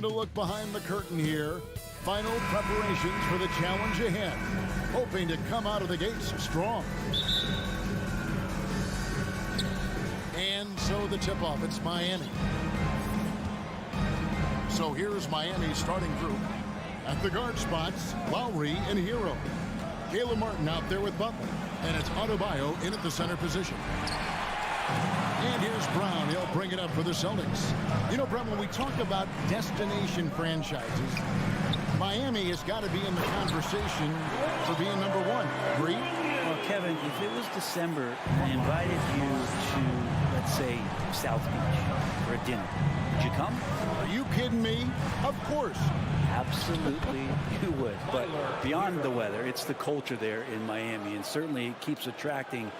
Time to look behind the curtain here. Final preparations for the challenge ahead. Hoping to come out of the gates strong. And so the tip-off, it's Miami. So here's Miami's starting group. At the guard spots, Lowry and Hero. Caleb Martin out there with Butler. And it's Adebayo in at the center position. And here's Brown. He'll bring it up for the Celtics. You know, Brett, when we talk about destination franchises, Miami has got to be in the conversation for being number one. Agree? Well, Kevin, if it was December and I invited you to, let's say, South Beach for a dinner, would you come? Are you kidding me? Of course. Absolutely, you would. But beyond the weather, it's the culture there in Miami, and certainly it keeps attracting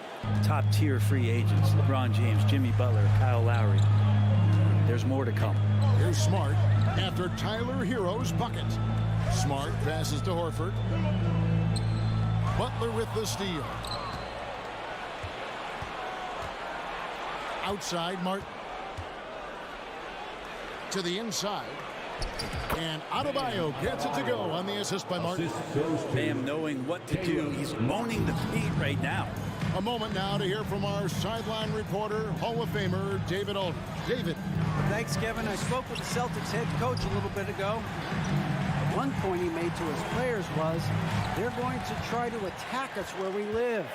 top-tier free agents. LeBron James, Jimmy Butler, Kyle Lowry. There's more to come. Here's Smart after Tyler Hero's bucket. Smart passes to Horford. Butler with the steal. Outside, Martin. To the inside. And Adebayo gets it to go on the assist by Martin. Bam knowing what to do. He's owning the feet right now. A moment now to hear from our sideline reporter, Hall of Famer David Aldridge. David. Thanks, Kevin. I spoke with the Celtics head coach a little bit ago. One point he made to his players was, they're going to try to attack us where we live.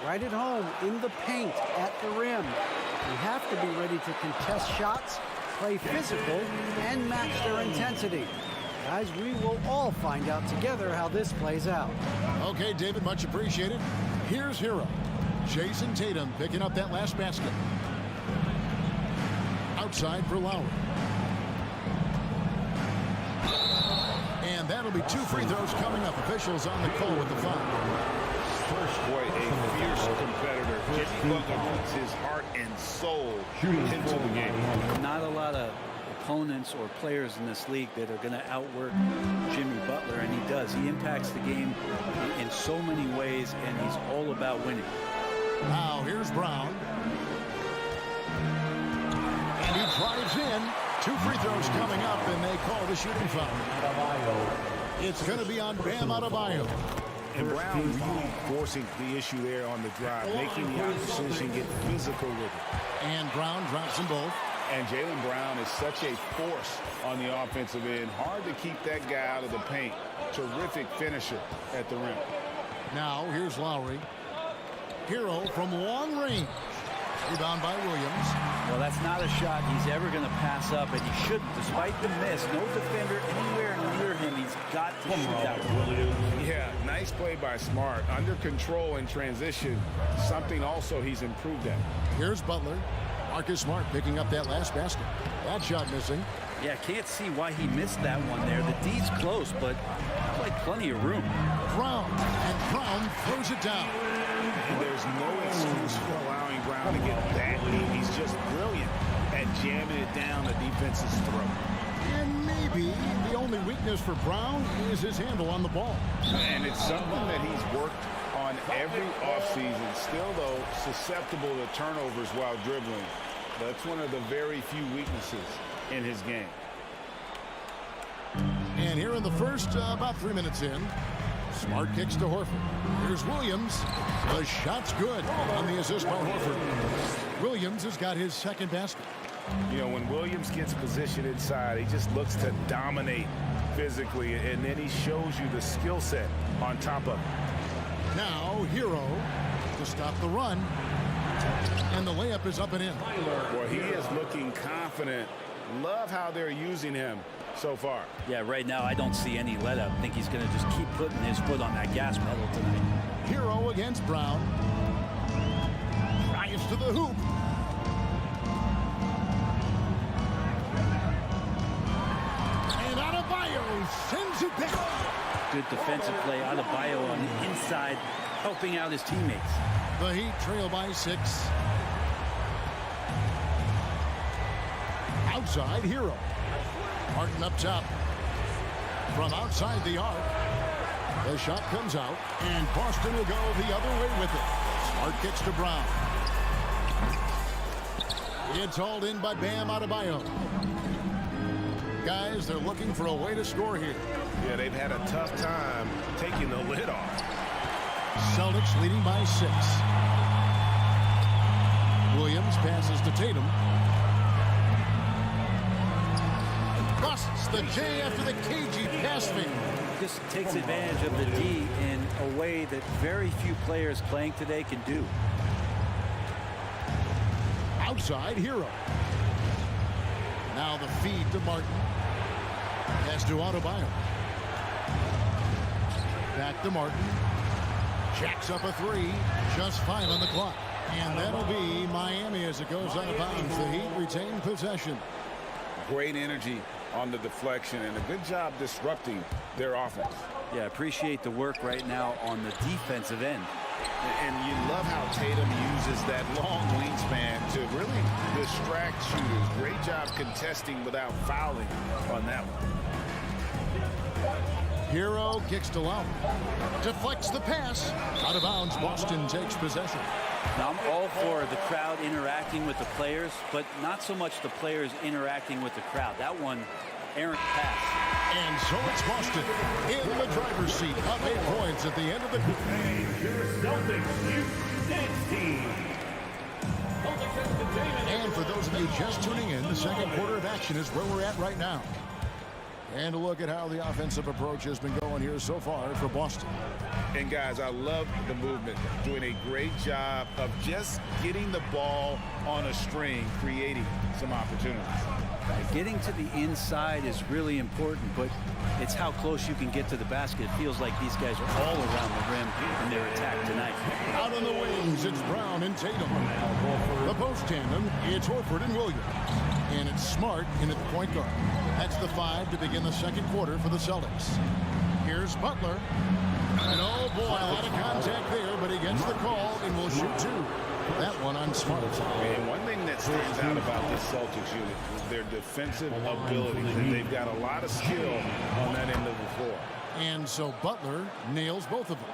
Right at home, in the paint, at the rim. We have to be ready to contest shots, play physical, and match their intensity. Guys, we will all find out together how this plays out. Okay, David, much appreciated. Here's Hero. Jason Tatum picking up that last basket. Outside for Lowry. And that'll be 2 free throws coming up. Officials on the call with the foul. Boy, a fierce competitor. Jimmy Butler puts his heart and soul into the game. Not a lot of opponents or players in this league that are going to outwork Jimmy Butler, and he does. He impacts the game in so many ways, and he's all about winning. Now here's Brown. And he drives in. 2 free throws coming up, and they call the shooting foul. It's going to be on Bam Adebayo. And Brown really forcing the issue there on the drive, making the opposition get physical with it. And Brown drops them both. And Jaylen Brown is such a force on the offensive end. Hard to keep that guy out of the paint. Terrific finisher at the rim. Now here's Lowry. Hero from long range. Rebound by Williams. Well, that's not a shot he's ever going to pass up, and he shouldn't. Despite the miss, no defender anywhere near him. He's got to shoot that one. Yeah, nice play by Smart. Under control in transition. Something also he's improved at. Here's Butler. Marcus Smart picking up that last basket. That shot missing. Yeah, can't see why he missed that one there. The D's close, but like plenty of room. Brown, and Brown throws it down. And there's no excuse for allowing Brown to get that deep. He's just brilliant at jamming it down the defense's throat. And maybe the only weakness for Brown is his handle on the ball. And it's something that he's worked on every offseason. Still, though, susceptible to turnovers while dribbling. That's one of the very few weaknesses in his game. And here in the first, about 3 minutes in, Smart kicks to Horford. Here's Williams. The shot's good on the assist by Horford. Williams has got his second basket. You know, when Williams gets positioned inside, he just looks to dominate physically, and then he shows you the skill set on top of it. Now, Hero to stop the run. And the layup is up and in. Well, he is looking confident. Love how they're using him so far. Yeah, right now I don't see any let up. I think he's going to just keep putting his foot on that gas pedal tonight. Hero against Brown. Drives to the hoop. And Adebayo sends it back. Good defensive play. Adebayo on the inside, helping out his teammates. The Heat trail by 6. Outside, Hero. Martin up top. From outside the arc. The shot comes out, and Boston will go the other way with it. Smart kicks to Brown. It's hauled in by Bam Adebayo. Guys, they're looking for a way to score here. Yeah, they've had a tough time taking the lid off. Celtics leading by 6. Williams passes to Tatum. Busts the J after the cagey pass fake. Just takes advantage of the D in a way that very few players playing today can do. Outside Hero. Now the feed to Martin. Pass to Adebayo. Back to Martin. Jacks up a 3. Just 5 on the clock. And that'll be Miami as it goes out of bounds. The Heat retain possession. Great energy on the deflection and a good job disrupting their offense. Yeah, appreciate the work right now on the defensive end. And you love how Tatum uses that long wingspan to really distract shooters. Great job contesting without fouling on that one. Hero kicks to Lowry. Deflects the pass. Out of bounds. Boston takes possession. Now, I'm all for the crowd interacting with the players, but not so much the players interacting with the crowd. That one, errant pass. And so it's Boston in the driver's seat. Up 8 points at the end of the Celtics U6 team. And for those of you just tuning in, the second quarter of action is where we're at right now. And a look at how the offensive approach has been going here so far for Boston. And guys, I love the movement. Doing a great job of just getting the ball on a string, creating some opportunities. Getting to the inside is really important, but it's how close you can get to the basket. It feels like these guys are all around the rim in their attack tonight. Out on the wings, it's Brown and Tatum. The post tandem, it's Horford and Williams. And it's Smart in at the point guard. That's the 5 to begin the second quarter for the Celtics. Here's Butler. And oh boy, a lot of contact there, but he gets the call and will shoot 2. That one on Smart. And one thing that stands out about this Celtics unit is their defensive ability. They've got a lot of skill on that end of the floor. And so Butler nails both of them.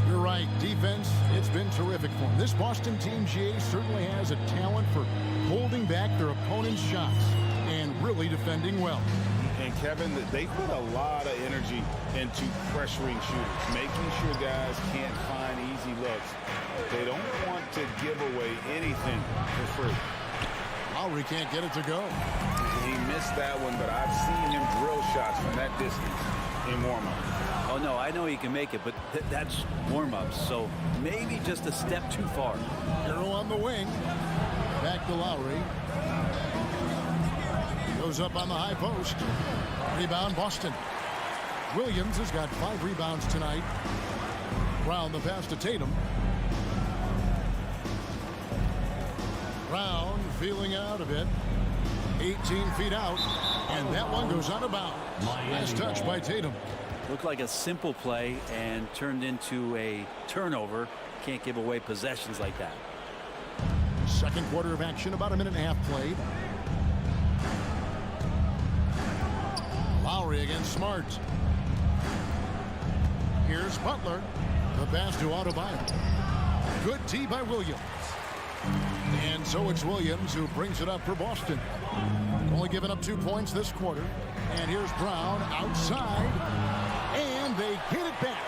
You're right, defense, it's been terrific for him. This Boston team, GA, certainly has a talent for holding back their opponent's shots and really defending well. And Kevin, they put a lot of energy into pressuring shooters, making sure guys can't find easy looks. They don't want to give away anything for free. Lowry can't get it to go. He missed that one, but I've seen him drill shots from that distance in warm-up. Oh, no, I know he can make it, but that's warm-ups, so maybe just a step too far. Hero on the wing. Back to Lowry. Goes up on the high post. Rebound, Boston. Williams has got 5 rebounds tonight. Brown the pass to Tatum. Brown feeling out a bit. 18 feet out. And that one goes out of bounds. Nice touch by Tatum. Looked like a simple play and turned into a turnover. Can't give away possessions like that. Second quarter of action, about a minute and a half played. Lowry against Smart. Here's Butler. The pass to Adebayo. Good tee by Williams. And so it's Williams who brings it up for Boston. Only given up 2 points this quarter. And here's Brown outside. And they get it back.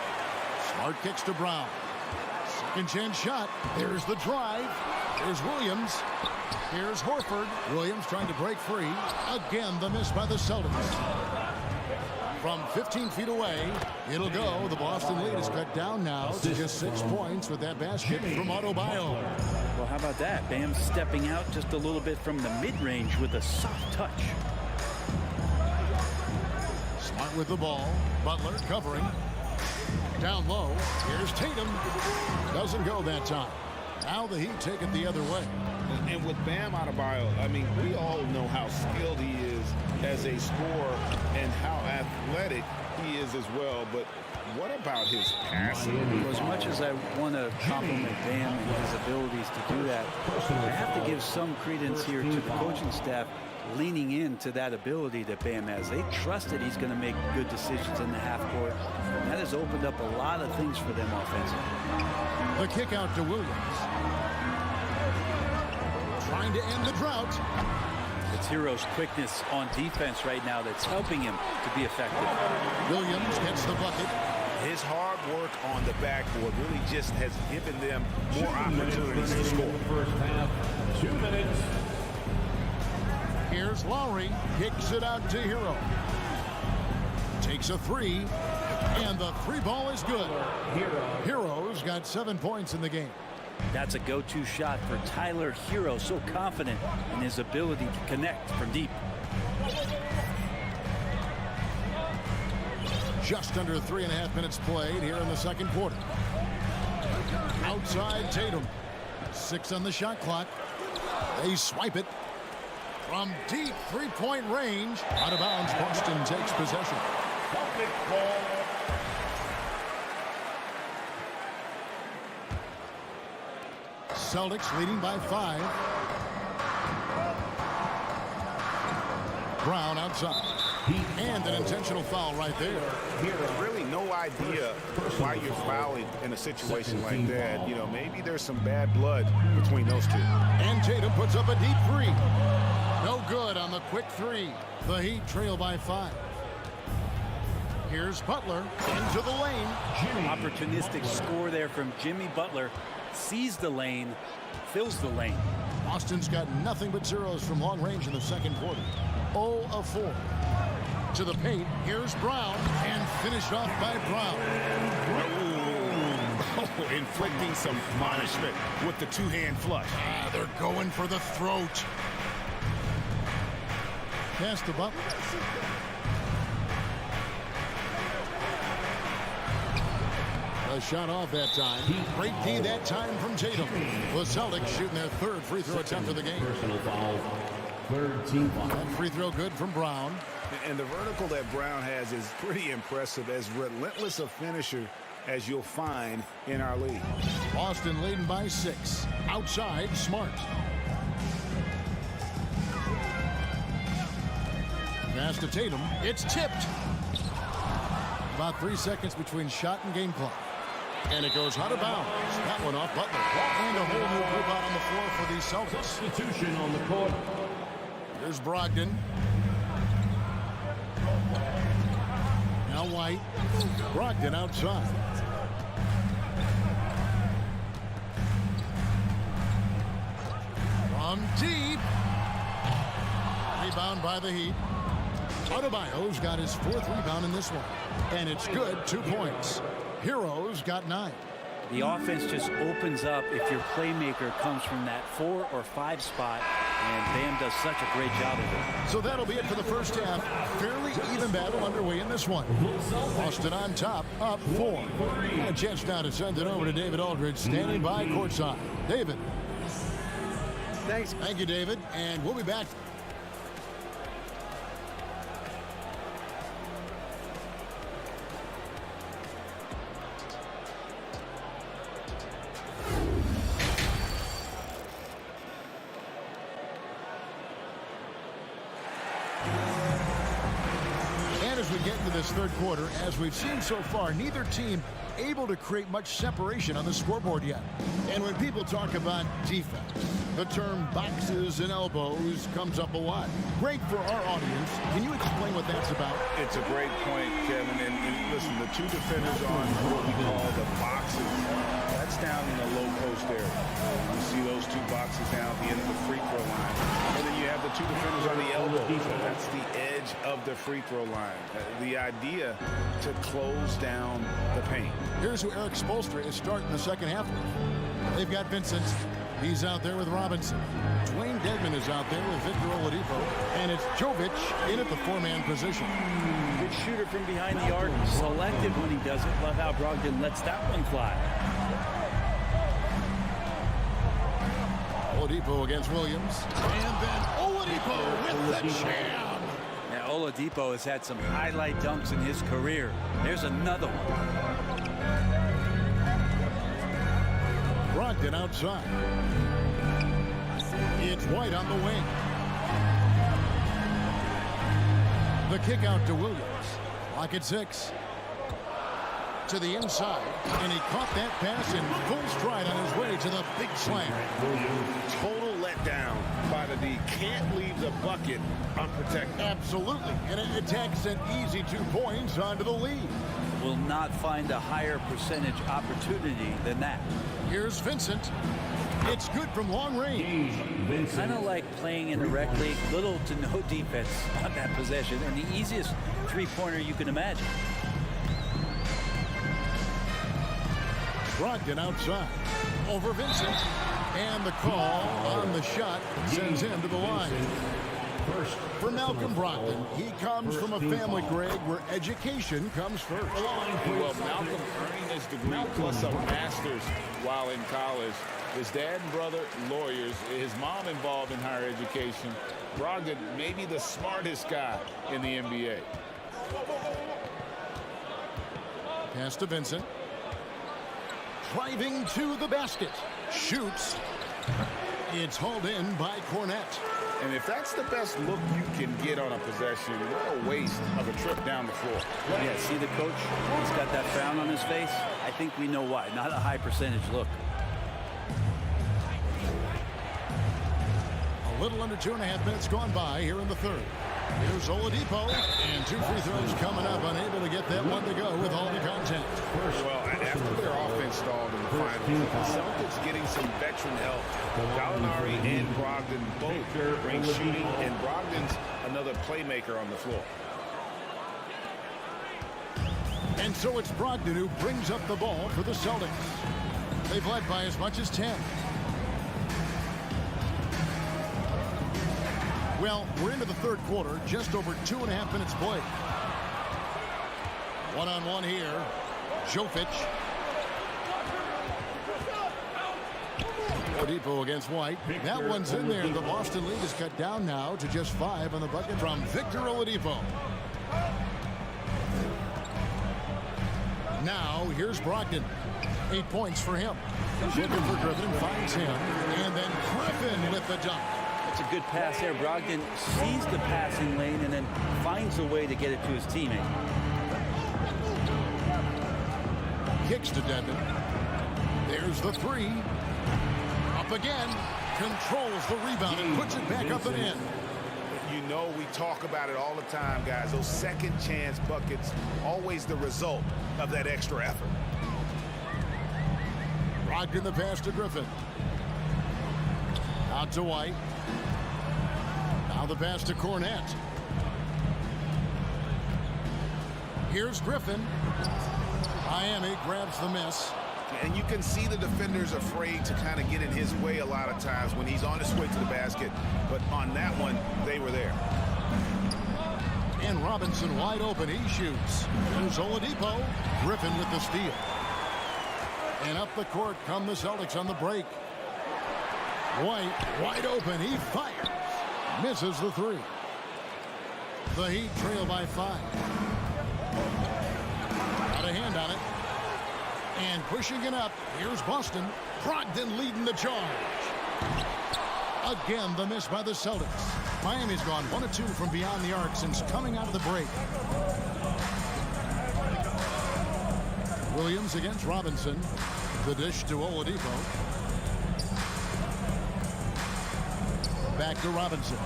Smart kicks to Brown. Second chance shot. There's the drive. Here's Williams. Here's Horford. Williams trying to break free. Again, the miss by the Celtics. From 15 feet away, it'll go. The Boston lead is cut down now to just 6 points with that basket from Adebayo. Well, how about that? Bam stepping out just a little bit from the mid-range with a soft touch. Smart with the ball. Butler covering. Down low. Here's Tatum. Doesn't go that time. Now the Heat take it the other way. And with Bam Adebayo, I mean, we all know how skilled he is as a scorer and how athletic he is as well. But what about his passing? Well, as much as I want to compliment Bam and his abilities to do that, I have to give some credence here to the coaching staff leaning into that ability that Bam has. They trust that he's going to make good decisions in the half court. And that has opened up a lot of things for them offensively. The kick out to Williams. Trying to end the drought. It's Hero's quickness on defense right now that's helping him to be effective. Williams gets the bucket. His hard work on the backboard really just has given them more opportunities to score. First half, 2 minutes. Here's Lowry, kicks it out to Hero. Takes a three, and the three ball is good. Hero's got 7 points in the game. That's a go-to shot for Tyler Hero, so confident in his ability to connect from deep. Just under 3.5 minutes played here in the second quarter. Outside Tatum. 6 on the shot clock. They swipe it. From deep three-point range. Out of bounds, Boston takes possession. Celtic ball. Celtics leading by 5. Brown outside. And an intentional foul right there. Really no idea why you're fouling in a situation like that. You know, maybe there's some bad blood between those two. And Tatum puts up a deep three. No good on the quick three. The Heat trail by 5. Here's Butler into the lane. Opportunistic score there from Jimmy Butler. Sees the lane, fills the lane. Boston's got nothing but zeros from long range in the second quarter. 0 of 4. To the paint, here's Brown, and finished off by Brown. Oh, inflicting some punishment with the two-hand flush. They're going for the throat. Pass to Butler. A shot off that time. Great D that time from Tatum. The Celtics shooting their third free throw attempt of the game. Personal foul. Third team foul. That free throw good from Brown. And the vertical that Brown has is pretty impressive, as relentless a finisher as you'll find in our league. Boston leading by 6. Outside, Smart. Pass to Tatum. It's tipped. About 3 seconds between shot and game clock. And it goes out of bounds. That one off Butler. And a whole new group out on the floor for the Celtics. Substitution on the court. Here's Brogdon. Now White. Brogdon outside. From deep. Rebound by the Heat. Adebayo's got his 4th rebound in this one. And it's good, 2 points. Hero's got 9. The offense just opens up if your playmaker comes from that 4 or 5 spot, and Bam does such a great job of it. So that'll be it for the first half. Fairly even battle underway in this one. Boston on top, up 4. And a chance now to send it over to David Aldridge, standing by courtside. David. Thanks. Thank you, David. And we'll be back. As we get into this third quarter, as we've seen so far, neither team able to create much separation on the scoreboard yet. And when people talk about defense, the term boxes and elbows comes up a lot. Great for our audience. Can you explain what that's about? It's a great point, Kevin. And listen, the two defenders on what we call the boxes, that's down in the low post area. You see those two boxes down at the end of the free throw line. And then you have the two defenders on the elbows. That's the edge of the free throw line. The idea to close down the paint. Here's who Eric Spoelstra is starting the second half with. They've got Vincent. He's out there with Robinson. Dwayne Dedman is out there with Victor Oladipo. And it's Jovic in at the 4-man position. Good shooter from behind the arc. Selective when he does it. Love how Brogdon lets that one fly. Oladipo against Williams. And then Oladipo with the jam. Now, Oladipo has had some highlight dunks in his career. There's another one. Brogdon outside. It's White on the wing. The kick out to Williams. Lock at 6. To the inside. And he caught that pass in full stride on his way to the big slam. Total letdown by the D. Can't leave the bucket unprotected. Absolutely. And it takes an easy 2 points onto the lead. Will not find a higher percentage opportunity than that. Here's Vincent. It's good from long range. Kind of like playing in the rec league, little to no defense on that possession, and the easiest three-pointer you can imagine. Brogdon outside. Over Vincent. And the call on the shot sends him to the line. For Malcolm Brogdon, he comes from a family, Greg, where education comes first. Well, Malcolm earning his degree plus a master's while in college. His dad and brother, lawyers. His mom involved in higher education. Brogdon, maybe the smartest guy in the NBA. Pass to Vincent. Driving to the basket. Shoots. It's hauled in by Cornette. And if that's the best look you can get on a possession, what a waste of a trip down the floor. Yeah, see the coach? He's got that frown on his face. I think we know why. Not a high percentage look. A little under 2.5 minutes gone by here in the third. Here's Oladipo, and 2 free throws coming up, unable to get that one to go with all the contact. Well, after their offense stalled in the finals, the Celtics getting some veteran help. Gallinari and Brogdon both bring shooting, and Brogdon's another playmaker on the floor. And so it's Brogdon who brings up the ball for the Celtics. They've led by as much as 10. Well, we're into the third quarter, just over 2.5 minutes played. One-on-one here. Jovic. Oladipo against White. That one's in there. The Boston lead is cut down now to just 5 on the bucket from Victor Oladipo. Now, here's Brogdon. 8 points for him. Looking for Griffin, finds him. And then Griffin with the dunk. That's a good pass there. Brogdon sees the passing lane and then finds a way to get it to his teammate. Kicks to Devin. There's the 3. Up again. Controls the rebound and puts it back up and in. You know, we talk about it all the time, guys. Those second chance buckets, always the result of that extra effort. Brogdon the pass to Griffin. Out to White. Now the pass to Cornette. Here's Griffin. Miami grabs the miss. And you can see the defenders afraid to kind of get in his way a lot of times when he's on his way to the basket. But on that one, they were there. And Robinson wide open. He shoots. Here's Oladipo. Griffin with the steal. And up the court come the Celtics on the break. White wide open. He fires. Misses the 3. The Heat trail by 5. Got a hand on it. And pushing it up. Here's Boston. Brogdon leading the charge. Again, the miss by the Celtics. Miami's gone 1 of 2 from beyond the arc since coming out of the break. Williams against Robinson. The dish to Oladipo. Back to Robinson.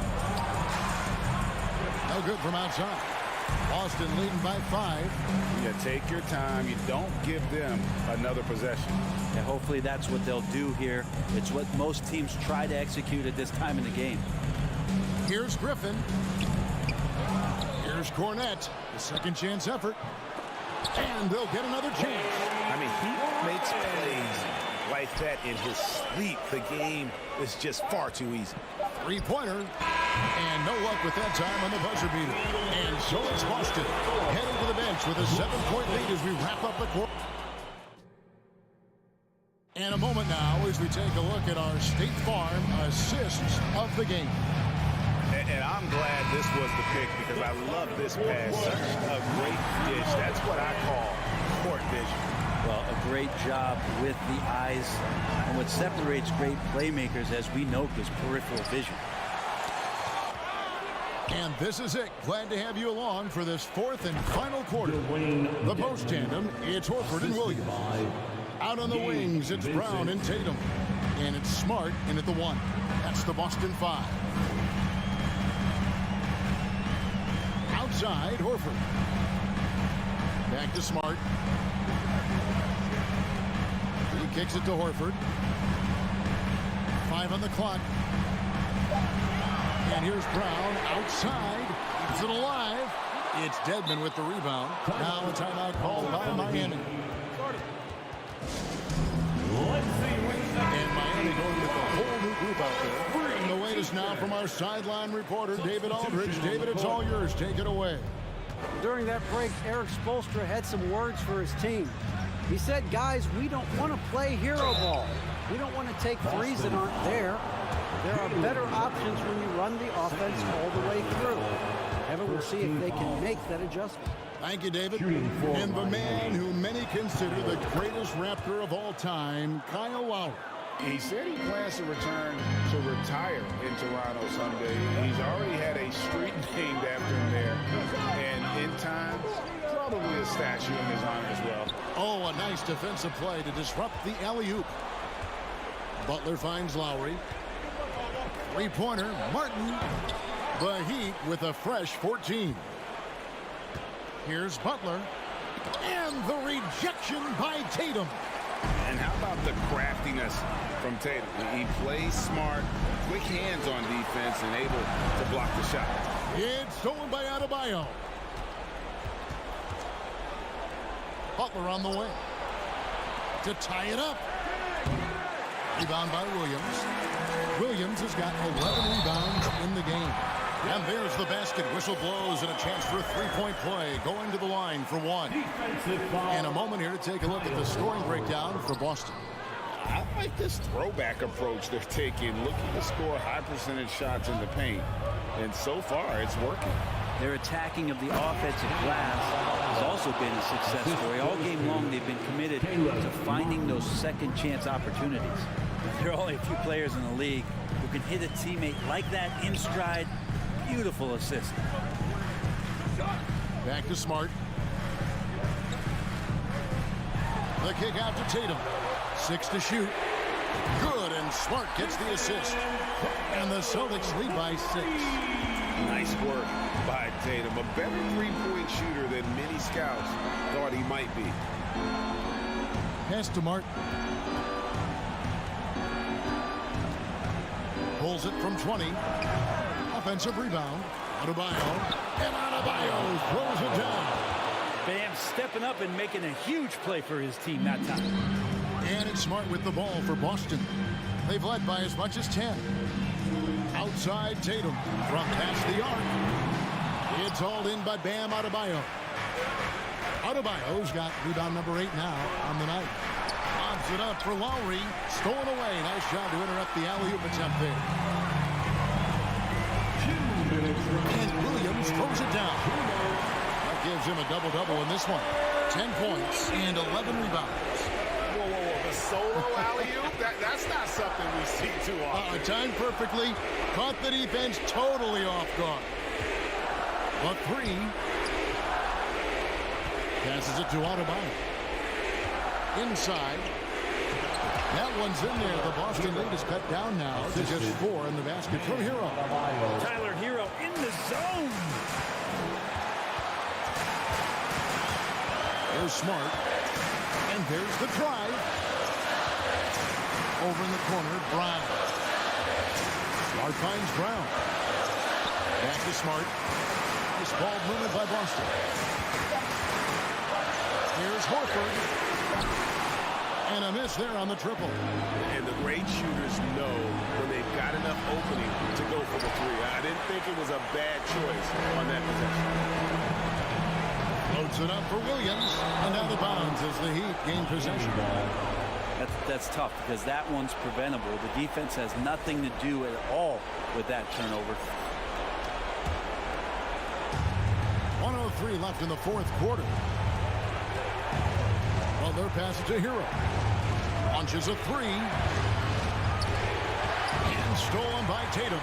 No good from outside. Boston leading by 5. You take your time. You don't give them another possession. And hopefully that's what they'll do here. It's what most teams try to execute at this time in the game. Here's Griffin. Here's Cornette. The second chance effort. And they'll get another chance. I mean, he makes plays like that in his sleep. The game is just far too easy. 3-pointer. And no luck with that time on the buzzer beater. And so it's Boston heading to the bench with a 7-point lead as we wrap up the quarter. And a moment now as we take a look at our State Farm assists of the game. And I'm glad this was the pick because I love this pass. Such a great dish. That's what I call court vision. Well, a great job with the eyes. And what separates great playmakers, as we know, is peripheral vision. And this is it. Glad to have you along for this 4th and final quarter. The post tandem, it's Horford and Williams. Out on the wings, it's Brown and Tatum. And it's Smart in at the 1. That's the Boston 5. Outside, Horford. Back to Smart. He kicks it to Horford. 5 on the clock. And here's Brown outside. Keeps it alive. It's Dedmon with the rebound. Now a timeout called by Miami. And Miami going with a whole new group out there. And the latest now from our sideline reporter, David Aldridge. David, it's all yours. Take it away. During that break, Eric Spoelstra had some words for his team. He said, guys, we don't want to play hero ball. We don't want to take threes that aren't there. There are better options when you run the offense all the way through. Evan will see if they can make that adjustment. Thank you, David. And the man who many consider the greatest Raptor of all time, Kyle Lowry. He said he plans to return to retire in Toronto someday. He's already had a street named after him there. And in time, probably a statue in his honor as well. Oh, a nice defensive play to disrupt the alley-oop. Butler finds Lowry. Three-pointer, Martin. The Heat with a fresh 14. Here's Butler. And the rejection by Tatum. And how about the craftiness from Tatum? He plays smart, quick hands on defense, and able to block the shot. It's stolen by Adebayo. Butler on the way to tie it up. Rebound by Williams. Williams has got 11 rebounds in the game. And there's the basket. Whistle blows and a chance for a three-point play. Going to the line for 1. And a moment here to take a look at the scoring breakdown for Boston. I like this throwback approach they're taking, looking to score high percentage shots in the paint. And so far, it's working. Their attacking of the offensive glass has also been a success story. All game long, they've been committed to finding those second chance opportunities. There are only a few players in the league who can hit a teammate like that in stride. Beautiful assist. Back to Smart. The kick out to Tatum. 6 to shoot. Good, and Smart gets the assist. And the Celtics lead by 6. Nice work by Tatum. A better three-point shooter than many scouts thought he might be. Pass to Martin. Pulls it from 20. Offensive rebound. Adebayo. And Adebayo throws it down. Bam stepping up and making a huge play for his team that time. And it's Smart with the ball for Boston. They've led by as much as 10. Outside Tatum from past the arc. It's hauled in by Bam Adebayo. Adebayo's got rebound number 8 now on the night. Lobs it up for Lowry. Stolen away. Nice job to interrupt the alley-oop attempt there. And Williams throws it down. That gives him a double-double in this one. 10 points and 11 rebounds. Whoa. The solo alley-oop? That's not something we see too often. Timed perfectly. Caught the defense totally off guard. A 3. Passes it to Adebayo. Inside. That one's in there. The Boston lead is cut down now to just 4 in the basket from Hero. Tyler Hero in the zone. There's Smart. And there's the drive. Over in the corner, Brown. Smart finds Brown. Back to Smart. Nice ball movement by Boston. Here's Horford. And a miss there on the triple. And the great shooters know when they've got enough opening to go for the 3. I didn't think it was a bad choice on that possession. Loads it up for Williams. And out of bounds as the Heat gain possession. That's tough because that one's preventable. The defense has nothing to do at all with that turnover. 1:03 left in the 4th quarter. Butler passes to Hero. Launches a 3. And stolen by Tatum.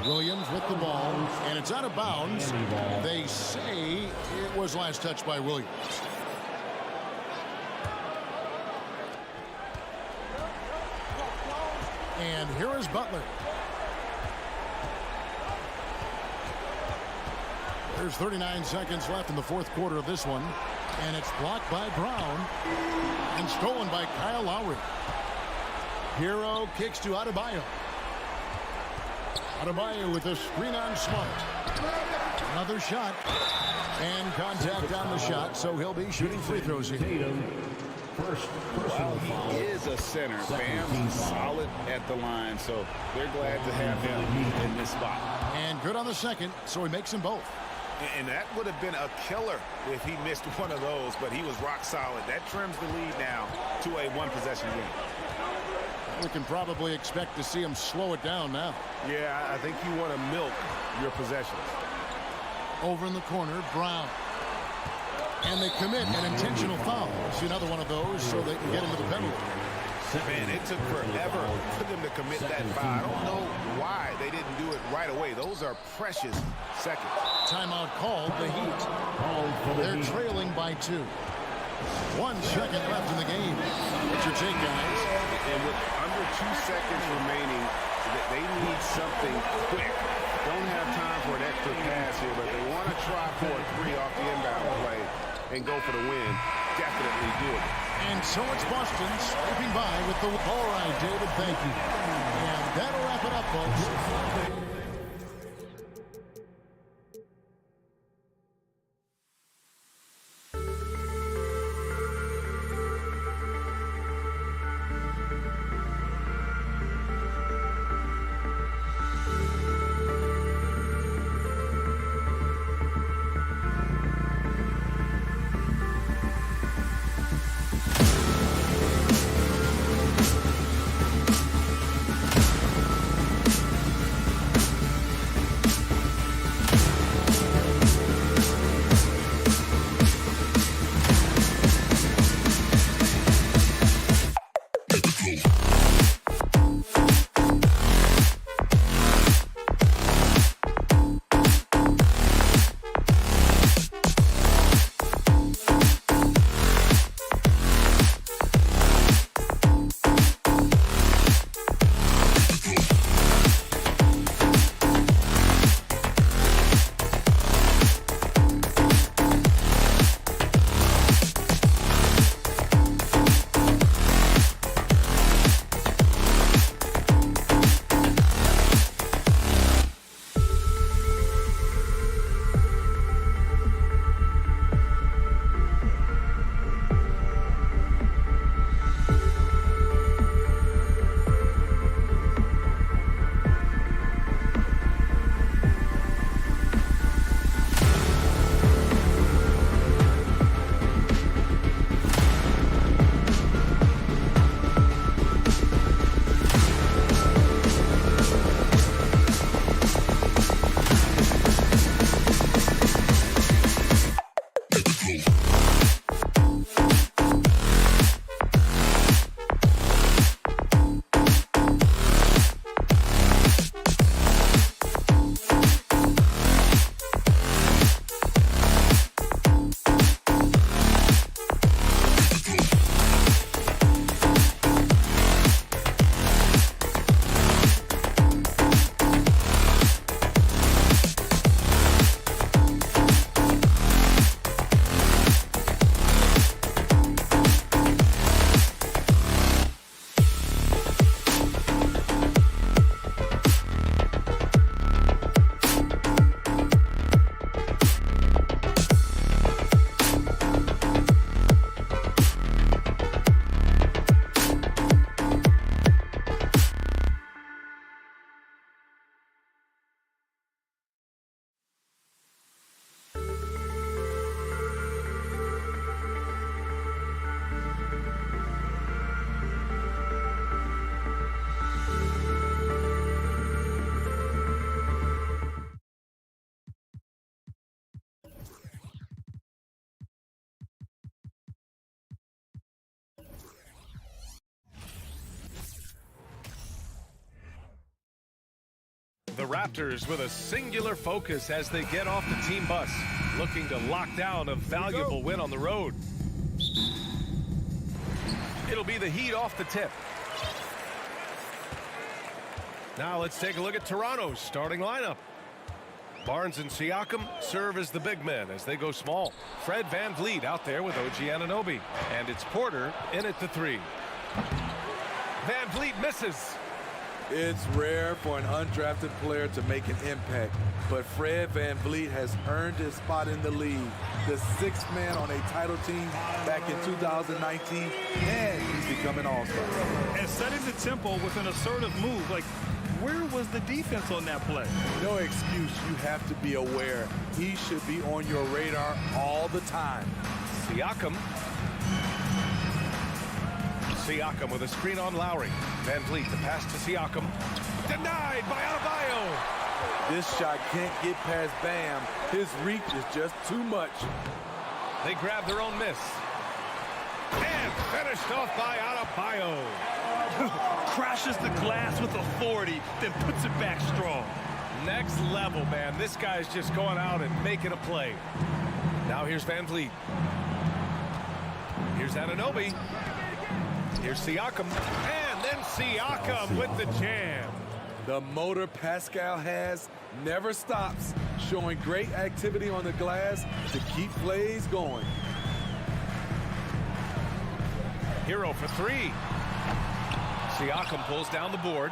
Williams with the ball. And it's out of bounds. They say it was last touched by Williams. And here is Butler. There's 39 seconds left in the fourth quarter of this one. And it's blocked by Brown and stolen by Kyle Lowry. Hero kicks to Adebayo. Adebayo with a screen on Smart. Another shot. And contact on the shot, so he'll be shooting free throws here. Personal foul. He is a center. Bam's solid at the line, so they're glad to have him in this spot. And good on the second, so he makes them both. And that would have been a killer if he missed one of those, but he was rock solid. That trims the lead now to a one-possession game. We can probably expect to see him slow it down now. Yeah, I think you want to milk your possessions. Over in the corner, Brown. And they commit an intentional foul. See another one of those so they can get into the penalty. Man, it took forever for them to commit that foul. I don't know why they didn't do it right away. Those are precious seconds. Timeout called, the Heat. They're trailing by 2. 1 second left in the game. What's your take, guys? And with under 2 seconds remaining, they need something quick. Don't have time for an extra pass here, but they want to try for a 3 off the inbound play and go for the win. Definitely do it. And so it's Boston scraping by with the... All right, David, thank you. And that'll wrap it up, folks. The Raptors with a singular focus as they get off the team bus, looking to lock down a valuable win on the road. It'll be the Heat off the tip. Now let's take a look at Toronto's starting lineup. Barnes and Siakam serve as the big men as they go small. Fred VanVleet out there with OG Anunoby. And it's Porter in at the 3. VanVleet misses. It's rare for an undrafted player to make an impact, but Fred VanVleet has earned his spot in the league. The 6th man on a title team back in 2019, and he's become an all-star. And setting the tempo with an assertive move, like, where was the defense on that play? No excuse. You have to be aware. He should be on your radar all the time. Siakam with a screen on Lowry. VanVleet, the pass to Siakam. Denied by Adebayo. This shot can't get past Bam. His reach is just too much. They grab their own miss. And finished off by Adebayo. Crashes the glass with authority, then puts it back strong. Next level, man. This guy's just going out and making a play. Now here's VanVleet. Here's Anunoby. Here's Siakam. And then Siakam with the jam. The motor Pascal has never stops, showing great activity on the glass to keep plays going. Hero for 3. Siakam pulls down the board.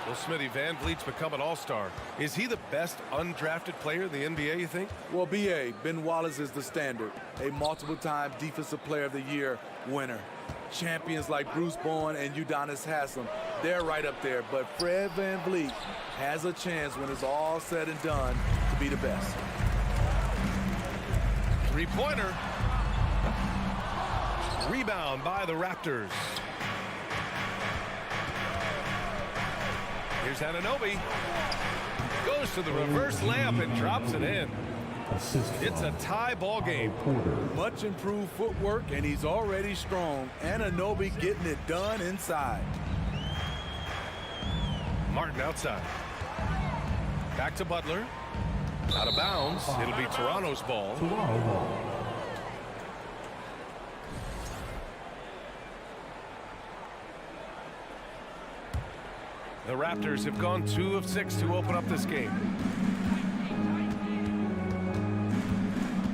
Well, Smitty, VanVleet's become an all-star. Is he the best undrafted player in the NBA, you think? Well, B.A., Ben Wallace is the standard, a multiple-time Defensive Player of the Year winner. Champions like Bruce Bowen and Udonis Haslem, they're right up there. But Fred VanVleet has a chance when it's all said and done to be the best. 3-pointer. Rebound by the Raptors. Here's Anunoby. Goes to the reverse layup and drops it in. It's a tie ball game. Much improved footwork, and he's already strong. Anunoby getting it done inside. Martin outside. Back to Butler. Out of bounds. It'll be Toronto's ball. The Raptors have gone 2 of 6 to open up this game.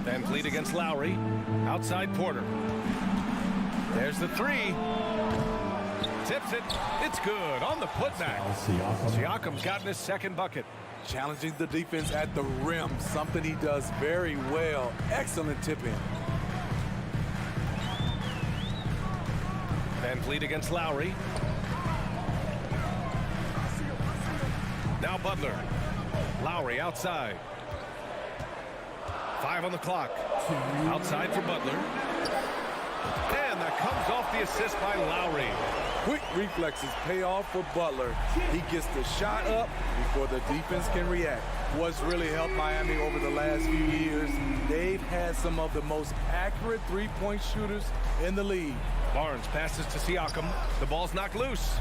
VanVleet against Lowry. Outside Porter. There's the 3. Tips it. It's good on the putback. Siakam's gotten his second bucket. Challenging the defense at the rim, something he does very well. Excellent tip-in. VanVleet against Lowry. Now Butler. Lowry outside. 5 on the clock. Outside for Butler. And that comes off the assist by Lowry. Quick reflexes pay off for Butler. He gets the shot up before the defense can react. What's really helped Miami over the last few years, they've had some of the most accurate three-point shooters in the league. Barnes passes to Siakam. The ball's knocked loose.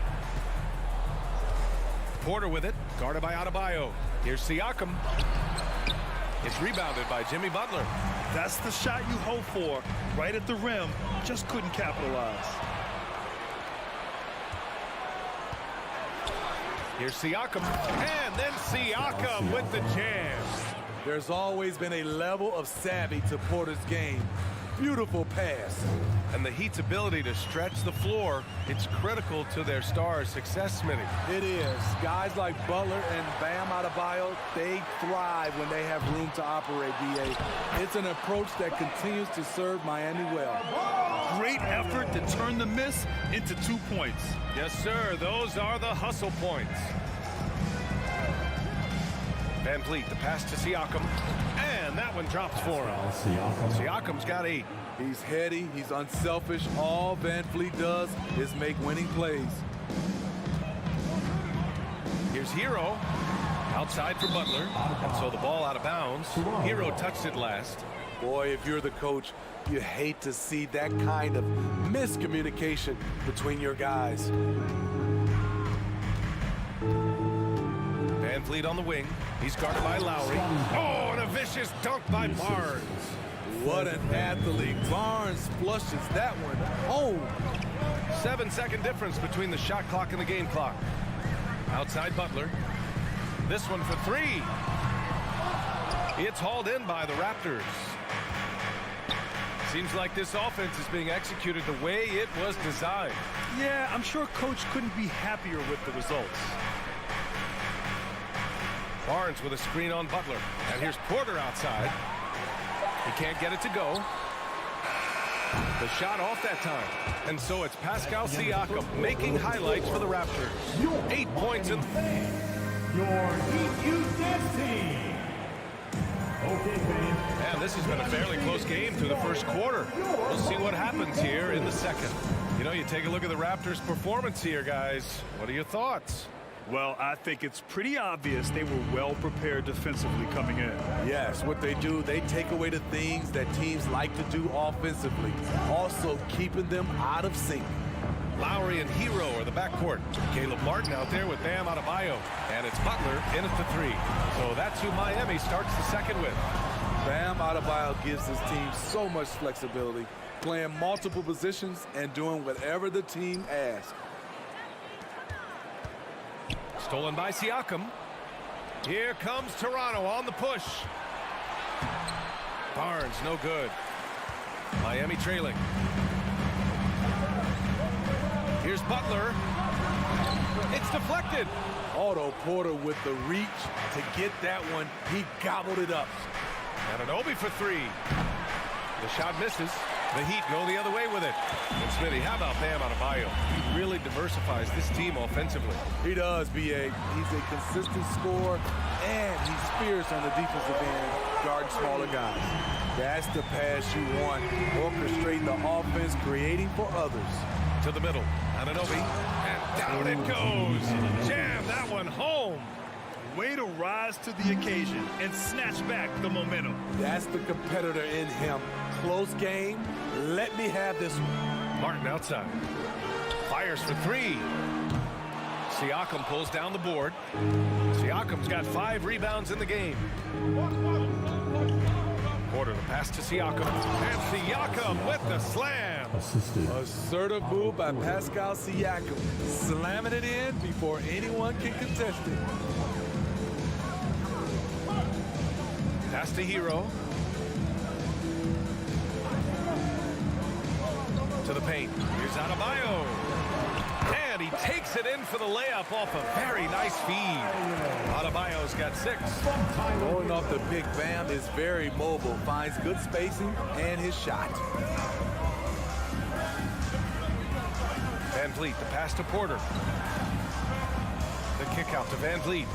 Porter with it, guarded by Adebayo. Here's Siakam. It's rebounded by Jimmy Butler. That's the shot you hope for, right at the rim. Just couldn't capitalize. Here's Siakam, and then Siakam with the jam. There's always been a level of savvy to Porter's game. Beautiful pass. And the Heat's ability to stretch the floor, it's critical to their stars' success, Smitty. It is. Guys like Butler and Bam Adebayo, they thrive when they have room to operate, B.A. It's an approach that continues to serve Miami well. Great effort to turn the miss into 2 points. Yes, sir. Those are the hustle points. VanVleet, the pass to Siakam. And that one drops for him. Siakam's got 8. He's heady, he's unselfish. All VanVleet does is make winning plays. Here's Hero. Outside for Butler. And so the ball out of bounds. Hero touched it last. Boy, if you're the coach, you hate to see that kind of miscommunication between your guys. VanVleet on the wing. He's guarded by Lowry. Oh, and a vicious dunk by Barnes. What an athlete. Barnes flushes that one home. 7-second difference between the shot clock and the game clock. Outside Butler. This one for three. It's hauled in by the Raptors. Seems like this offense is being executed the way it was designed. Yeah, I'm sure Coach couldn't be happier with the results. Barnes with a screen on Butler. And here's Porter outside. He can't get it to go. The shot off that time. And so it's Pascal Siakam making highlights for the Raptors. 8 points in. Your Heat U10 team. Okay, fans. And this has been a fairly close game through the first quarter. We'll see what happens here in the second. You know, you take a look at the Raptors' performance here, guys. What are your thoughts? Well, I think it's pretty obvious they were well prepared defensively coming in. Yes, what they do, they take away the things that teams like to do offensively, also keeping them out of sync. Lowry and Hero are the backcourt. Caleb Martin out there with Bam Adebayo. And it's Butler in at the three. So that's who Miami starts the second with. Bam Adebayo gives his team so much flexibility, playing multiple positions and doing whatever the team asks. Stolen by Siakam. Here comes Toronto on the push. Barnes, no good. Miami trailing. Here's Butler. It's deflected. Otto Porter with the reach to get that one. He gobbled it up. And an Obi for three. The shot misses. The Heat go the other way with it. And Smitty, how about Bam Adebayo? He really diversifies this team offensively. He does, B.A. He's a consistent scorer, and he's fierce on the defensive end, guarding smaller guys. That's the pass you want. Orchestrating the offense, creating for others. To the middle. Anunoby. And down it goes. Jam that one home. Way to rise to the occasion and snatch back the momentum. That's the competitor in him. Close game. Let me have this one. Martin outside. Fires for three. Siakam pulls down the board. Siakam's got 5 rebounds in the game. Porter the pass to Siakam. And Siakam with the slam. Assertive move by Pascal Siakam. Slamming it in before anyone can contest it. Pass to Hero. To the paint. Here's Adebayo. And he takes it in for the layup off a very nice feed. Adebayo's got 6. Rolling off the big Bam is very mobile. Finds good spacing and his shot. Van Vliet, the pass to Porter. The kick out to Van Vliet.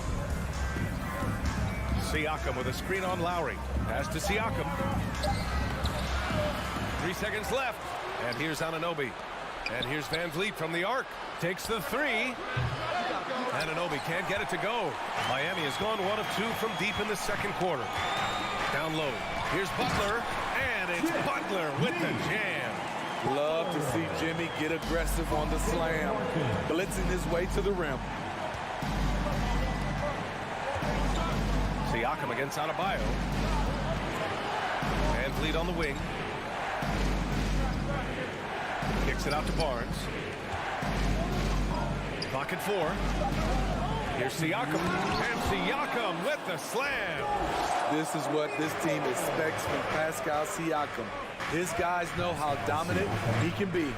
Siakam with a screen on Lowry. Pass to Siakam. 3 seconds left. And here's Anunoby. And here's Van Vliet from the arc. Takes the 3. Anunoby can't get it to go. Miami has gone 1 of 2 from deep in the second quarter. Down low. Here's Butler. And it's Butler with the jam. Love to see Jimmy get aggressive on the slam. Blitzing his way to the rim. Siakam against Adebayo. Van Vliet on the wing. Kicks it out to Barnes. Clock at 4. Here's Siakam. And Siakam with the slam. This is what this team expects from Pascal Siakam. His guys know how dominant he can be.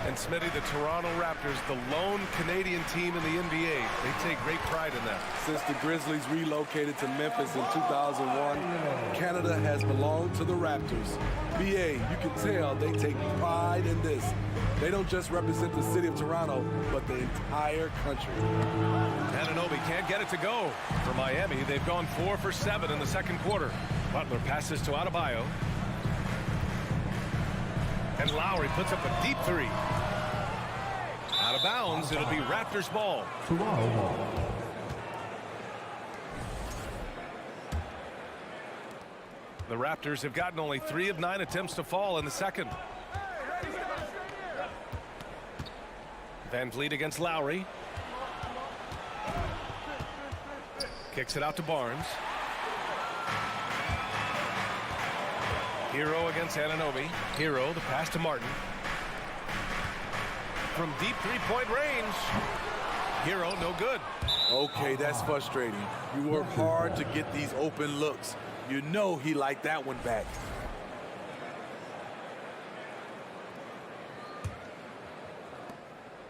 And Smitty, the Toronto Raptors, the lone Canadian team in the NBA. They take great pride in that. Since the Grizzlies relocated to Memphis in 2001, Canada has belonged to the Raptors. BA, you can tell they take pride in this. They don't just represent the city of Toronto, but the entire country. Anunoby can't get it to go. For Miami, they've gone 4 for 7 in the second quarter. Butler passes to Adebayo. And Lowry puts up a deep 3. Out of bounds, it'll be Raptors ball. The Raptors have gotten only 3 of 9 attempts to fall in the second. Van Vliet against Lowry. Kicks it out to Barnes. Hero against Anunoby. Hero, the pass to Martin. From deep 3-point range. Hero, no good. Okay, that's frustrating. You work hard to get these open looks. You know he liked that one back.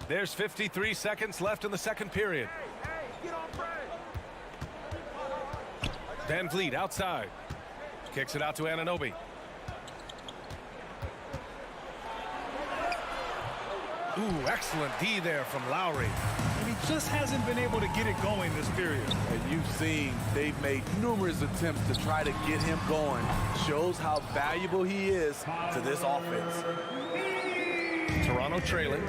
There's 53 seconds left in the second period. Van Vliet outside. Kicks it out to Anunoby. Ooh, excellent D there from Lowry. And he just hasn't been able to get it going this period. And you've seen they've made numerous attempts to try to get him going. Shows how valuable he is to this offense. Toronto trailing.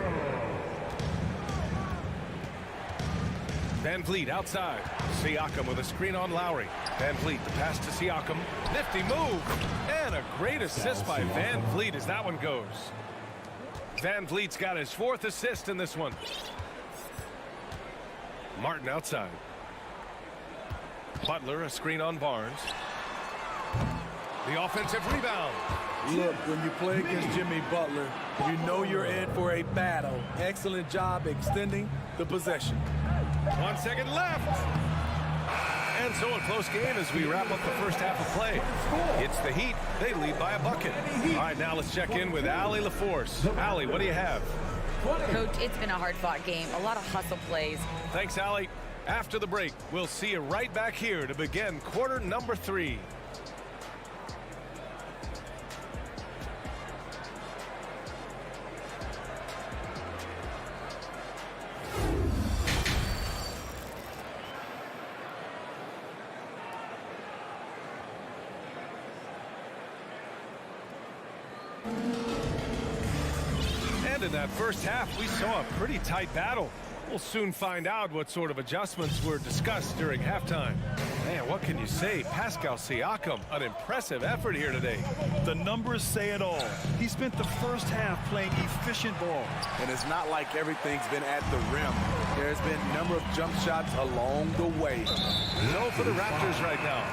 Van Vliet outside. Siakam with a screen on Lowry. Van Vliet, the pass to Siakam. Nifty move. And a great assist by Van Vliet as that one goes. Van Vliet's got his 4th assist in this one. Martin outside. Butler, a screen on Barnes. The offensive rebound. Look, when you play against Jimmy Butler, you know you're in for a battle. Excellent job extending the possession. 1 second left. And so a close game as we wrap up the first half of play. It's the Heat. They lead by a bucket. All right, now let's check in with Allie LaForce. Allie, what do you have? Coach, it's been a hard-fought game. A lot of hustle plays. Thanks, Allie. After the break, we'll see you right back here to begin quarter number 3. And in that first half, we saw a pretty tight battle. We'll soon find out what sort of adjustments were discussed during halftime. Man, what can you say? Pascal Siakam, an impressive effort here today. The numbers say it all. He spent the first half playing efficient ball. And it's not like everything's been at the rim. There's been a number of jump shots along the way. No for the Raptors right now.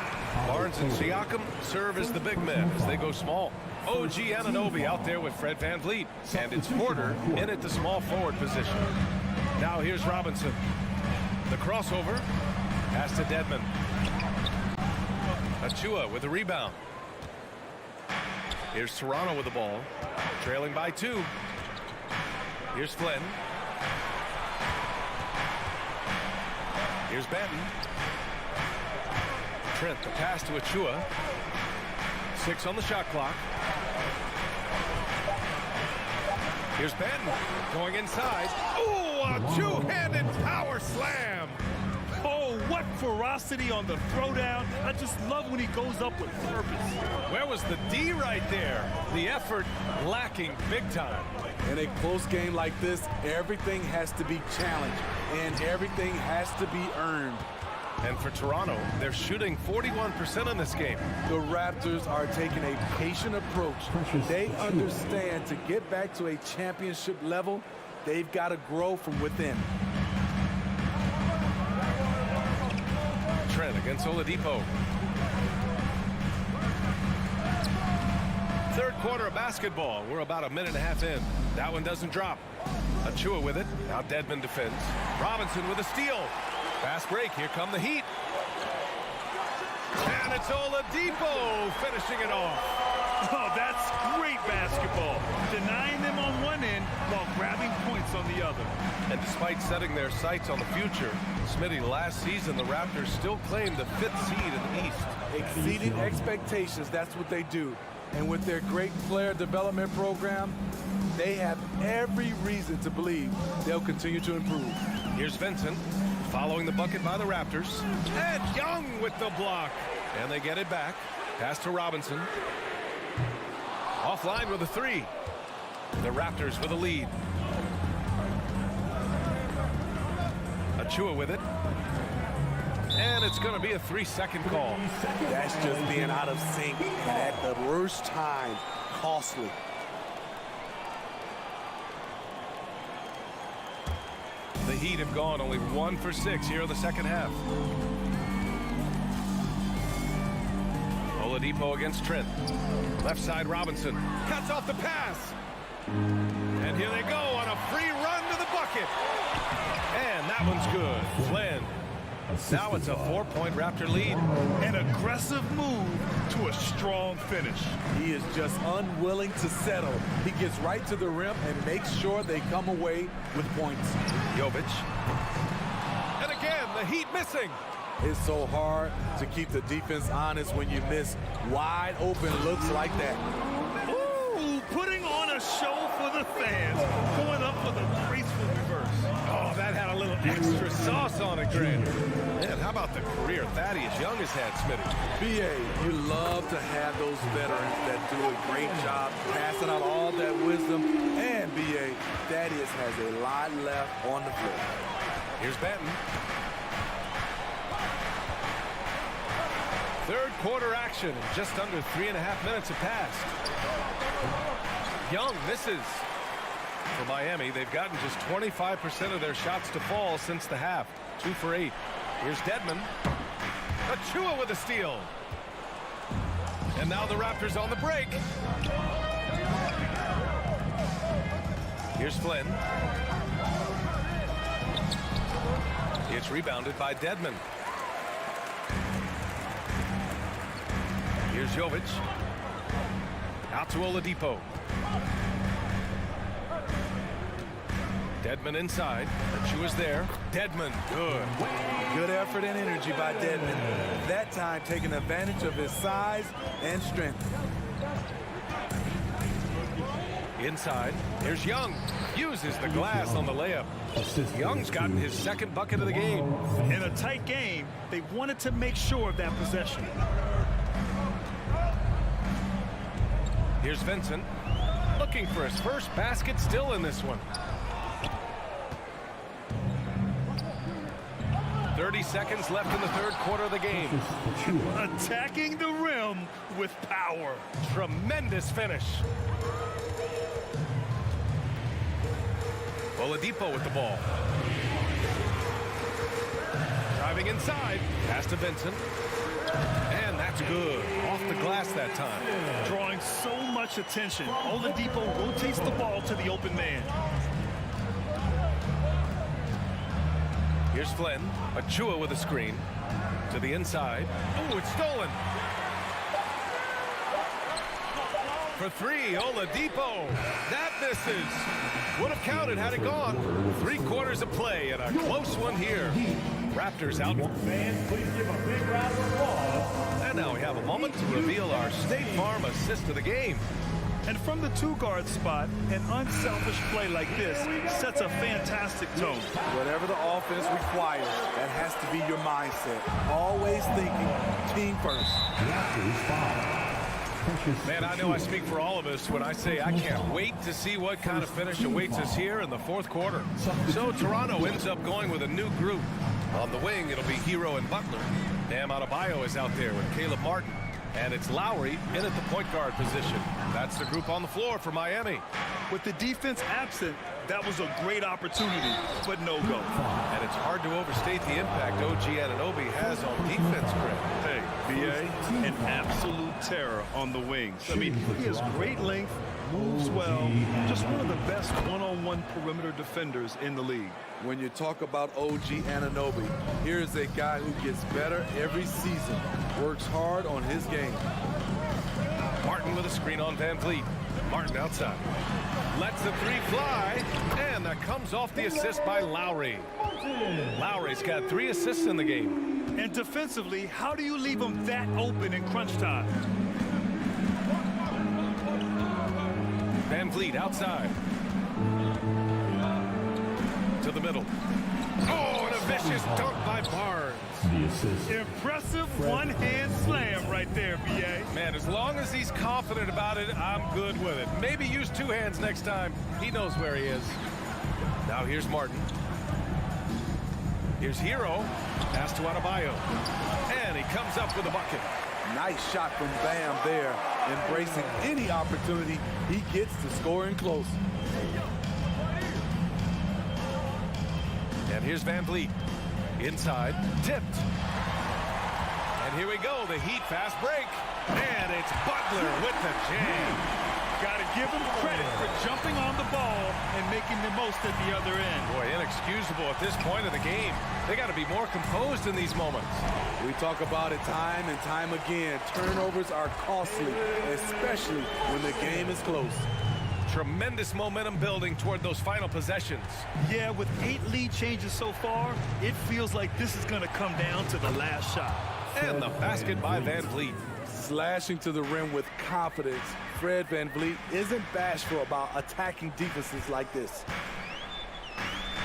Barnes and Siakam serve as the big men as they go small. OG Anunoby out there with Fred Van Vliet. And it's Porter in at the small forward position. Now here's Robinson. The crossover. Pass to Dedmon. Achua with the rebound. Here's Toronto with the ball. Trailing by 2. Here's Flynn. Here's Benton. Trent, the pass to Achua. 6 on the shot clock. Here's Benton going inside. Ooh, a two-handed power slam. Oh, what ferocity on the throwdown. I just love when he goes up with purpose. Where was the D right there? The effort lacking big time. In a close game like this, everything has to be challenged and everything has to be earned. And for Toronto, they're shooting 41% in this game. The Raptors are taking a patient approach. They understand to get back to a championship level, they've got to grow from within. Trent against Oladipo. Third quarter of basketball. We're about a minute and a half in. That one doesn't drop. Achua with it. Now Dedmon defends. Robinson with a steal. Fast break. Here come the Heat. And it's Oladipo finishing it off. Oh, that's great basketball. Denying them on one end while grabbing points on the other. And despite setting their sights on the future, Smitty, last season the Raptors still claimed the 5th seed in the East. Exceeding expectations, that's what they do. And with their great player development program, they have every reason to believe they'll continue to improve. Here's Vincent following the bucket by the Raptors. And Young with the block. And they get it back. Pass to Robinson. Offline with a 3. The Raptors with a lead. Achua with it. And it's going to be a 3-second call. That's just being out of sync and at the worst time. Costly. The Heat have gone only 1 for 6 here in the second half. Oladipo against Trent. Left side Robinson. Cuts off the pass. And here they go on a free run to the bucket. And that one's good. Flynn Now it's a 4-point Raptor lead. An aggressive move to a strong finish. He is just unwilling to settle. He gets right to the rim and makes sure they come away with points. Jovic. And again, the Heat missing. It's so hard to keep the defense honest when you miss wide open looks like that. Ooh, putting on a show for the fans. Going up with a graceful reverse. Oh, that had a little extra sauce on it, Grant. Man, how about the career Thaddeus Young has had, Smitty? BA, you love to have those veterans that do a great job passing out all that wisdom. And BA, Thaddeus has a lot left on the floor. Here's Benton. Third quarter action, and just under 3.5 minutes have passed. Young misses. For Miami, they've gotten just 25% of their shots to fall since the half. 2 for 8. Here's Dedmon. Achua with a steal. And now the Raptors on the break. Here's Flynn. It's rebounded by Dedmon. Here's Jovic. Out to Oladipo. Dedmon inside. Achua's there. Dedmon, good. Good effort and energy by Dedmon. That time taking advantage of his size and strength. Inside. Here's Young. Uses the glass on the layup. Young's gotten his second bucket of the game. In a tight game, they wanted to make sure of that possession. Here's Vincent. Looking for his first basket still in this one. 30 seconds left in the third quarter of the game. Attacking the rim with power. Tremendous finish. Oladipo with the ball. Driving inside. Pass to Vincent. And that's good. Off the glass that time. Drawing so much attention. Oladipo rotates the ball to the open man. Here's Flynn. Achua with a screen. To the inside. Oh, it's stolen. For 3, Oladipo. That misses. Would have counted had it gone. 3 quarters of play and a close one here. Raptors out. Fans, please give a big round of applause. And now we have a moment to reveal our State Farm assist of the game. And from the 2-guard spot, an unselfish play like this sets a fantastic tone. Whatever the offense requires, that has to be your mindset. Always thinking team first. Man, I know I speak for all of us when I say I can't wait to see what kind of finish awaits us here in the fourth quarter. So Toronto ends up going with a new group. On the wing, it'll be Hero and Butler. Bam Adebayo is out there with Caleb Martin. And it's Lowry in at the point guard position. That's the group on the floor for Miami. With the defense absent, that was a great opportunity, but no go. And it's hard to overstate the impact OG Anunoby has on defense, Grant. Hey, BA, an absolute terror on the wings. I mean, he has great length, moves well, just one of the best one-on-one perimeter defenders in the league. When you talk about OG Anunoby, here's a guy who gets better every season, works hard on his game. Martin with a screen on Van Vliet. Martin outside. Lets the 3 fly, and that comes off the assist by Lowry. Lowry's got 3 assists in the game. And defensively, how do you leave him that open in crunch time? Van Vliet outside. To the middle. Oh, and a vicious dunk by Barnes. Impressive one-hand slam right there, BA. Man, as long as he's confident about it, I'm good with it. Maybe use 2 hands next time. He knows where he is. Now here's Martin. Here's Hero. Pass to Adebayo. And he comes up with a bucket. Nice shot from Bam there. Embracing any opportunity he gets to scoring close. And here's Van Vliet. Inside. Tipped. And here we go. The Heat fast break. And it's Butler with the jam. Got to give him credit for jumping on the ball and making the most at the other end. Boy, inexcusable at this point of the game. They got to be more composed in these moments. We talk about it time and time again. Turnovers are costly, especially when the game is close. Tremendous momentum building toward those final possessions. Yeah, with 8 lead changes so far, it feels like this is going to come down to the last shot. And the basket by Van Vliet. Slashing to the rim with confidence. Fred Van Vliet isn't bashful about attacking defenses like this.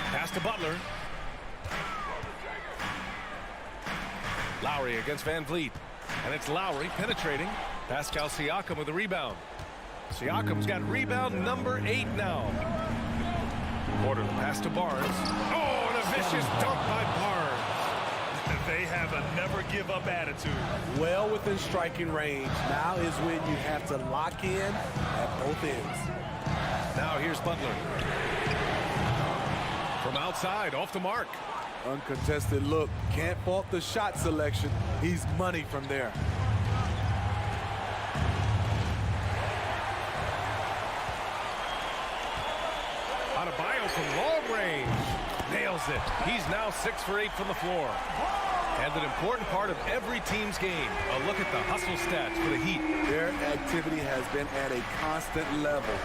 Pass to Butler. Lowry against Van Vliet. And it's Lowry penetrating. Pascal Siakam with the rebound. Siakam's got rebound number 8 now. Porter the pass to Barnes. Oh, and a vicious dunk by Barnes. They have a never-give-up attitude. Well within striking range. Now is when you have to lock in at both ends. Now here's Butler. From outside, off the mark. Uncontested look. Can't fault the shot selection. He's money from there. Adebayo from long range. Nails it. He's now 6 for 8 from the floor. And an important part of every team's game. A look at the hustle stats for the Heat. Their activity has been at a constant level.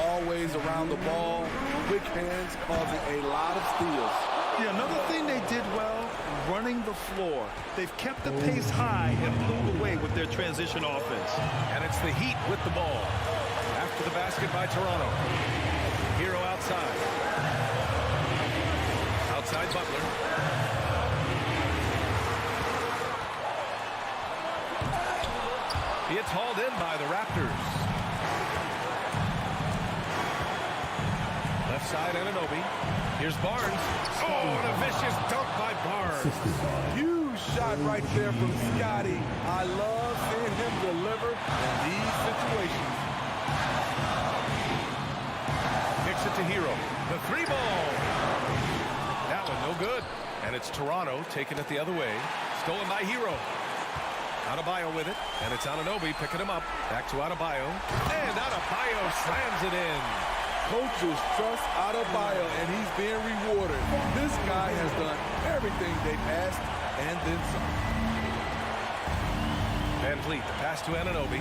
Always around the ball. Quick hands causing a lot of steals. Yeah, another thing they did well, running the floor. They've kept the pace high and blew away with their transition offense. And it's the Heat with the ball. After the basket by Toronto. Hero outside. Outside Butler. It's hauled in by the Raptors. Left side, Anunoby. Here's Barnes. Oh, and a vicious dunk by Barnes. Huge shot right there from Scotty. I love seeing him deliver in these situations. Kicks it to Hero. The 3-ball. That one no good. And it's Toronto taking it the other way. Stolen by Hero. Adebayo with it, and it's Anunoby picking him up. Back to Adebayo, and Adebayo slams it in. Coaches trust Adebayo, and he's being rewarded. This guy has done everything they've asked, and then some. Van Vliet, the pass to Anunoby.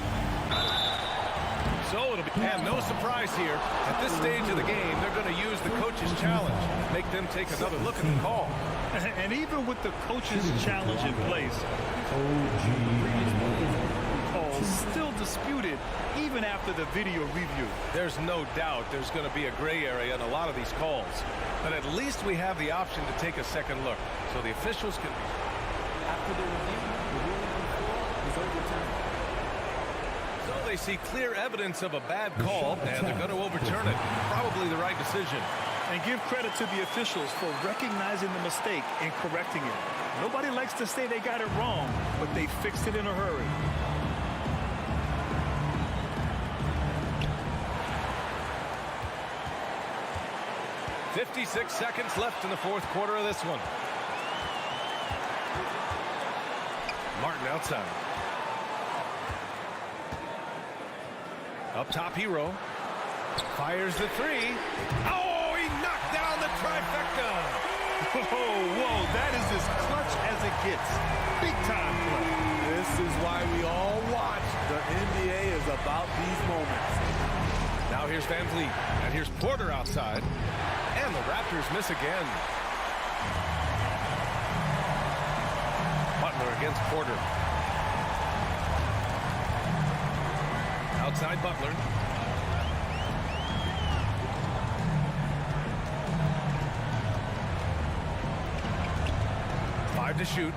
So it'll be, and no surprise here. At this stage of the game, they're going to use the coach's challenge. Make them take another look at the call. And even with the coach's challenge in place, calls still disputed even after the video review. There's no doubt there's going to be a gray area in a lot of these calls. But at least we have the option to take a second look. So the officials can... After the review, the ruling on the floor is overturned. So they see clear evidence of a bad call, and they're going to overturn it. Probably the right decision. And give credit to the officials for recognizing the mistake and correcting it. Nobody likes to say they got it wrong, but they fixed it in a hurry. .56 seconds left in the fourth quarter of this one. Martin outside. Up top, Hero. Fires the 3. Oh, he knocked down the trifecta. Whoa, that is as clutch as it gets. Big time play. This is why we all watch. The NBA is about these moments. Now here's Van Vliet, and here's Porter outside. And the Raptors miss again. Butler against Porter. Outside Butler. Five to shoot.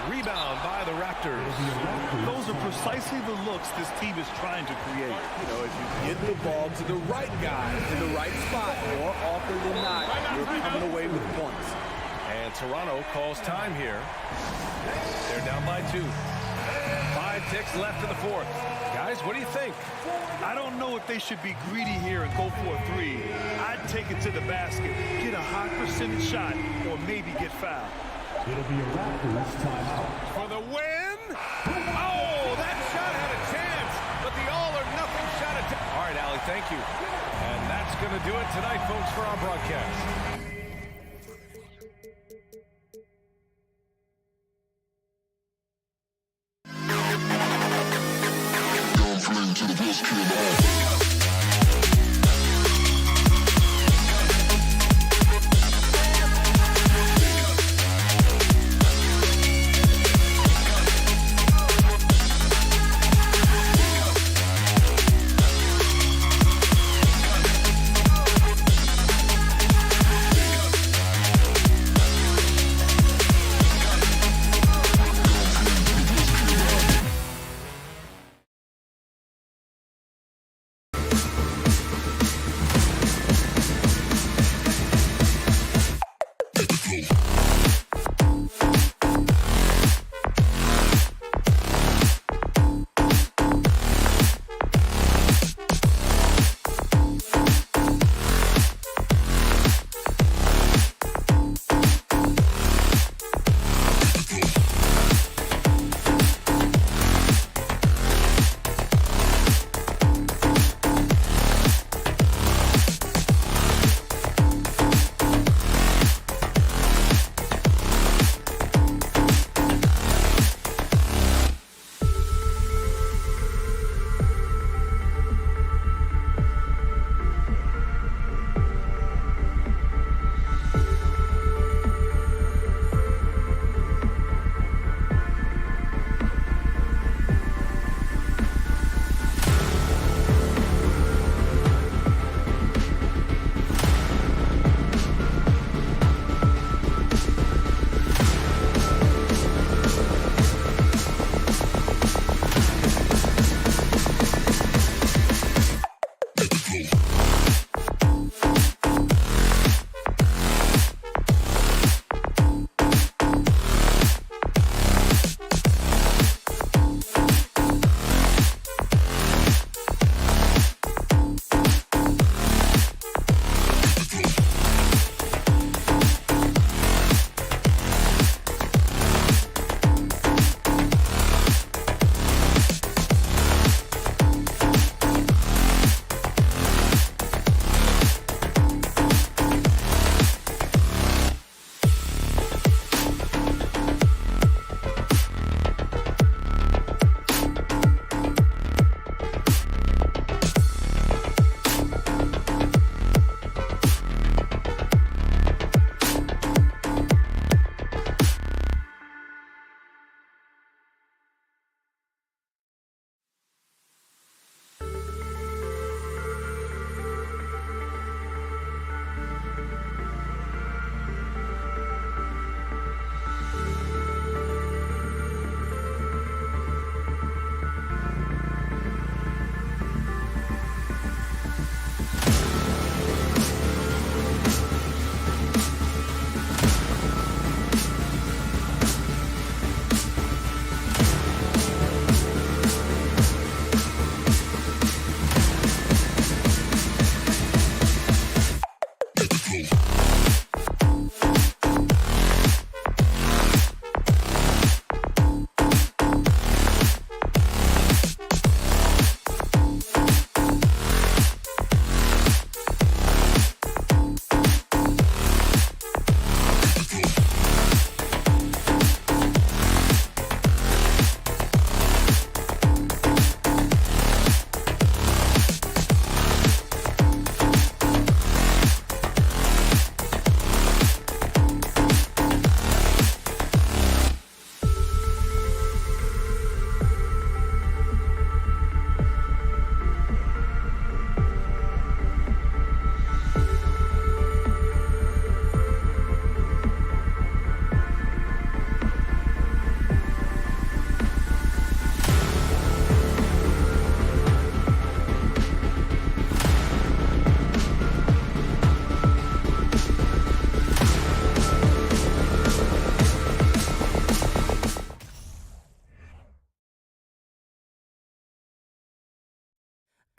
Rebound by the Raptors. Those are precisely the looks this team is trying to create. You know, if you get the ball to the right guy in the right spot, more often than not, you're coming away with points. And Toronto calls time here. They're down by 2. 5 ticks left in the fourth. Guys, what do you think? I don't know if they should be greedy here and go for a 3. I'd take it to the basket, get a high percentage shot, or maybe get fouled. It'll be a Raptors timeout. For the win! thank you. And that's going to do it tonight, folks, for our broadcast.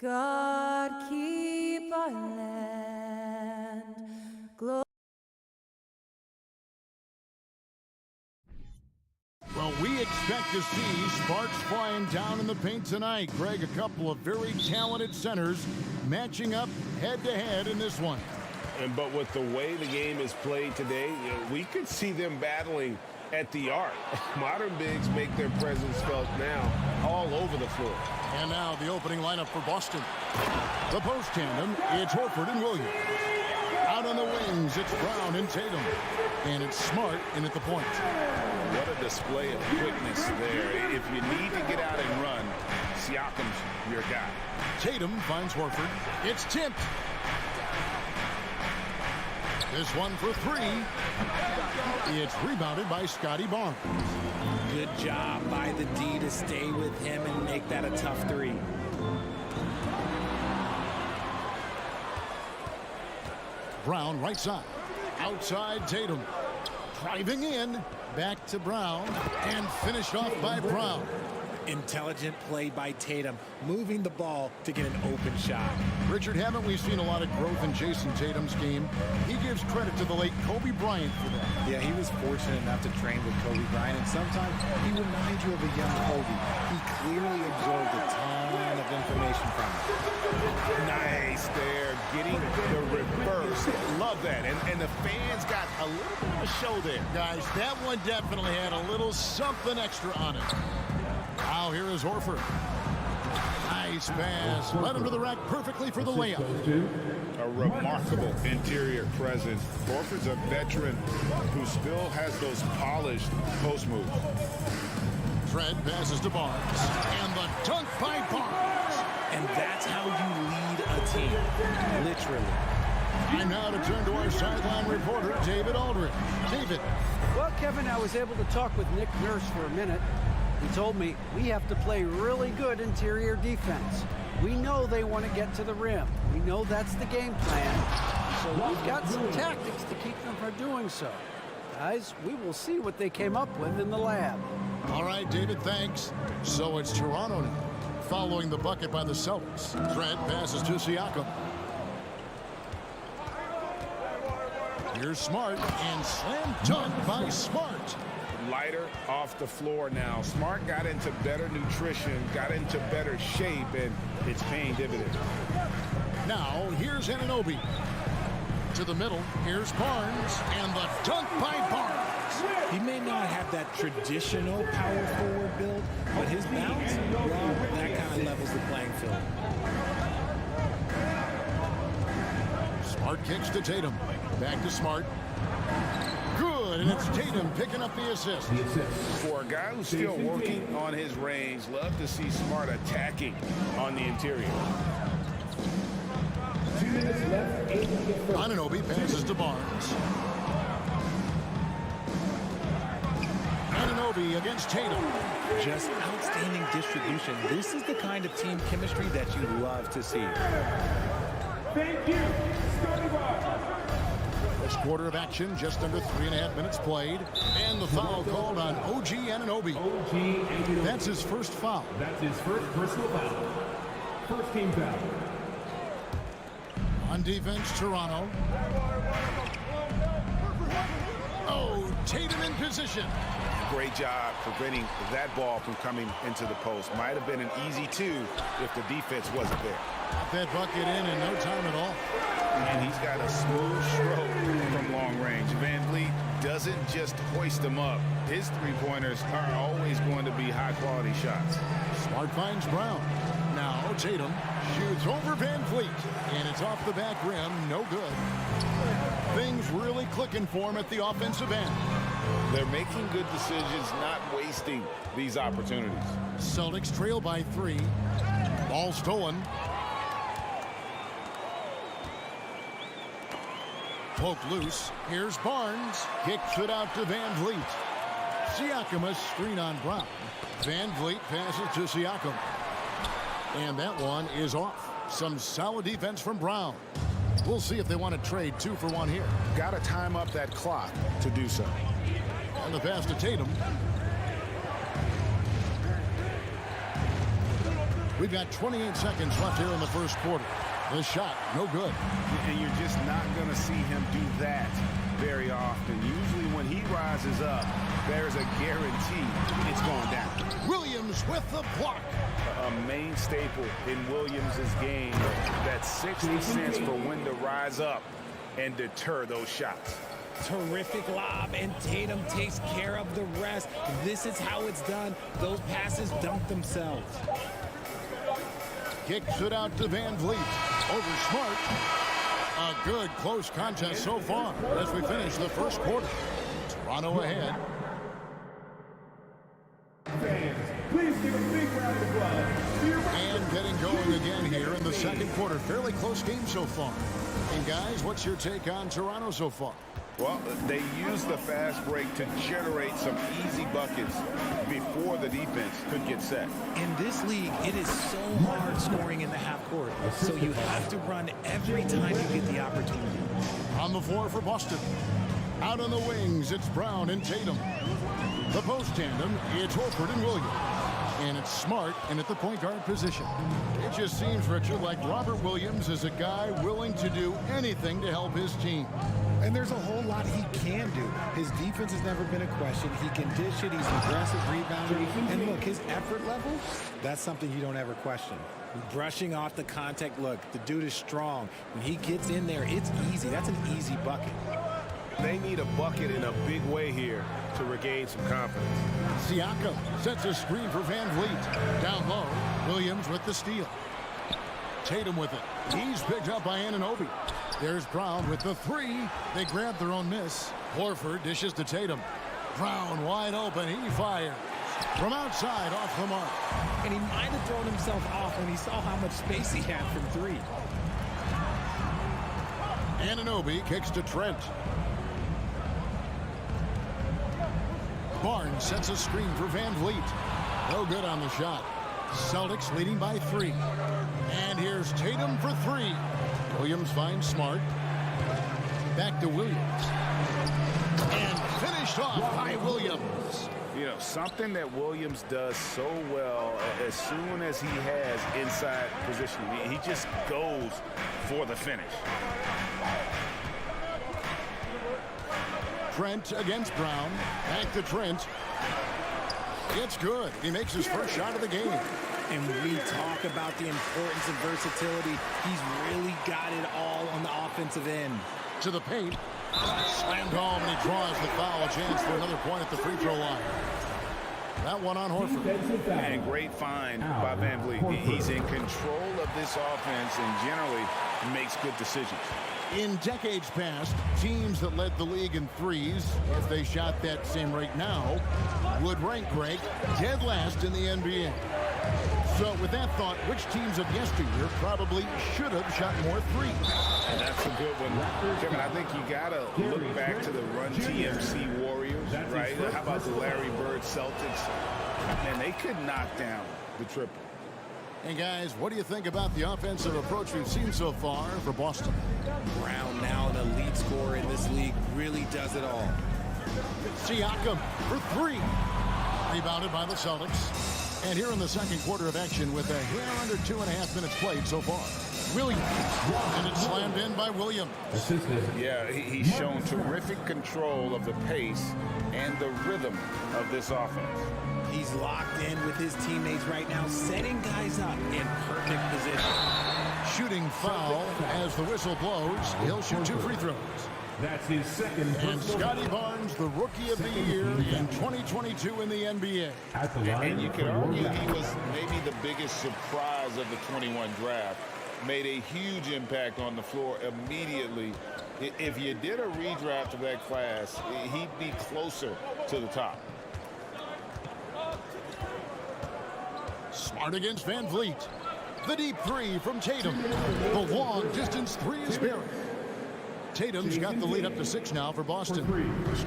God keep our land. Well, we we expect to see sparks flying down in the paint tonight. Greg, a couple of very talented centers matching up head-to-head in this one. But with the way the game is played today, we could see them battling at the arc. Modern bigs make their presence felt now all over the floor. And now the opening lineup for Boston. The post tandem, it's Horford and Williams. Out on the wings, it's Brown and Tatum. And it's Smart in at the point. What a display of quickness there. If you need to get out and run, Siakam's your guy. Tatum finds Horford. It's tipped. This one for three. It's rebounded by Scotty Barnes. Good job by the D to stay with him and make that a tough three. Brown right side. Outside Tatum. Driving in. Back to Brown. And finished off by Brown. Intelligent play by Tatum, moving the ball to get an open shot. Richard, haven't we seen a lot of growth in Jason Tatum's game? He gives credit to the late Kobe Bryant for that. Yeah, he was fortunate enough to train with Kobe Bryant, and sometimes he reminds you of a young Kobe. He clearly absorbed a ton of information from him. Nice there, getting the reverse. Love that. And the fans got a little bit of a show there. Guys, that one definitely had a little something extra on it. Now here is Horford. Nice pass. Led him to the rack perfectly for the layup. A remarkable interior presence. Horford's a veteran who still has those polished post moves. Fred passes to Barnes. And the dunk by Barnes. And that's how you lead a team. Literally. And now to turn to our sideline reporter, David Aldridge. David. Well, Kevin, I was able to talk with Nick Nurse for a minute. He told me we have to play really good interior defense. We know they want to get to the rim. We know that's the game plan. So we've got some tactics to keep them from doing so. Guys, we will see what they came up with in the lab. All right, David, thanks. So it's Toronto now, following the bucket by the Celtics. Fred passes to Siakam. Here's Smart, and slam dunk by Smart. Lighter off the floor now. Smart got into better nutrition, got into better shape, and it's paying dividends. Now, here's Anunoby. To the middle, here's Barnes, and the dunk by Barnes. He may not have that traditional power forward build, but his bounce, well, that kind of levels the playing field. Smart kicks to Tatum. Back to Smart. Good, and it's Tatum picking up the assist. For a guy who's still working on his range, love to see Smart attacking on the interior. Anunoby passes to Barnes. Anunoby against Tatum. Just outstanding distribution. This is the kind of team chemistry that you love to see. Thank you. First quarter of action, just under 3.5 minutes played. And the foul called on OG Anunoby. That's his first foul. That's his first personal foul. First team foul. On defense, Toronto. Oh, Tatum in position. Great job preventing that ball from coming into the post. Might have been an easy two if the defense wasn't there. Got that bucket in no time at all. And he's got a smooth stroke from long range. Van Vliet doesn't just hoist them up. His three-pointers are always going to be high-quality shots. Smart finds Brown. Now Tatum shoots over Van Vliet. And it's off the back rim. No good. Things really clicking for him at the offensive end. They're making good decisions, not wasting these opportunities. Celtics trail by 3. Ball stolen. Poked loose. Here's Barnes. Kicks it out to Van Vliet. Siakam a screen on Brown. Van Vliet passes to Siakam. And that one is off. Some solid defense from Brown. We'll see if they want to trade 2 for 1 here. Got to time up that clock to do so. And the pass to Tatum. We've got 28 seconds left here in the first quarter. The shot, no good. And you're just not going to see him do that very often. Usually when he rises up, there's a guarantee it's going down. Williams with the block. A main staple in Williams' game, that 60 cents for when to rise up and deter those shots. Terrific lob, and Tatum takes care of the rest. This is how it's done. Those passes dunk themselves. Kicks it out to Van Vliet. Over Smart. A good close contest so far as we finish the first quarter. Toronto ahead. Please give a big round of applause. And getting going again here in the second quarter. Fairly close game so far. And guys, what's your take on Toronto so far? Well, they use the fast break to generate some easy buckets before the defense could get set. In this league, it is so hard scoring in the half court. So you have to run every time you get the opportunity. On the floor for Boston. Out on the wings, it's Brown and Tatum. The post tandem, it's Horford and Williams. And it's Smart and at the point guard position. It just seems, Richard, like Robert Williams is a guy willing to do anything to help his team. And there's a whole lot he can do. His defense has never been a question. He can dish it. He's an aggressive rebounder. And look, his effort level, that's something you don't ever question. Brushing off the contact, look, the dude is strong. When he gets in there, it's easy. That's an easy bucket. They need a bucket in a big way here to regain some confidence. Siakam sets a screen for Van Vliet. Down low, Williams with the steal. Tatum with it. He's picked up by Anunoby. There's Brown with the three. They grab their own miss. Horford dishes to Tatum. Brown wide open. He fires. From outside, off the mark. And he might have thrown himself off when he saw how much space he had from three. Anunoby kicks to Trent. Barnes sets a screen for Van Vliet. No good on the shot. Celtics leading by 3. And here's Tatum for 3. Williams finds Smart. Back to Williams. And finished off by Williams. You know, something that Williams does so well as soon as he has inside positioning, he just goes for the finish. Trent against Brown. Back to Trent. It's good. He makes his first shot of the game. And we talk about the importance of versatility. He's really got it all on the offensive end. To the paint. Slammed home, and he draws the foul. A chance for another point at the free throw line. That one on Horford. And great find by Van Vliet. He's in control of this offense and generally makes good decisions. In decades past, teams that led the league in threes, if they shot that same rate now, would rank Greg dead last in the NBA. So with that thought, which teams of yesteryear probably should have shot more threes? And that's a good one. Kevin, I think you got to look back to the Run TMC Warriors, right? How about the Larry Bird Celtics? And they could knock down the triple. And guys, what do you think about the offensive approach we've seen so far for Boston? Brown, now the lead scorer in this league, really does it all. Siakam for 3. Rebounded by the Celtics. And here in the second quarter of action with a hair under 2.5 minutes played so far. Williams. And it's slammed in by Williams. Yeah, he's shown terrific control of the pace and the rhythm of this offense. He's locked in with his teammates right now, setting guys up in perfect position. Shooting foul as the whistle blows. He'll shoot 2 free throws. That's his second. And Scotty Barnes, the Rookie of the Year in 2022 in the NBA. And you could argue he was maybe the biggest surprise of the 21 draft. Made a huge impact on the floor immediately. If you did a redraft of that class, he'd be closer to the top. Smart against Van Vliet. The deep 3 from Tatum. The long distance 3 is buried. Tatum's got the lead up to 6 now for Boston.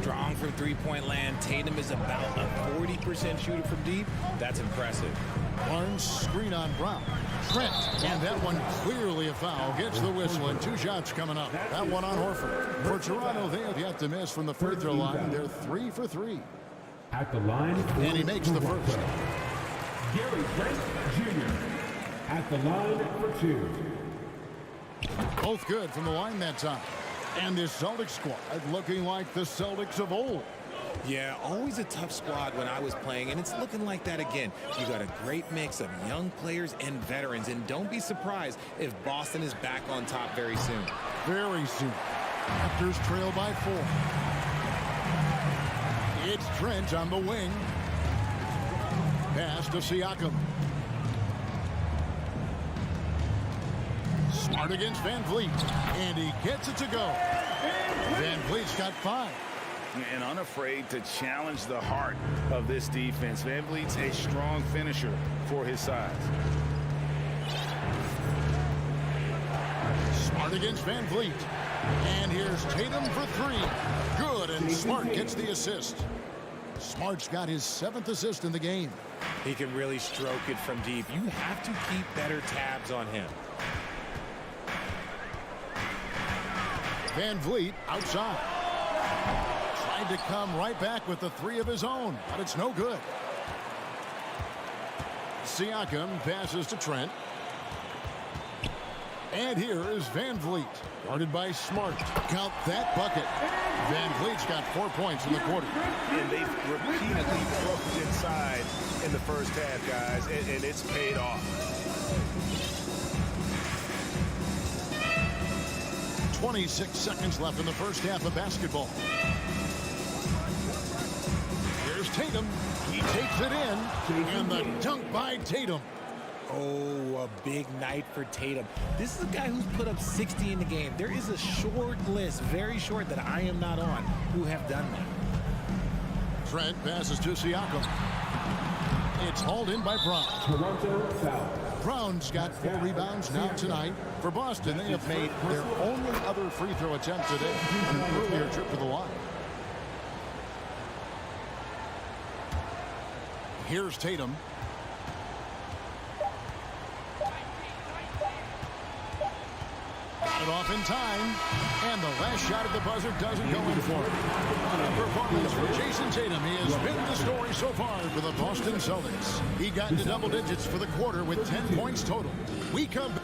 Strong from three-point land. Tatum is about a 40% shooter from deep. That's impressive. Barnes screen on Brown. Trent, and that one clearly a foul. Gets the whistle, and 2 shots coming up. That one on Horford. For Toronto, they have yet to miss from the free throw line. They're 3 for 3. At the line. And he makes the first. Gary Trent Jr. at the line for 2. Both good from the line that time. And this Celtics squad looking like the Celtics of old. Yeah, always a tough squad when I was playing, and it's looking like that again. You got a great mix of young players and veterans, and don't be surprised if Boston is back on top very soon. Very soon. Raptors trail by 4. It's Trent on the wing. Pass to Siakam. Smart against Van Vliet. And he gets it to go. Van Vliet's got 5. And unafraid to challenge the heart of this defense. Van Vliet's a strong finisher for his size. Smart against Van Vliet. And here's Tatum for 3. Good, and Smart gets the assist. Smart's got his 7th assist in the game. He can really stroke it from deep. You have to keep better tabs on him. Van Vliet outside. Tried to come right back with the 3 of his own, but it's no good. Siakam passes to Trent. And here is Van Vliet, guarded by Smart. Count that bucket. Van Vliet's got 4 points in the quarter. And they've repeatedly broken inside in the first half, guys, and it's paid off. 26 seconds left in the first half of basketball. Here's Tatum. He takes it in. And the dunk by Tatum. Oh, a big night for Tatum. This is a guy who's put up 60 in the game. There is a short list, very short, that I am not on, who have done that. Trent passes to Siakam. It's hauled in by Brown. Toronto foul. Brown's got 4 rebounds now tonight. For Boston, they have made their only other free throw attempt today on an earlier trip to the line. Here's Tatum. Got it off in time. And the last shot at the buzzer doesn't go in for him. On a performance for Jason Tatum. He has been the story so far for the Boston Celtics. He got into double digits for the quarter with 10 points total. We come back.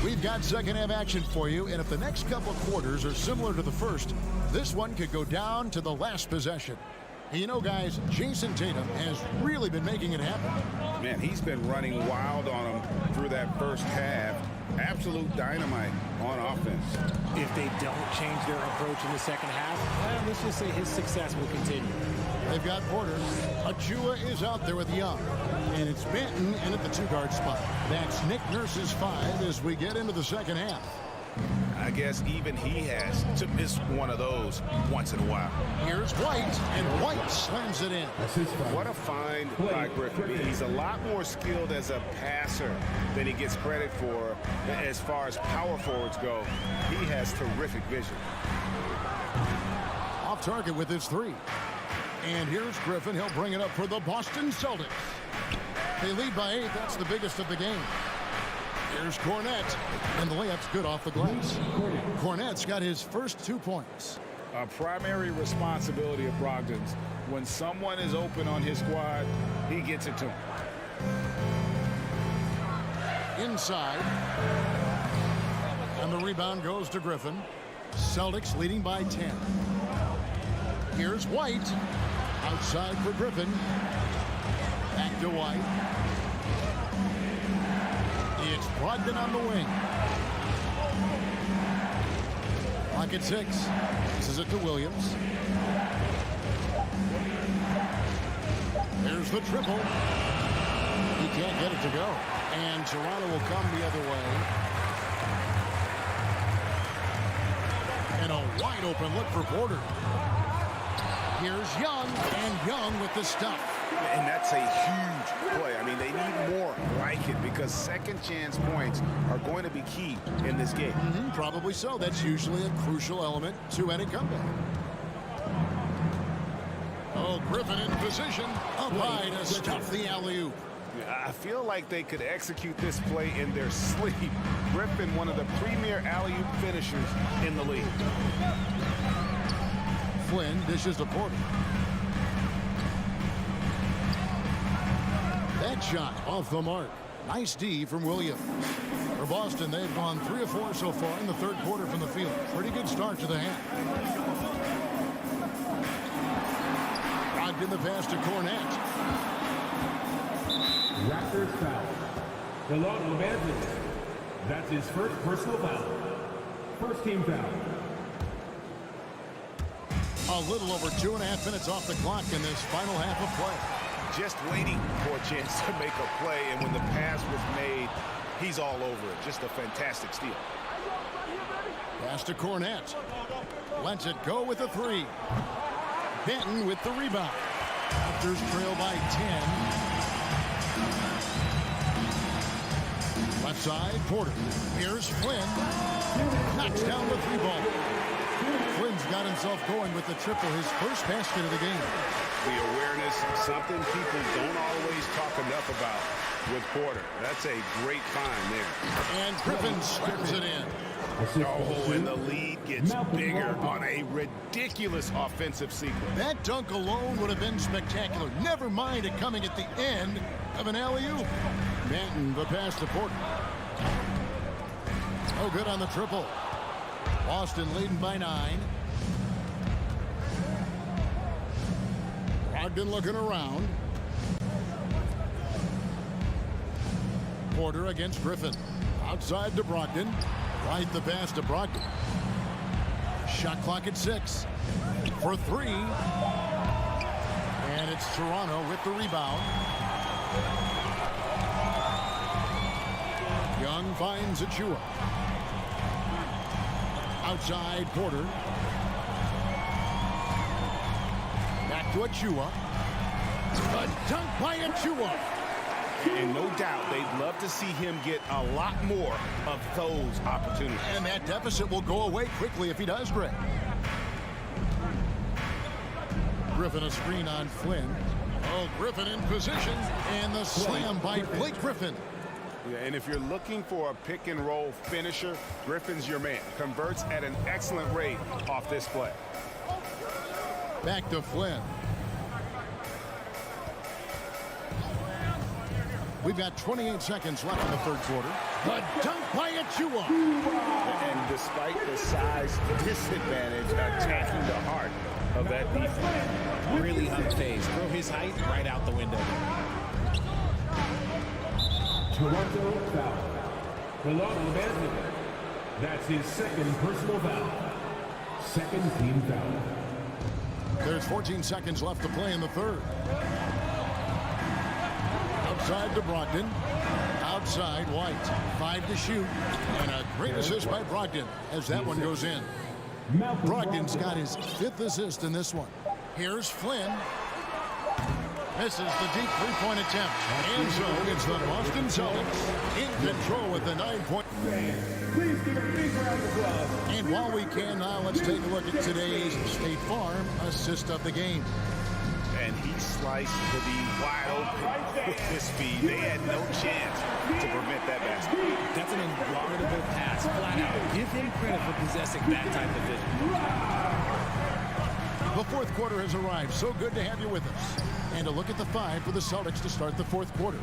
We've got second half action for you, and if the next couple of quarters are similar to the first, this one could go down to the last possession. And you know, guys, Jason Tatum has really been making it happen. Man, he's been running wild on them through that first half. Absolute dynamite on offense. If they don't change their approach in the second half, let's just say his success will continue. They've got Porter. Achua is out there with Young. And it's Benton in at the 2-guard spot. That's Nick Nurse's 5 as we get into the second half. I guess even he has to miss one of those once in a while. Here's White, and White slams it in. What a find by Griffin. He's a lot more skilled as a passer than he gets credit for as far as power forwards go. He has terrific vision. Off target with his 3. And here's Griffin. He'll bring it up for the Boston Celtics. They lead by 8. That's the biggest of the game. Here's Cornette. And the layup's good off the glass. Cornette's got his first 2 points. A primary responsibility of Brogdon's. When someone is open on his squad, he gets it to him. Inside. And the rebound goes to Griffin. Celtics leading by 10. Here's White. Outside for Griffin. Back to White. It's Brogdon on the wing. Clock at 6. This is it to Williams. There's the triple. He can't get it to go. And Toronto will come the other way. And a wide open look for Porter. Here's Young, and Young with the stuff. And that's a huge play. I mean, they need more like it because second chance points are going to be key in this game. Probably so. That's usually a crucial element to any comeback. Oh, Griffin in position. Up high to stuff the alley-oop. I feel like they could execute this play in their sleep. Griffin, one of the premier alley-oop finishers in the league. Flynn dishes to Porter. That shot off the mark. Nice D from Williams. For Boston, they've gone 3 of 4 so far in the third quarter from the field. Pretty good start to the half. Brogdon the pass to Cornette. Raptors foul. Delano Banton. That's his first personal foul. First team foul. A little over 2.5 minutes off the clock in this final half of play. Just waiting for a chance to make a play, and when the pass was made, he's all over it. Just a fantastic steal. Pass to Cornette. Lets it go with a 3. Benton with the rebound. Raptors trail by 10. Left side, Porter. Here's Flynn. Knocks down the 3-ball. Flynn's got himself going with the triple, his first basket of the game. The awareness, something people don't always talk enough about with Porter. That's a great find there. And Griffin slams it in. Oh, and the lead gets bigger on a ridiculous offensive sequence. That dunk alone would have been spectacular. Never mind it coming at the end of an alley-oop. Manton the pass to Porter. Oh, good on the triple. Boston leading by 9. Brogdon looking around. Porter against Griffin. Outside to Brogdon. Right the pass to Brogdon. Shot clock at 6. For 3. And it's Toronto with the rebound. Young finds Achua. Outside Porter. Back to Achua. A dunk by Achua. And no doubt they'd love to see him get a lot more of those opportunities. And that deficit will go away quickly if he does, Greg. Griffin a screen on Flynn. Oh, Griffin in position. And the slam by Blake Griffin. Yeah, and if you're looking for a pick-and-roll finisher, Griffin's your man. Converts at an excellent rate off this play. Back to Flynn. We've got 28 seconds left in the third quarter. The dunk by Achua. And despite the size disadvantage, attacking the heart of that defense. Really unfazed. Throw his height right out the window. Toronto foul. Delano Banton. That's his second personal foul. Second team foul. There's 14 seconds left to play in the third. Outside to Brogdon. Outside White. 5 to shoot. And a great assist by Brogdon as that one goes in. Brogdon's got his 5th assist in this one. Here's Flynn. Misses the deep 3-point attempt. And so it's the Boston Celtics in control with the 9-point. Please give a big round of applause. And while we can now, let's take a look at today's State Farm assist of the game. And he sliced to the wide open with his speed. They had no chance to prevent that basket. That's an unguardable pass. Flat out. Give him credit for possessing that type of vision. The fourth quarter has arrived. So good to have you with us. And a look at the 5 for the Celtics to start the fourth quarter.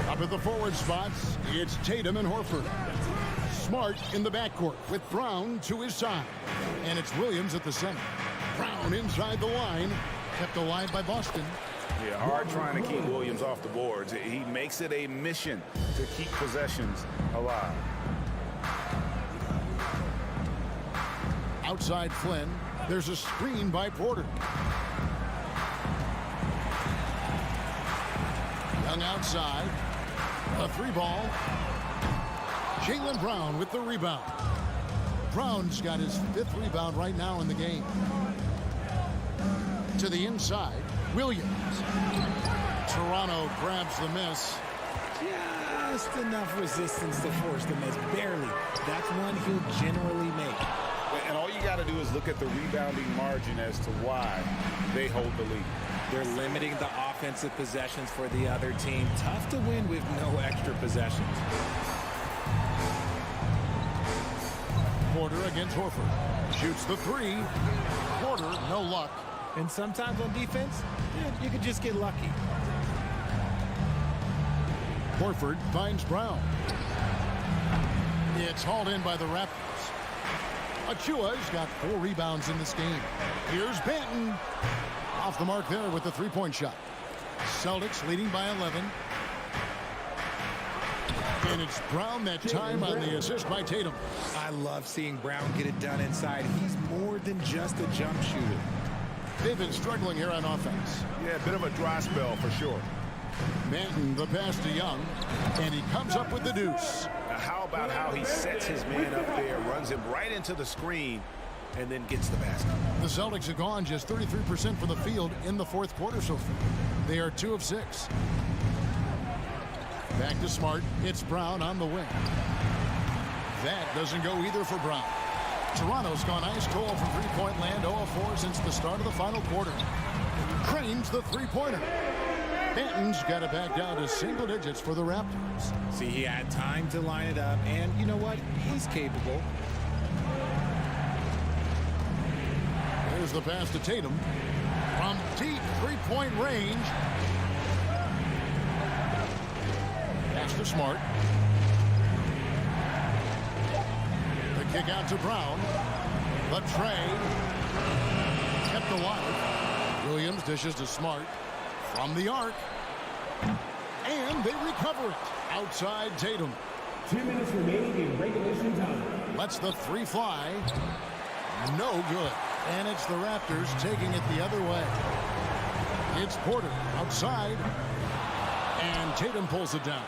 Up at the forward spots, it's Tatum and Horford. Smart in the backcourt with Brown to his side. And it's Williams at the center. Brown inside the line. Kept alive by Boston. Yeah, hard trying to keep Williams off the boards. He makes it a mission to keep possessions alive. Outside Flynn. There's a screen by Porter. Young outside. A 3-ball. Jaylen Brown with the rebound. Brown's got his 5th rebound right now in the game. To the inside, Williams. Toronto grabs the miss. Just enough resistance to force the miss. Barely. That's one he'll generally make. And all you got to do is look at the rebounding margin as to why they hold the lead. They're limiting the offensive possessions for the other team. Tough to win with no extra possessions. Porter against Horford. Shoots the three. Porter, no luck. And sometimes on defense, you could just get lucky. Horford finds Brown. It's hauled in by the Raptors. Achua's got 4 rebounds in this game. Here's Banton. Off the mark there with the three-point shot. Celtics leading by 11. And it's Brown that time on the assist by Tatum. I love seeing Brown get it done inside. He's more than just a jump shooter. They've been struggling here on offense. Yeah, a bit of a dry spell for sure. Manton, the pass to Young, and he comes up with the deuce. Now, how about how he sets his man up there, runs him right into the screen, and then gets the basket. The Celtics have gone just 33% from the field in the fourth quarter so far. They are 2 of 6. Back to Smart. It's Brown on the wing. That doesn't go either for Brown. Toronto's gone ice cold from three-point land, 0 of 4 since the start of the final quarter. Cranes the three-pointer. Banton's got it back down to single digits for the Raptors. See, he had time to line it up, and you know what? He's capable. There's the pass to Tatum. From deep three-point range. Pass to Smart. The kick out to Brown. The tray. Kept alive. Williams dishes to Smart. From the arc. And they recover it. Outside Tatum. 2 minutes remaining in regulation time. Lets the three fly. No good. And it's the Raptors taking it the other way. It's Porter outside. And Tatum pulls it down.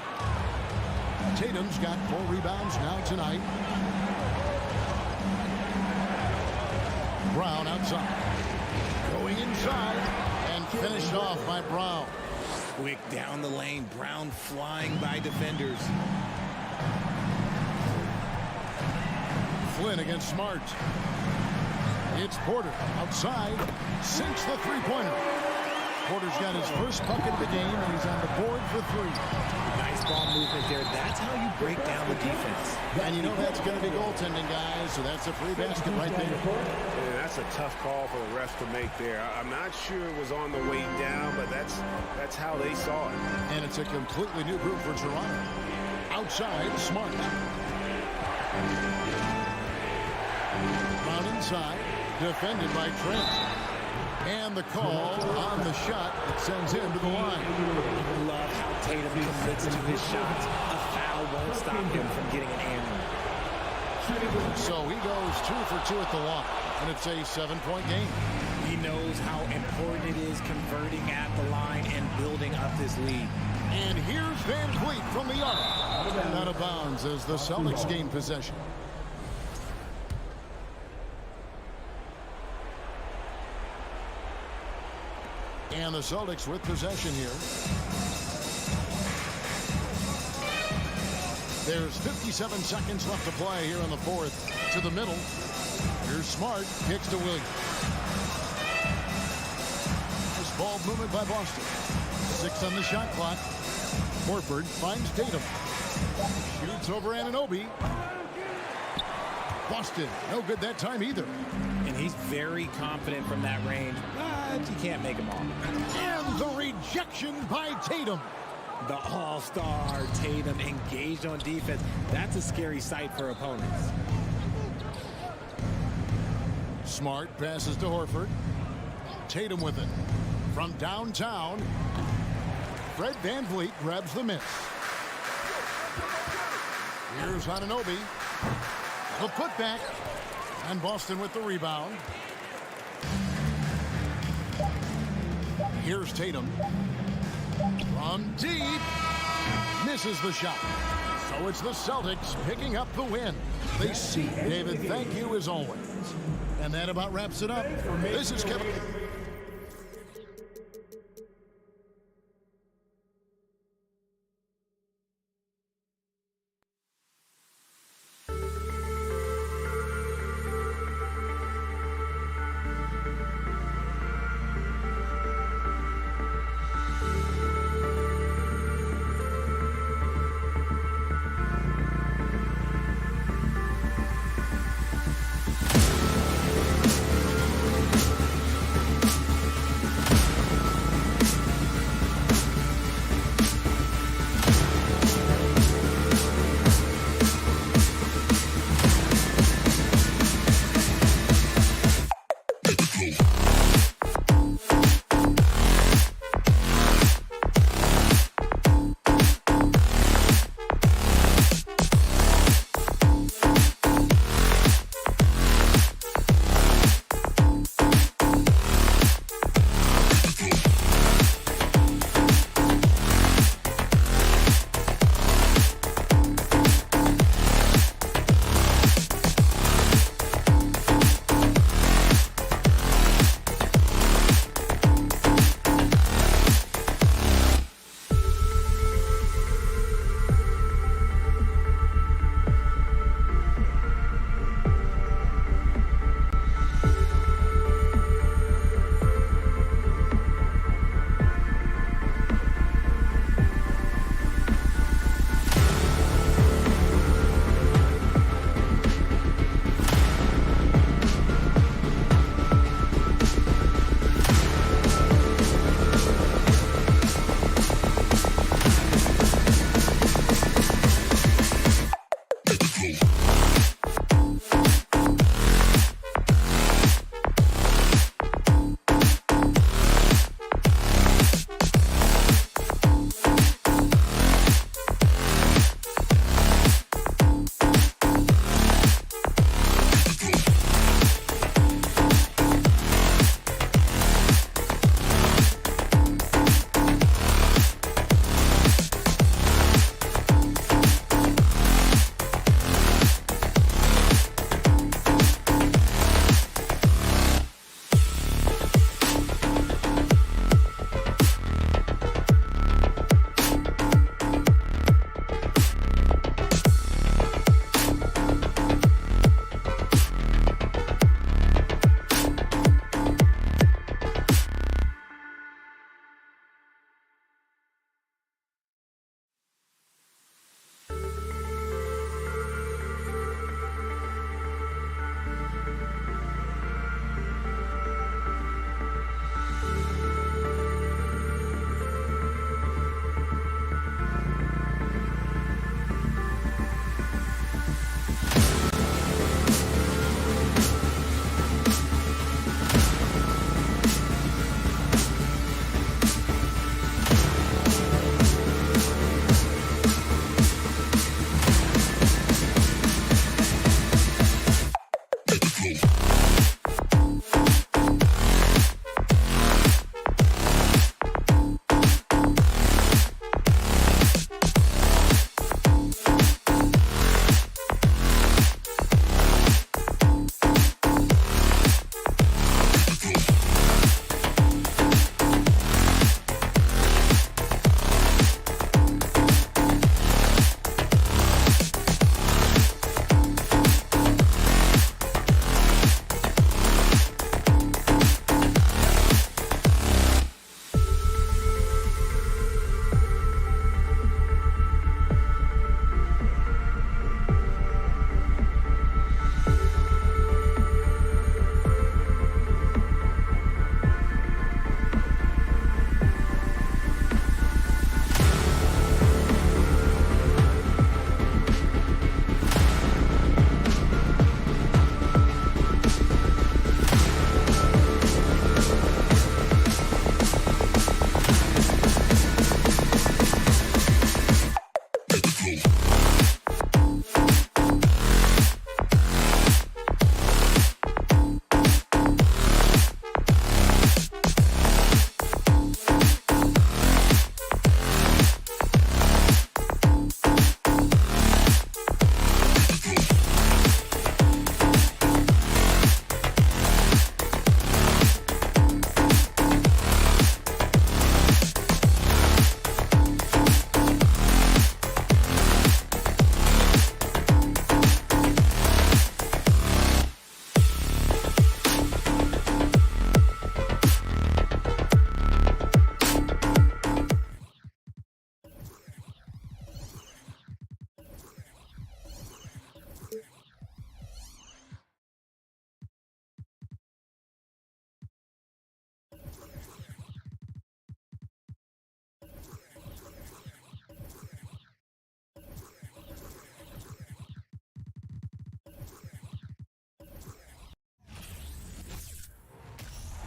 Tatum's got 4 rebounds now tonight. Brown outside. Going inside. And finished off by Brown. Quick down the lane. Brown flying by defenders. Flynn against Smart. It's Porter outside. Sinks the three-pointer. Porter's got his first bucket of the game, and he's on the board for 3. Nice ball movement there. That's how you break down the defense. And you know that's going to be goaltending, guys, so that's a free basket right there. Yeah, that's a tough call for the refs to make there. I'm not sure it was on the way down, but that's how they saw it. And it's a completely new group for Toronto. Outside, Smart. Brown inside, defended by Trent. And the call on the shot that sends him to the line. Love how Tatum commits to his shots. A foul won't stop him from getting an and one. So he goes 2 for 2 at the line, and it's a 7-point game. He knows how important it is converting at the line and building up this lead. And here's Van Vliet from the arc. Out of bounds as the Celtics gain possession. And the Celtics with possession here. There's 57 seconds left to play here in the fourth. To the middle. Here's Smart. Kicks to Williams. Nice ball movement by Boston. 6 on the shot clock. Horford finds Tatum. Shoots over Anunoby. Boston, no good that time either. And he's very confident from that range, but you can't make him all. And the rejection by Tatum. The all-star Tatum engaged on defense. That's a scary sight for opponents. Smart passes to Horford. Tatum with it. From downtown, Fred VanVleet grabs the miss. Here's Anunoby. The putback. And Boston with the rebound. Here's Tatum. From deep. Misses the shot. So it's the Celtics picking up the win. They see David, thank you as always. And that about wraps it up. This is Kevin.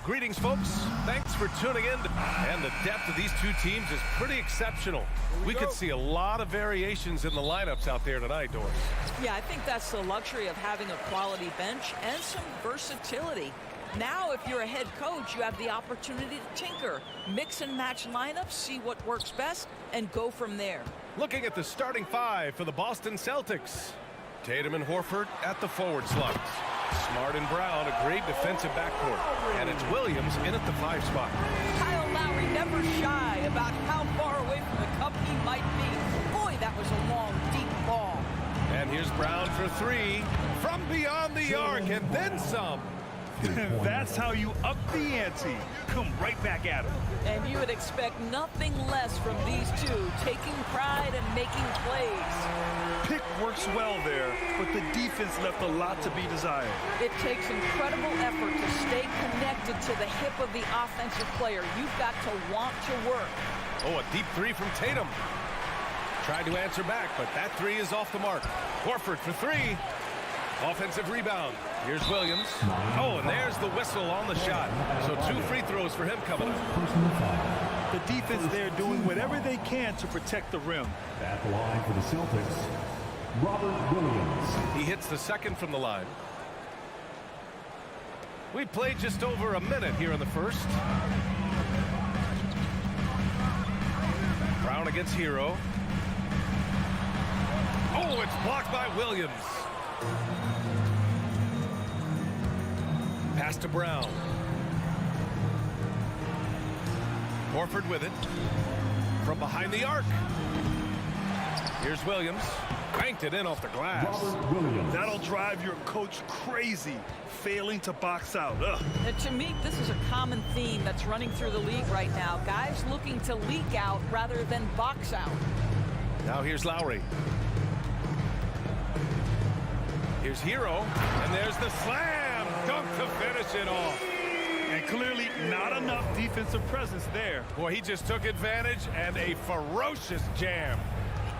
Greetings, folks. Thanks for tuning in. And the depth of these two teams is pretty exceptional. We could see a lot of variations in the lineups out there tonight, Doris. Yeah, I think that's the luxury of having a quality bench and some versatility. Now, if you're a head coach, you have the opportunity to tinker, mix and match lineups, see what works best, and go from there. Looking at the starting five for the Boston Celtics. Tatum and Horford at the forward slots. Smart and Brown, a great defensive backcourt. And it's Williams in at the 5 spot. Kyle Lowry never shy about how far away from the cup he might be. Boy, that was a long, deep ball. And here's Brown for 3 from beyond the arc, and then some. That's how you up the ante. Come right back at him. And you would expect nothing less from these two, taking pride and making plays. Pick works well there, but the defense left a lot to be desired. It takes incredible effort to stay connected to the hip of the offensive player. You've got to want to work. Oh, a deep 3 from Tatum. Tried to answer back, but that 3 is off the mark. Horford for 3. Offensive rebound. Here's Williams. Oh, and there's the whistle on the shot. So 2 free throws for him coming up. The defense there doing whatever they can to protect the rim. At the line for the Celtics, Robert Williams. He hits the second from the line. We played just over a minute here in the first. Brown against Hero. Oh, it's blocked by Williams. Pass to Brown. Horford with it. From behind the arc. Here's Williams. Banked it in off the glass. That'll drive your coach crazy, failing to box out. And to me, this is a common theme that's running through the league right now. Guys looking to leak out rather than box out. Now here's Lowry. Here's Hero, and there's the slam dunk to finish it off. And clearly not enough defensive presence there. Boy, he just took advantage and a ferocious jam.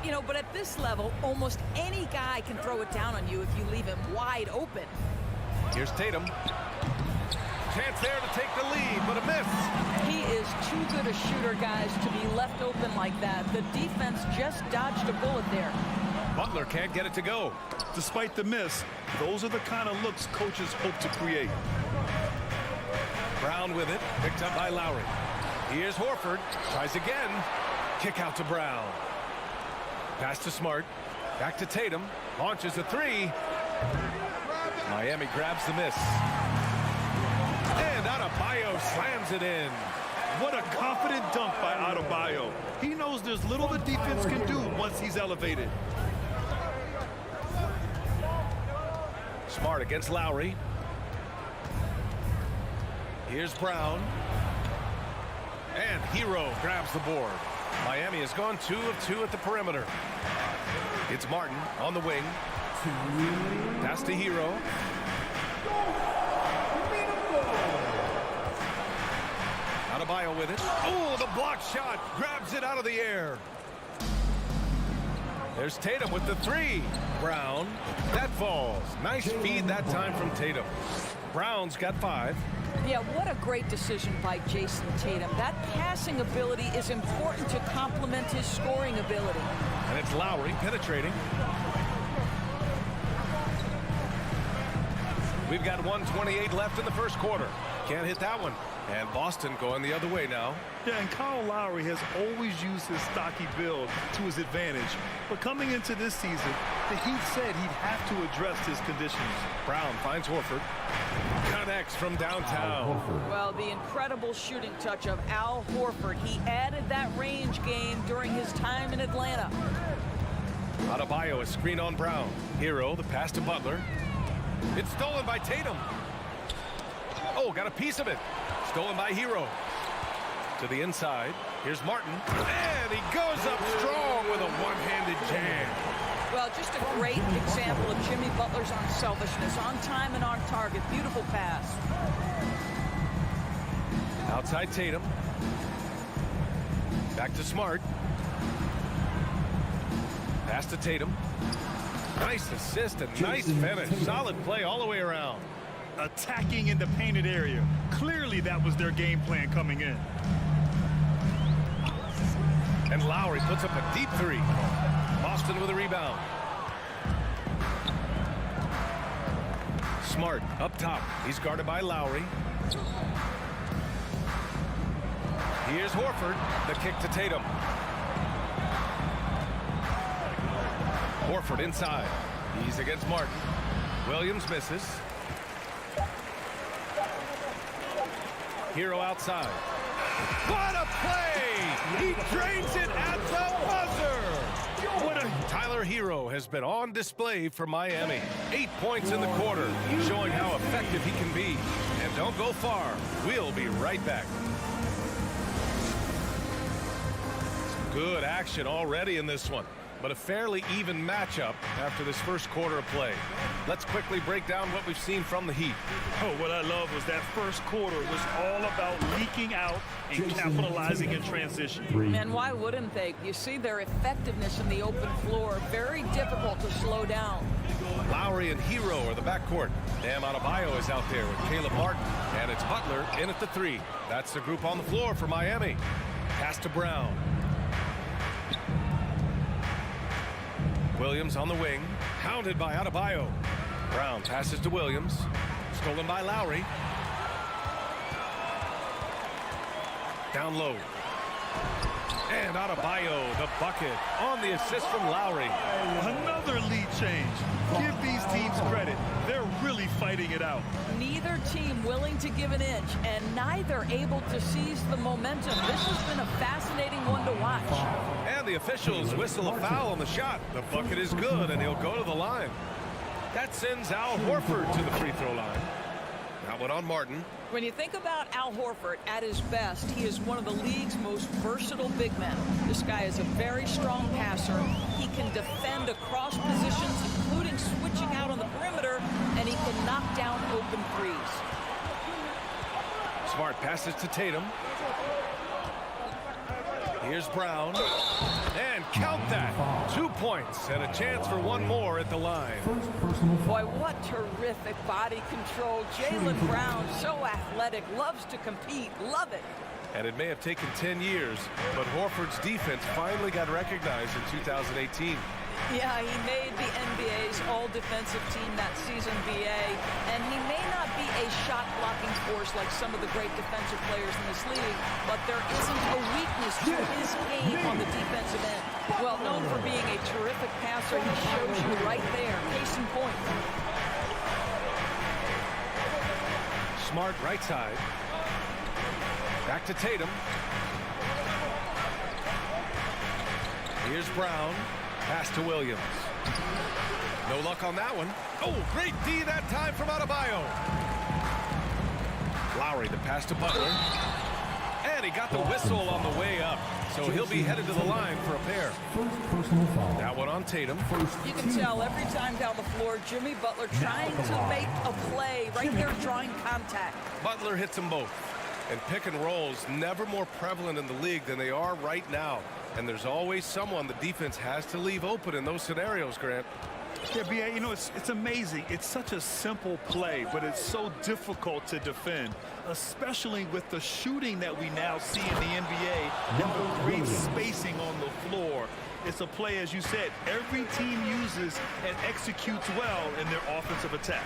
You know, but at this level, almost any guy can throw it down on you if you leave him wide open. Here's Tatum. Chance there to take the lead, but a miss. He is too good a shooter, guys, to be left open like that. The defense just dodged a bullet there. Butler can't get it to go. Despite the miss, those are the kind of looks coaches hope to create. Brown with it, picked up by Lowry. Here's Horford, tries again. Kick out to Brown. Pass to Smart, back to Tatum, launches a 3. Miami grabs the miss. And Adebayo slams it in. What a confident dunk by Adebayo. He knows there's little the defense can do once he's elevated. Smart against Lowry. Here's Brown. And Hero grabs the board. Miami has gone 2 of 2 at the perimeter. It's Martin on the wing. Pass to Hero. Adebayo with it. Oh, the block shot. Grabs it out of the air. There's Tatum with the 3. Brown. That falls. Nice feed that time from Tatum. Brown's got 5. Yeah, what a great decision by Jason Tatum. That passing ability is important to complement his scoring ability. And it's Lowry penetrating. We've got 1:28 left in the first quarter. Can't hit that one. And Boston going the other way now. Yeah, and Kyle Lowry has always used his stocky build to his advantage. But coming into this season, the Heat said he'd have to address his conditions. Brown finds Horford. Connects from downtown. Well, the incredible shooting touch of Al Horford. He added that range game during his time in Atlanta. Adebayo is screen on Brown. Hero, the pass to Butler. It's stolen by Tatum. Oh, got a piece of it. Stolen by Hero. To the inside. Here's Martin. And he goes up strong with a one-handed jam. Well, just a great example of Jimmy Butler's unselfishness. On time and on target. Beautiful pass. Outside Tatum. Back to Smart. Pass to Tatum. Nice assist and nice finish. Solid play all the way around. attacking in the painted area. Clearly that was their game plan coming in. And Lowry puts up a deep three. Boston with a rebound. Smart up top. He's guarded by Lowry. Here's Horford. The kick to Tatum. Horford inside. He's against Martin. Williams misses. Hero outside. What a play! He drains it at the buzzer! Tyler Hero has been on display for Miami. 8 points in the quarter, showing how effective he can be. And don't go far. We'll be right back. Some good action already in this one, but a fairly even matchup after this first quarter of play. Let's quickly break down what we've seen from the Heat. Oh, what I love was that first quarter was all about leaking out and capitalizing in transition. And why wouldn't they? You see their effectiveness in the open floor. Very difficult to slow down. Lowry and Hero are the backcourt. Bam Adebayo is out there with Caleb Martin. And it's Butler in at the three. That's the group on the floor for Miami. Pass to Brown. Williams on the wing, hounded by Adebayo. Brown passes to Williams, stolen by Lowry. Down low. And Adebayo, the bucket, on the assist from Lowry. Another lead change. Give these teams credit. They're really fighting it out. Neither team willing to give an inch, and neither able to seize the momentum. This has been a fascinating one to watch. And the officials whistle a foul on the shot. The bucket is good, and he'll go to the line. That sends Al Horford to the free throw line. That one on Martin. When you think about Al Horford at his best, he is one of the league's most versatile big men. This guy is a very strong passer. He can defend across positions, including switching out on the perimeter, and he can knock down open threes. Smart passes to Tatum. Here's Brown. And count that. 2 points and a chance for one more at the line. Boy, what terrific body control. Jaylen Brown, so athletic, loves to compete. Love it. And it may have taken 10 years, but Horford's defense finally got recognized in 2018. Yeah, he made the NBA's all-defensive team that season, BA, and he may not be a shot-blocking force like some of the great defensive players in this league, but there isn't a weakness to his game on the defensive end. Well, known for being a terrific passer, he shows you right there. Case in point. Smart right side. Back to Tatum. Here's Brown. Pass to Williams. No luck on that one. Oh, great D that time from Adebayo. Lowry, the pass to Butler. And he got the whistle on the way up. So he'll be headed to the line for a pair. That one on Tatum. You can tell every time down the floor, Jimmy Butler trying to make a play. Right there drawing contact. Butler hits them both. And pick and rolls never more prevalent in the league than they are right now. And there's always someone the defense has to leave open in those scenarios, Grant. Yeah, B.A., you know, it's amazing. It's such a simple play, but it's so difficult to defend, especially with the shooting that we now see in the NBA and the great spacing on the floor. It's a play, as you said, every team uses and executes well in their offensive attack.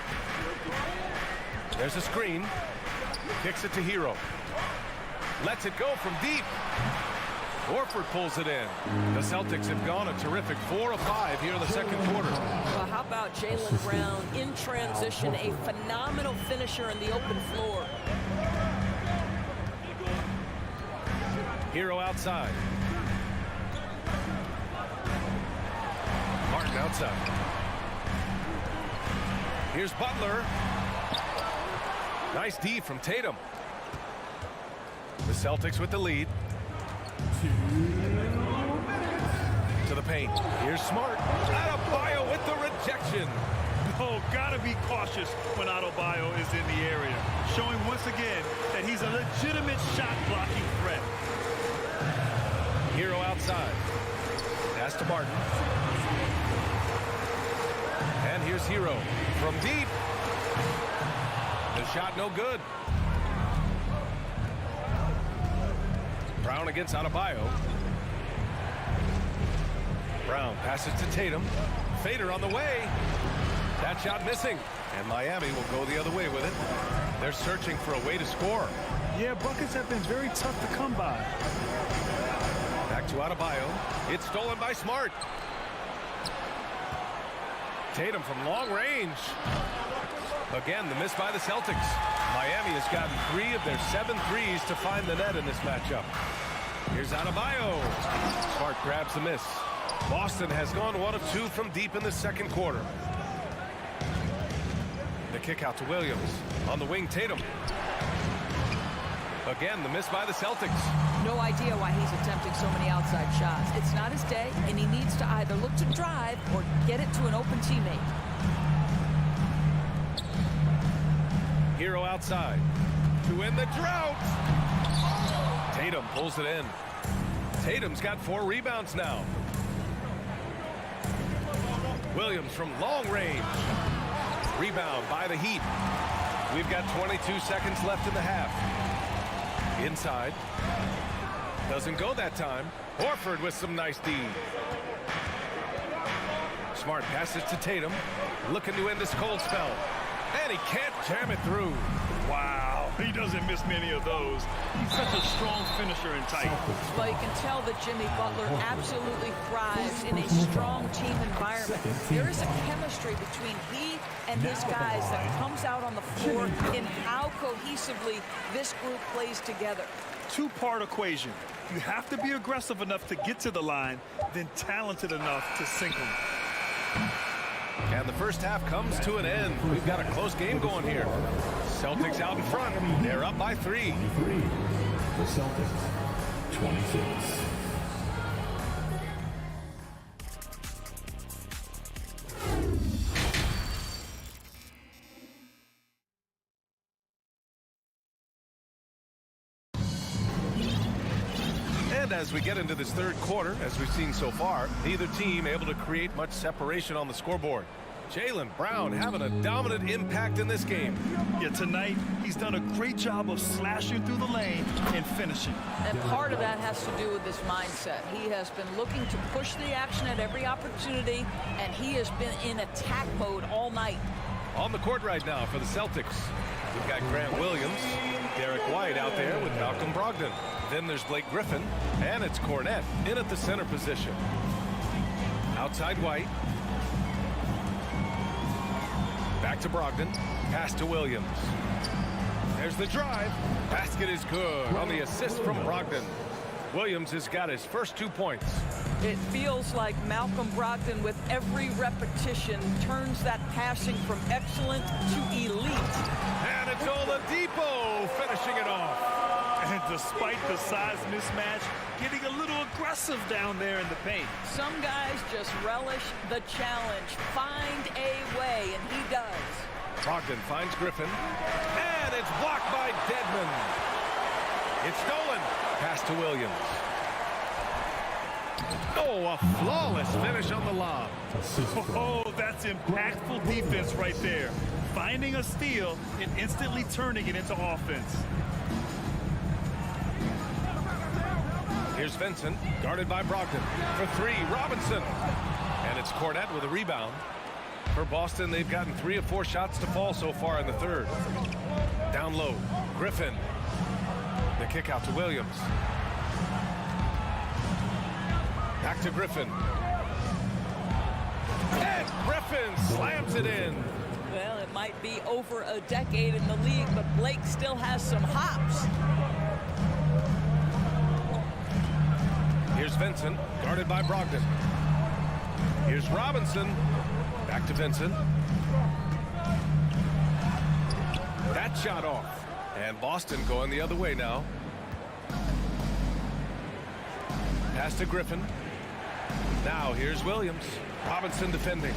There's a screen. Kicks it to Hero. Lets it go from deep. Horford pulls it in. The Celtics have gone a terrific 4 of 5 here in the second quarter. Well, how about Jaylen Brown in transition, a phenomenal finisher in the open floor. Hero outside. Martin outside. Here's Butler. Nice D from Tatum. The Celtics with the lead. To the paint. Here's Smart. Adebayo with the rejection. Oh, gotta be cautious when Adebayo is in the area. Showing once again that he's a legitimate shot-blocking threat. Hero outside. Pass to Martin. And here's Hero from deep. The shot no good. Brown against Adebayo. Brown passes to Tatum. Fader on the way. That shot missing. And Miami will go the other way with it. They're searching for a way to score. Yeah, buckets have been very tough to come by. Back to Adebayo. It's stolen by Smart. Tatum from long range. Again, the miss by the Celtics. Miami has gotten 3 of their 7 threes to find the net in this matchup. Here's Adebayo. Smart grabs the miss. Boston has gone 1 of 2 from deep in the second quarter. The kick out to Williams. On the wing, Tatum. Again, the miss by the Celtics. No idea why he's attempting so many outside shots. It's not his day, and he needs to either look to drive or get it to an open teammate. Hero outside to end the drought. Tatum pulls it in. Tatum's got 4 rebounds now. Williams from long range. Rebound by the Heat. We've got 22 seconds left in the half. Inside. Doesn't go that time. Horford with some nice D. Smart passes to Tatum. Looking to end this cold spell. And he can't jam it through. Wow, he doesn't miss many of those. He's such a strong finisher in tight. Well, you can tell that Jimmy Butler absolutely thrives in a strong team environment. There is a chemistry between he and his guys that comes out on the floor in how cohesively this group plays together. 2-part equation. You have to be aggressive enough to get to the line, then talented enough to sink them. And the first half comes to an end. We've got a close game going here. Celtics out in front. They're up by 3. The Celtics, 26. And as we get into this third quarter, as we've seen so far, neither team able to create much separation on the scoreboard. Jaylen Brown having a dominant impact in this game. Yeah, tonight he's done a great job of slashing through the lane and finishing. And part of that has to do with his mindset. He has been looking to push the action at every opportunity, and he has been in attack mode all night. On the court right now for the Celtics, we've got Grant Williams, Derek White out there with Malcolm Brogdon. Then there's Blake Griffin, and it's Cornette in at the center position. Outside White. Back to Brogdon. Pass to Williams. There's the drive. Basket is good on the assist from Brogdon. Williams has got his first 2 points. It feels like Malcolm Brogdon, with every repetition, turns that passing from excellent to elite. And it's Oladipo finishing it off. And despite the size mismatch, getting a little aggressive down there in the paint. Some guys just relish the challenge. Find a way, and he does. Brogdon finds Griffin. And it's blocked by Dedmon. It's stolen. Pass to Williams. Oh, a flawless finish on the lob. Oh, that's impactful defense right there. Finding a steal and instantly turning it into offense. Here's Vincent, guarded by Brogdon. For 3, Robinson. And it's Cornette with a rebound. For Boston, they've gotten 3 of 4 shots to fall so far in the third. Down low, Griffin. The kick out to Williams. Back to Griffin. And Griffin slams it in. Well, it might be over a decade in the league, but Blake still has some hops. Here's Vincent, guarded by Brogdon. Here's Robinson. Back to Vincent. That shot off. And Boston going the other way now. Pass to Griffin. Now here's Williams. Robinson defending.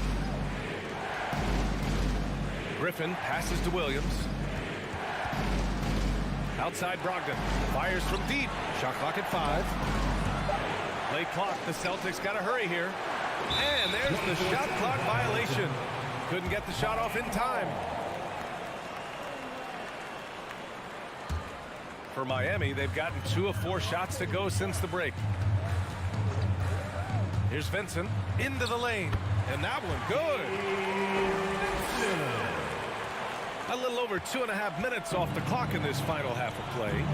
Griffin passes to Williams. Outside Brogdon. Fires from deep. Shot clock at 5. Late clock. The Celtics got to hurry here. And there's the shot clock violation. Couldn't get the shot off in time. For Miami, they've gotten 2 of 4 shots to go since the break. Here's Vincent into the lane, and that one good. A little over 2.5 minutes off the clock in this final half of play.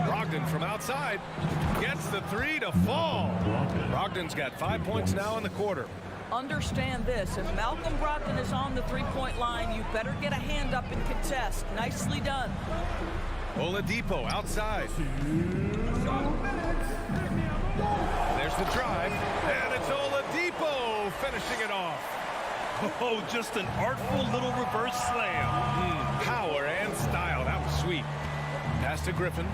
Brogdon from outside gets the 3 to fall. Brogdon's got 5 points now in the quarter. Understand this, if Malcolm Brogdon is on the three-point line, you better get a hand up and contest. Nicely done. Oladipo outside. There's the drive, and it's Oladipo finishing it off. Oh, just an artful little reverse slam. Power and style. That was sweet. Pass to Griffin.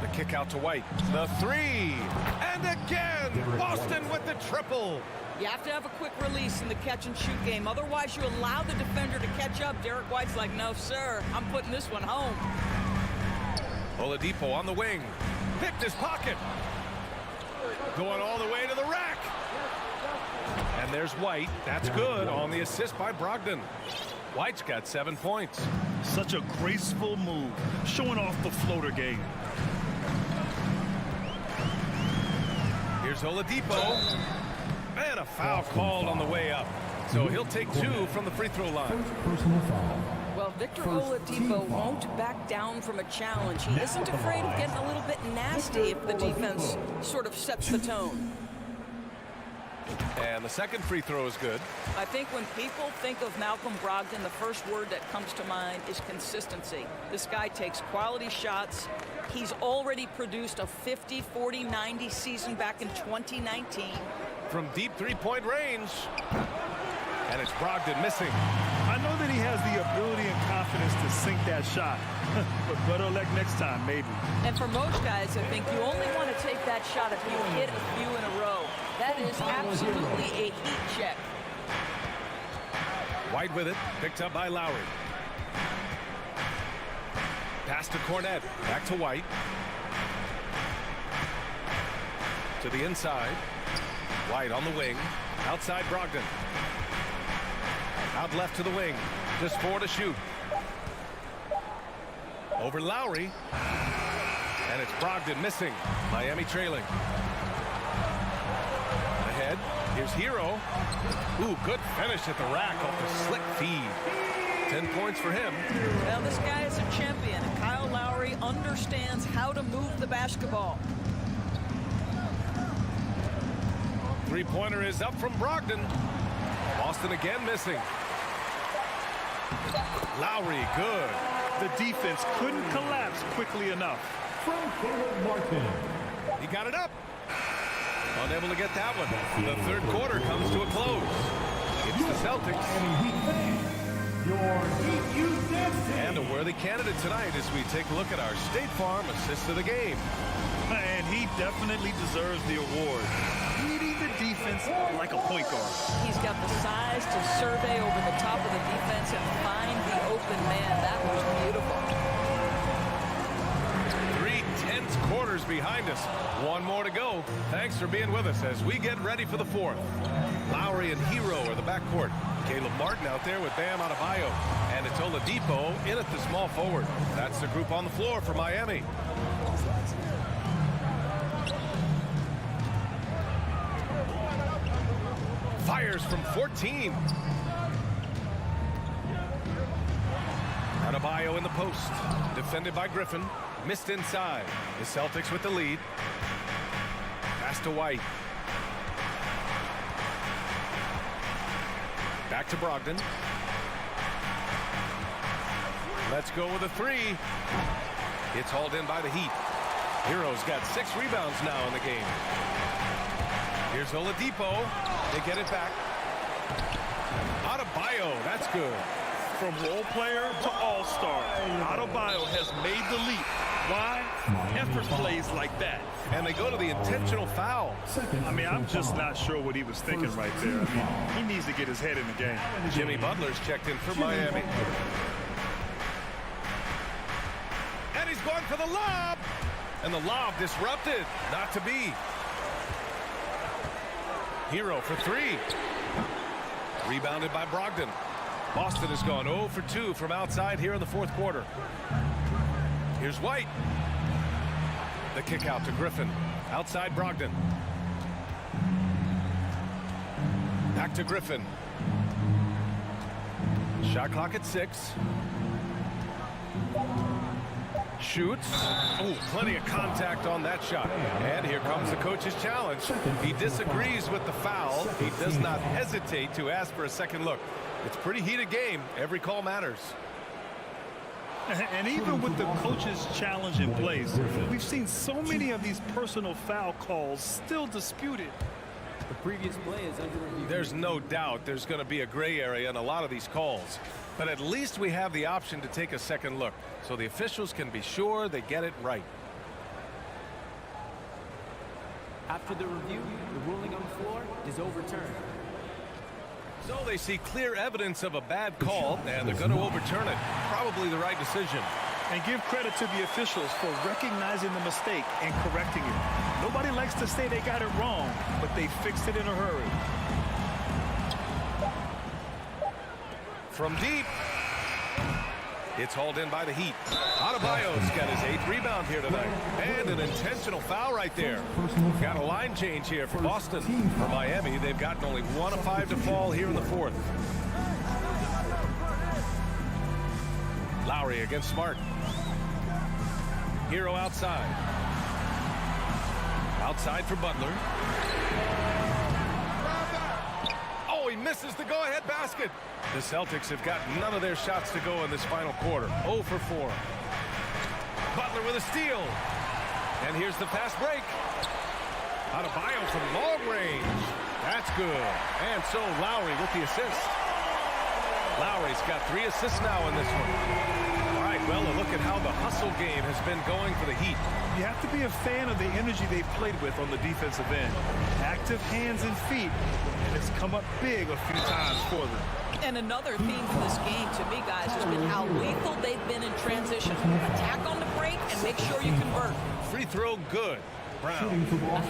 The kick out to White. The 3. And again, Boston with the triple. You have to have a quick release in the catch-and-shoot game. Otherwise, you allow the defender to catch up. Derek White's like, no, sir. I'm putting this one home. Oladipo on the wing. Picked his pocket. Going all the way to the rack. And there's White. That's good on the assist by Brogdon. White's got 7 points. Such a graceful move, showing off the floater game. Here's Oladipo. And a foul called on the way up. So he'll take 2 from the free throw line. Well, Victor Oladipo won't back down from a challenge. He isn't afraid of getting a little bit nasty if the defense sort of sets the tone. And the second free throw is good. I think when people think of Malcolm Brogdon, the first word that comes to mind is consistency. This guy takes quality shots. He's already produced a 50, 40, 90 season back in 2019. From deep three-point range. And it's Brogdon missing. I know that he has the ability and confidence to sink that shot. But better luck next time, maybe. And for most guys, I think you only want to take that shot if you hit a few in a row. That is absolutely a heat check. White with it, picked up by Lowry. Pass to Cornette, back to White. To the inside. White on the wing, outside Brogdon. Out left to the wing, just 4 to shoot. Over Lowry. And it's Brogdon missing. Miami trailing. Ahead, here's Hero. Ooh, good finish at the rack off the slick feed. 10 points for him. Well, this guy is a champion. Kyle Lowry understands how to move the basketball. Three-pointer is up from Brogdon. Boston again missing. Lowry, good. The defense couldn't collapse quickly enough. From Caleb Martin. He got it up. Unable to get that one. The third quarter comes to a close. It's the Celtics. And a worthy candidate tonight as we take a look at our State Farm assist of the game. And he definitely deserves the award. Leading the defense like a point guard. He's got the size to survey over the top of the defense and find the open man. That was beautiful. 3 tense quarters behind us. One more to go. Thanks for being with us as we get ready for the fourth. Lowry and Hero are the backcourt. Caleb Martin out there with Bam Adebayo. And it's Oladipo in at the small forward. That's the group on the floor for Miami. Fires from 14. Adebayo in the post. Defended by Griffin. Missed inside. The Celtics with the lead. Pass to White. Back to Brogdon. Let's go with a 3. It's hauled in by the Heat. Hero's got 6 rebounds now in the game. Here's Oladipo. They get it back. Adebayo, that's good. From role player to all-star, Adebayo has made the leap. Why? Effort plays like that. And they go to the intentional foul. I mean, I'm just not sure what he was thinking right there. I mean, he needs to get his head in the game. Jimmy Butler's checked in for Miami. And he's going for the lob. And the lob disrupted. Not to be. Hero for 3. Rebounded by Brogdon. Boston has gone 0 for 2 from outside here in the fourth quarter. Here's White. The kick out to Griffin. Outside Brogdon. Back to Griffin. Shot clock at 6. Shoots. Oh, plenty of contact on that shot. And here comes the coach's challenge. He disagrees with the foul. He does not hesitate to ask for a second look. It's a pretty heated game. Every call matters. And even with the coach's challenge in place, we've seen so many of these personal foul calls still disputed. The previous play is under review. There's no doubt there's going to be a gray area in a lot of these calls. But at least we have the option to take a second look, so the officials can be sure they get it right. After the review, the ruling on the floor is overturned. So they see clear evidence of a bad call, and they're going to overturn it. Probably the right decision. And give credit to the officials for recognizing the mistake and correcting it. Nobody likes to say they got it wrong, but they fixed it in a hurry. From deep. It's hauled in by the Heat. Adebayo's got his 8th rebound here tonight. And an intentional foul right there. Got a line change here for Boston. For Miami, they've gotten only 1 of 5 to fall here in the fourth. Lowry against Smart. Hero outside. Outside for Butler. Oh, he misses the go-ahead basket. The Celtics have got none of their shots to go in this final quarter. 0 for 4. Butler with a steal. And here's the fast break. Adebayo from long range. That's good. And so Lowry with the assist. Lowry's got 3 assists now in this one. All right, well, a look at how the hustle game has been going for the Heat. You have to be a fan of the energy they've played with on the defensive end. Active hands and feet. And it's come up big a few times for them. And another theme for this game, to me, guys, has been how lethal they've been in transition. Attack on the break and make sure you convert. Free throw good. Brown.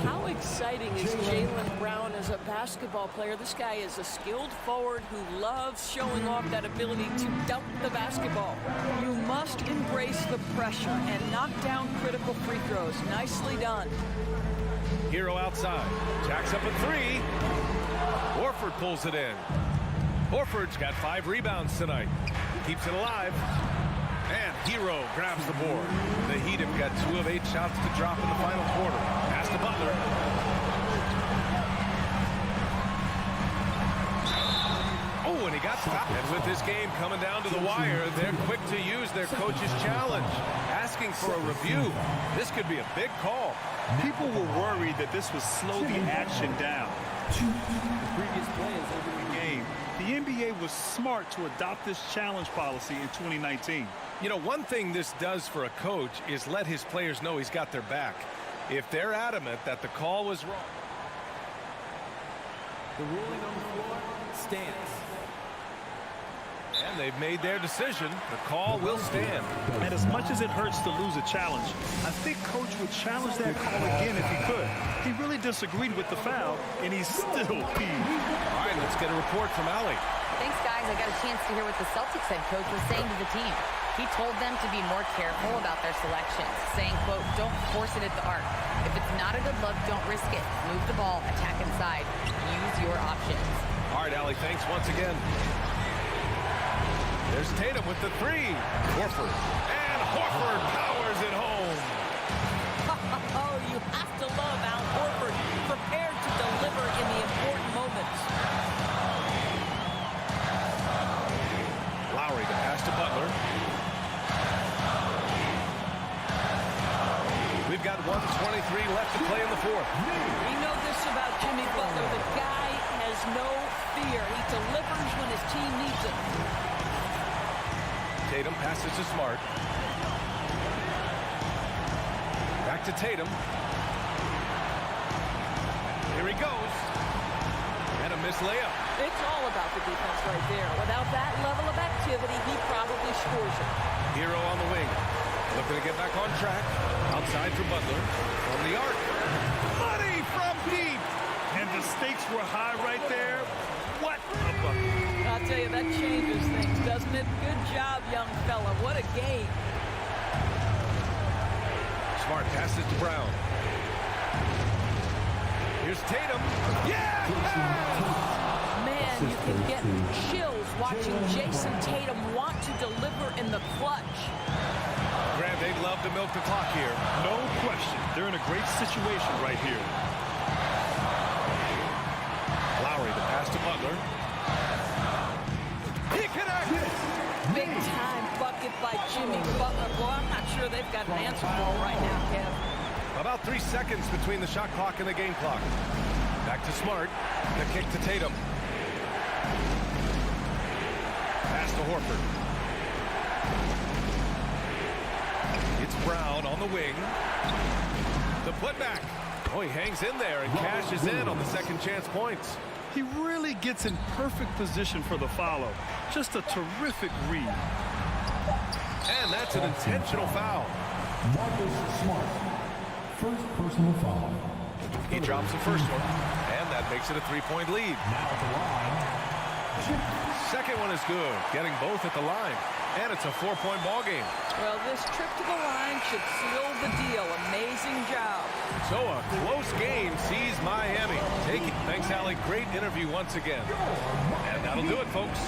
How exciting is Jaylen Brown as a basketball player? This guy is a skilled forward who loves showing off that ability to dunk the basketball. You must embrace the pressure and knock down critical free throws. Nicely done. Hero outside. Jacks up a 3. Horford pulls it in. Horford's got 5 rebounds tonight. Keeps it alive. And Hero grabs the board. The Heat have got 2 of 8 shots to drop in the final quarter. Pass to Butler. Oh, and he got stopped. And with this game coming down to the wire, they're quick to use their coach's challenge. Asking for a review. This could be a big call. People were worried that this would slow the action down. The previous play is over the game. The NBA was smart to adopt this challenge policy in 2019. You know, one thing this does for a coach is let his players know he's got their back. If they're adamant that the call was wrong. The ruling on the floor stands. And they've made their decision. The call will stand. And as much as it hurts to lose a challenge, I think Coach would challenge that call again if he could. He really disagreed with the foul, and he's still peeved. All right, let's get a report from Allie. Thanks, guys. I got a chance to hear what the Celtics head coach was saying to the team. He told them to be more careful about their selections, saying, quote, don't force it at the arc. If it's not a good look, don't risk it. Move the ball, attack inside. Use your options. All right, Allie, thanks once again. There's Tatum with the 3. Horford. And Horford powers it home. Oh, you have to love Al Horford, prepared to deliver in the important moments. Lowry to pass to Butler. We've got 1:23 left to play in the fourth. We know this about Jimmy Butler. The guy has no fear. He delivers when his team needs it. Tatum passes to Smart. Back to Tatum. Here he goes. And a missed layup. It's all about the defense right there. Without that level of activity, he probably scores it. Hero on the wing. Looking to get back on track. Outside for Butler. From the arc. Money from deep. And the stakes were high right there. What a bucket. I'll tell you, that changes things, doesn't it? Good job, young fella. What a game. Smart passes to Brown. Here's Tatum. Yeah! Man, you can get chills watching Jason Tatum want to deliver in the clutch. Grant, they'd love to milk the clock here. No question. They're in a great situation right here. Lowry, the pass to Butler. He connects! Big time bucket by Jimmy Butler. Well, I'm not sure they've got an answer for him right now, Kev. About 3 seconds between the shot clock and the game clock. Back to Smart. The kick to Tatum. Pass to Horford. It's Brown on the wing. The putback. Oh, he hangs in there and cashes in on the second chance points. He really gets in perfect position for the follow. Just a terrific read. And that's an intentional foul. Marcus Smart. First personal foul. He drops the first one, and that makes it a 3-point lead. Now at the line. Second one is good, getting both at the line. And it's a 4-point ball game. Well, this trip to the line should seal the deal. Amazing job. So a close game sees Miami taking. Thanks, Allie. Great interview once again. And that'll do it, folks.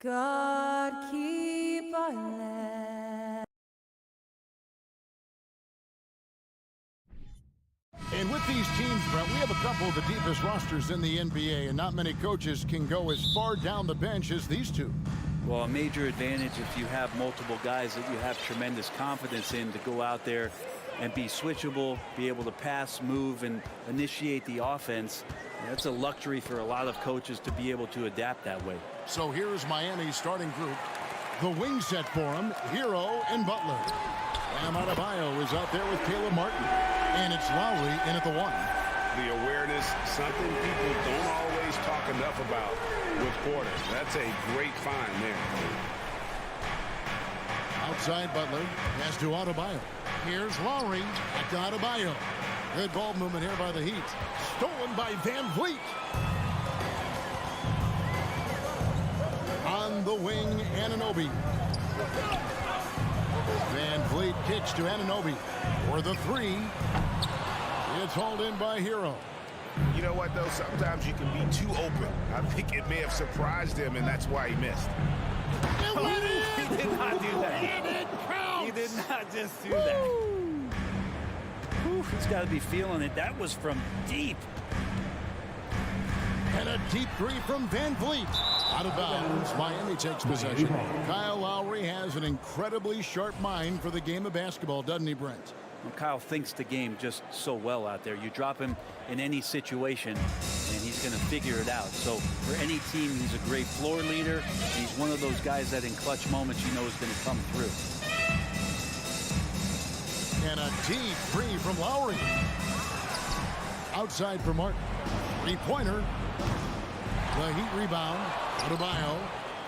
God keep our land. And with these teams, Brent, we have a couple of the deepest rosters in the NBA, and not many coaches can go as far down the bench as these two. Well, a major advantage if you have multiple guys that you have tremendous confidence in to go out there and be switchable, be able to pass, move, and initiate the offense. That's a luxury for a lot of coaches to be able to adapt that way. So here's Miami's starting group. The wing set for him, Hero and Butler. Bam Adebayo is out there with Caleb Martin. And it's Lowry in at the 1. The awareness, something people don't always talk enough about with Porter. That's a great find there. Outside Butler, pass to Adebayo. Here's Lowry, back to Adebayo. Good ball movement here by the Heat. Stolen by Van Vliet. On the wing, Anunoby. Van Vliet kicks to Anunoby for the 3. It's hauled in by Hero. You know what, though? Sometimes you can be too open. I think it may have surprised him, and that's why he missed. He did not do that. He did not just do that. Whew, he's got to be feeling it. That was from deep. And a deep 3 from Van Vliet. Out of bounds. Miami takes possession. Kyle Lowry has an incredibly sharp mind for the game of basketball, doesn't he, Brent? Well, Kyle thinks the game just so well out there. You drop him in any situation, and he's going to figure it out. So for any team, he's a great floor leader. He's one of those guys that in clutch moments you know is going to come through. And a deep 3 from Lowry. Outside for Martin. 3-pointer. The Heat rebound. Adebayo.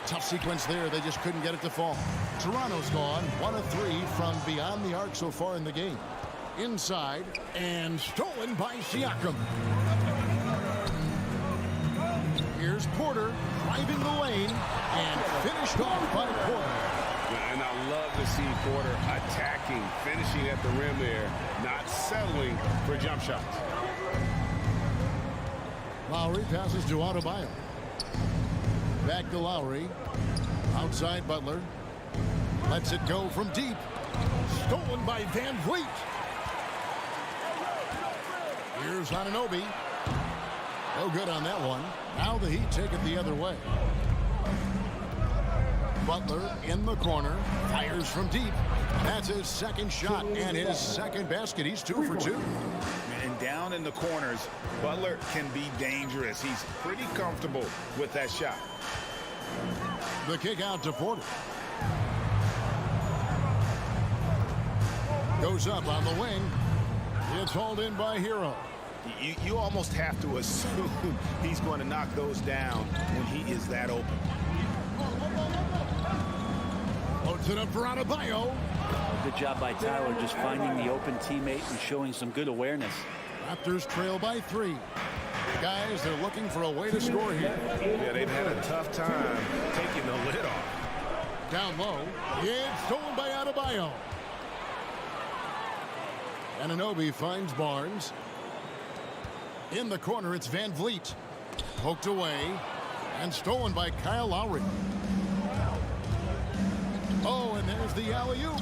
Tough sequence there. They just couldn't get it to fall. Toronto's gone. 1 of 3 from beyond the arc so far in the game. Inside. And stolen by Siakam. Here's Porter driving the lane. And finished off by Porter. And I love to see Porter attacking, finishing at the rim there, not settling for jump shots. Lowry passes to Adebayo. Back to Lowry. Outside Butler. Lets it go from deep. Stolen by Van Vliet. Here's Anunoby. No good on that one. Now the Heat take it the other way. Butler in the corner. Fires from deep. That's his second shot and his second basket. He's 2 for 2. And down in the corners, Butler can be dangerous. He's pretty comfortable with that shot. The kick out to Porter. Goes up on the wing. It's hauled in by Hero. You almost have to assume he's going to knock those down when he is that open. Loads it up for Adebayo. Good job by Tyler just finding the open teammate and showing some good awareness. Raptors trail by 3. Guys, they're looking for a way to score here. Yeah, they've had a tough time taking the lid off. Down low. It's stolen by Adebayo. Anunoby finds Barnes. In the corner, it's Van Vliet. Poked away and stolen by Kyle Lowry. Oh, and there's the alley-oop.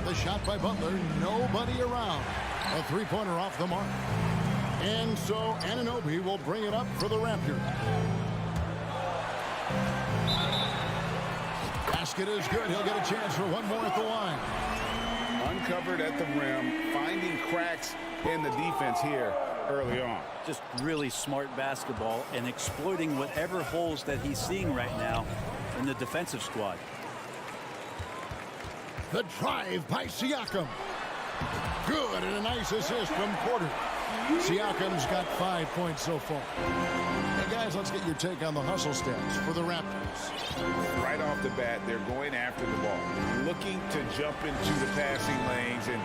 The shot by Butler, nobody around. A 3-pointer off the mark. And so Anunoby will bring it up for the Raptors. Basket is good. He'll get a chance for one more at the line. Uncovered at the rim, finding cracks in the defense here early on. Just really smart basketball and exploiting whatever holes that he's seeing right now in the defensive squad. The drive by Siakam. Good, and a nice assist from Porter. Siakam's got 5 points so far. Hey guys, let's get your take on the hustle stats for the Raptors. Right off the bat, they're going after the ball, looking to jump into the passing lanes and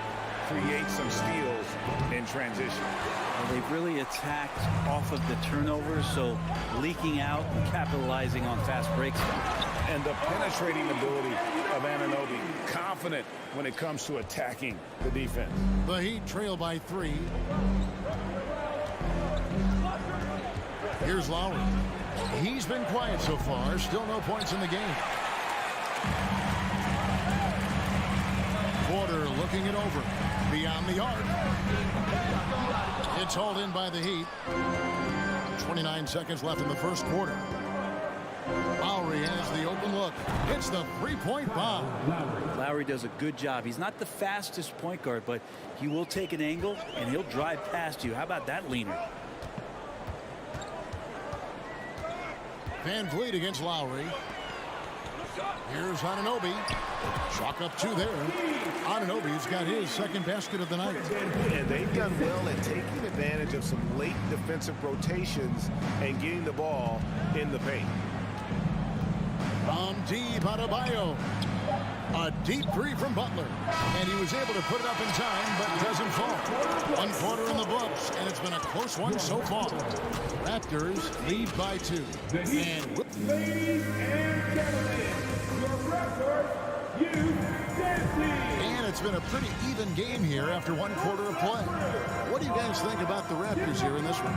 create some steals in transition. Well, they've really attacked off of the turnovers, so leaking out and capitalizing on fast breaks. And the penetrating ability of Anunoby, confident when it comes to attacking the defense. The Heat trail by 3. Here's Lowry. He's been quiet so far. Still no points in the game. Porter looking it over. Beyond the arc. It's hauled in by the Heat. 29 seconds left in the first quarter. Lowry has the open look. Hits the three-point bomb. Lowry does a good job. He's not the fastest point guard, but he will take an angle, and he'll drive past you. How about that leaner? Van Vliet against Lowry. Here's Anunoby. Chalk up two there. Anunoby's got his second basket of the night. And they've done well at taking advantage of some late defensive rotations and getting the ball in the paint. From deep, Adebayo. A deep three from Butler. And he was able to put it up in time, but doesn't fall. 1 quarter in the books, and it's been a close one so far. Raptors lead by 2. Ladies and gentlemen, your Raptors, and it's been a pretty even game here after 1 quarter of play. What do you guys think about the Raptors here in this one?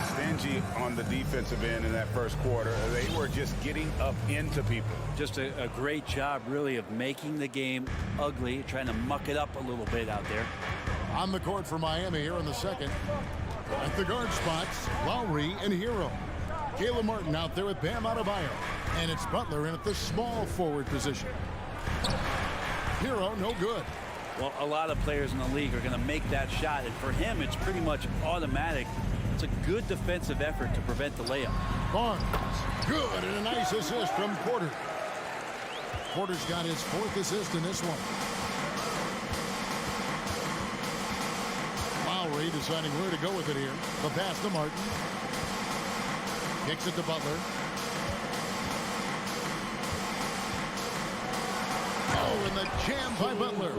Stingy on the defensive end in that first quarter. They were just getting up into people. Just a great job, really, of making the game ugly, trying to muck it up a little bit out there. On the court for Miami here in the second. At the guard spots, Lowry and Hero. Caleb Martin out there with Bam Adebayo. And it's Butler in at the small forward position. Hero, no good. Well, a lot of players in the league are going to make that shot, and for him, it's pretty much automatic. It's a good defensive effort to prevent the layup. Barnes, good, and a nice assist from Porter. Porter's got his 4th assist in this one. Lowry deciding where to go with it here. The pass to Martin. Kicks it to Butler. Oh, and the jam by Butler.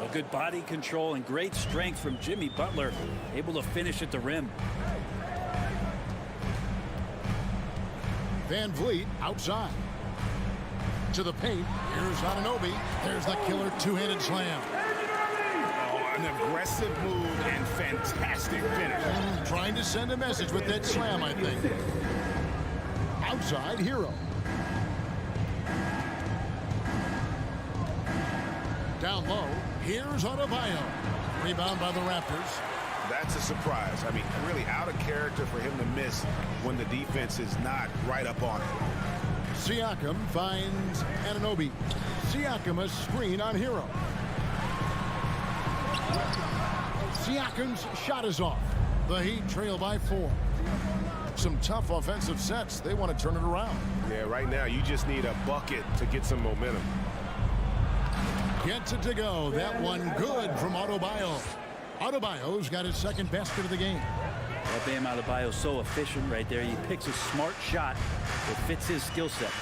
A good body control and great strength from Jimmy Butler. Able to finish at the rim. Van Vliet outside. To the paint. Here's Anunoby. There's the killer two-handed slam. An aggressive move and fantastic finish. Trying to send a message with that slam, I think. Outside, Hero. Down low, here's Adebayo. Rebound by the Raptors. That's a surprise. I mean, really out of character for him to miss when the defense is not right up on him. Siakam finds Anunoby. Siakam a screen on Hero. Siakam's shot is off. The Heat trail by 4. Some tough offensive sets. They want to turn it around. Yeah, right now you just need a bucket to get some momentum. Gets it to go. That one good from Adebayo. Adebayo's got his second basket of the game. Well, Bam Adebayo's so efficient right there. He picks a smart shot that fits his skill set.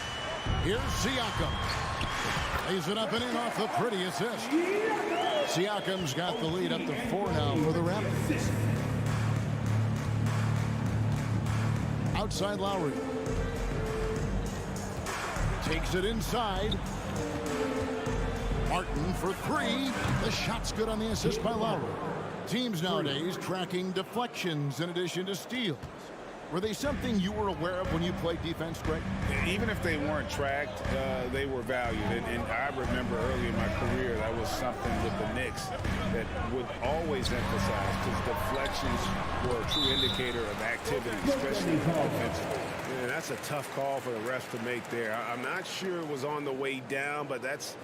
Here's Siakam. Lays it up and in off the pretty assist. Siakam's got the lead up to 4 now for the Raptors. Outside Lowry. Takes it inside. Martin for 3. The shot's good on the assist by Lowry. Teams nowadays tracking deflections in addition to steals. Were they something you were aware of when you played defense, Greg? Even if they weren't tracked, they were valued. And I remember early in my career, that was something with the Knicks that would always emphasize, because deflections were a true indicator of activity, especially offensively. And that's a tough call for the refs to make there. I'm not sure it was on the way down, but that's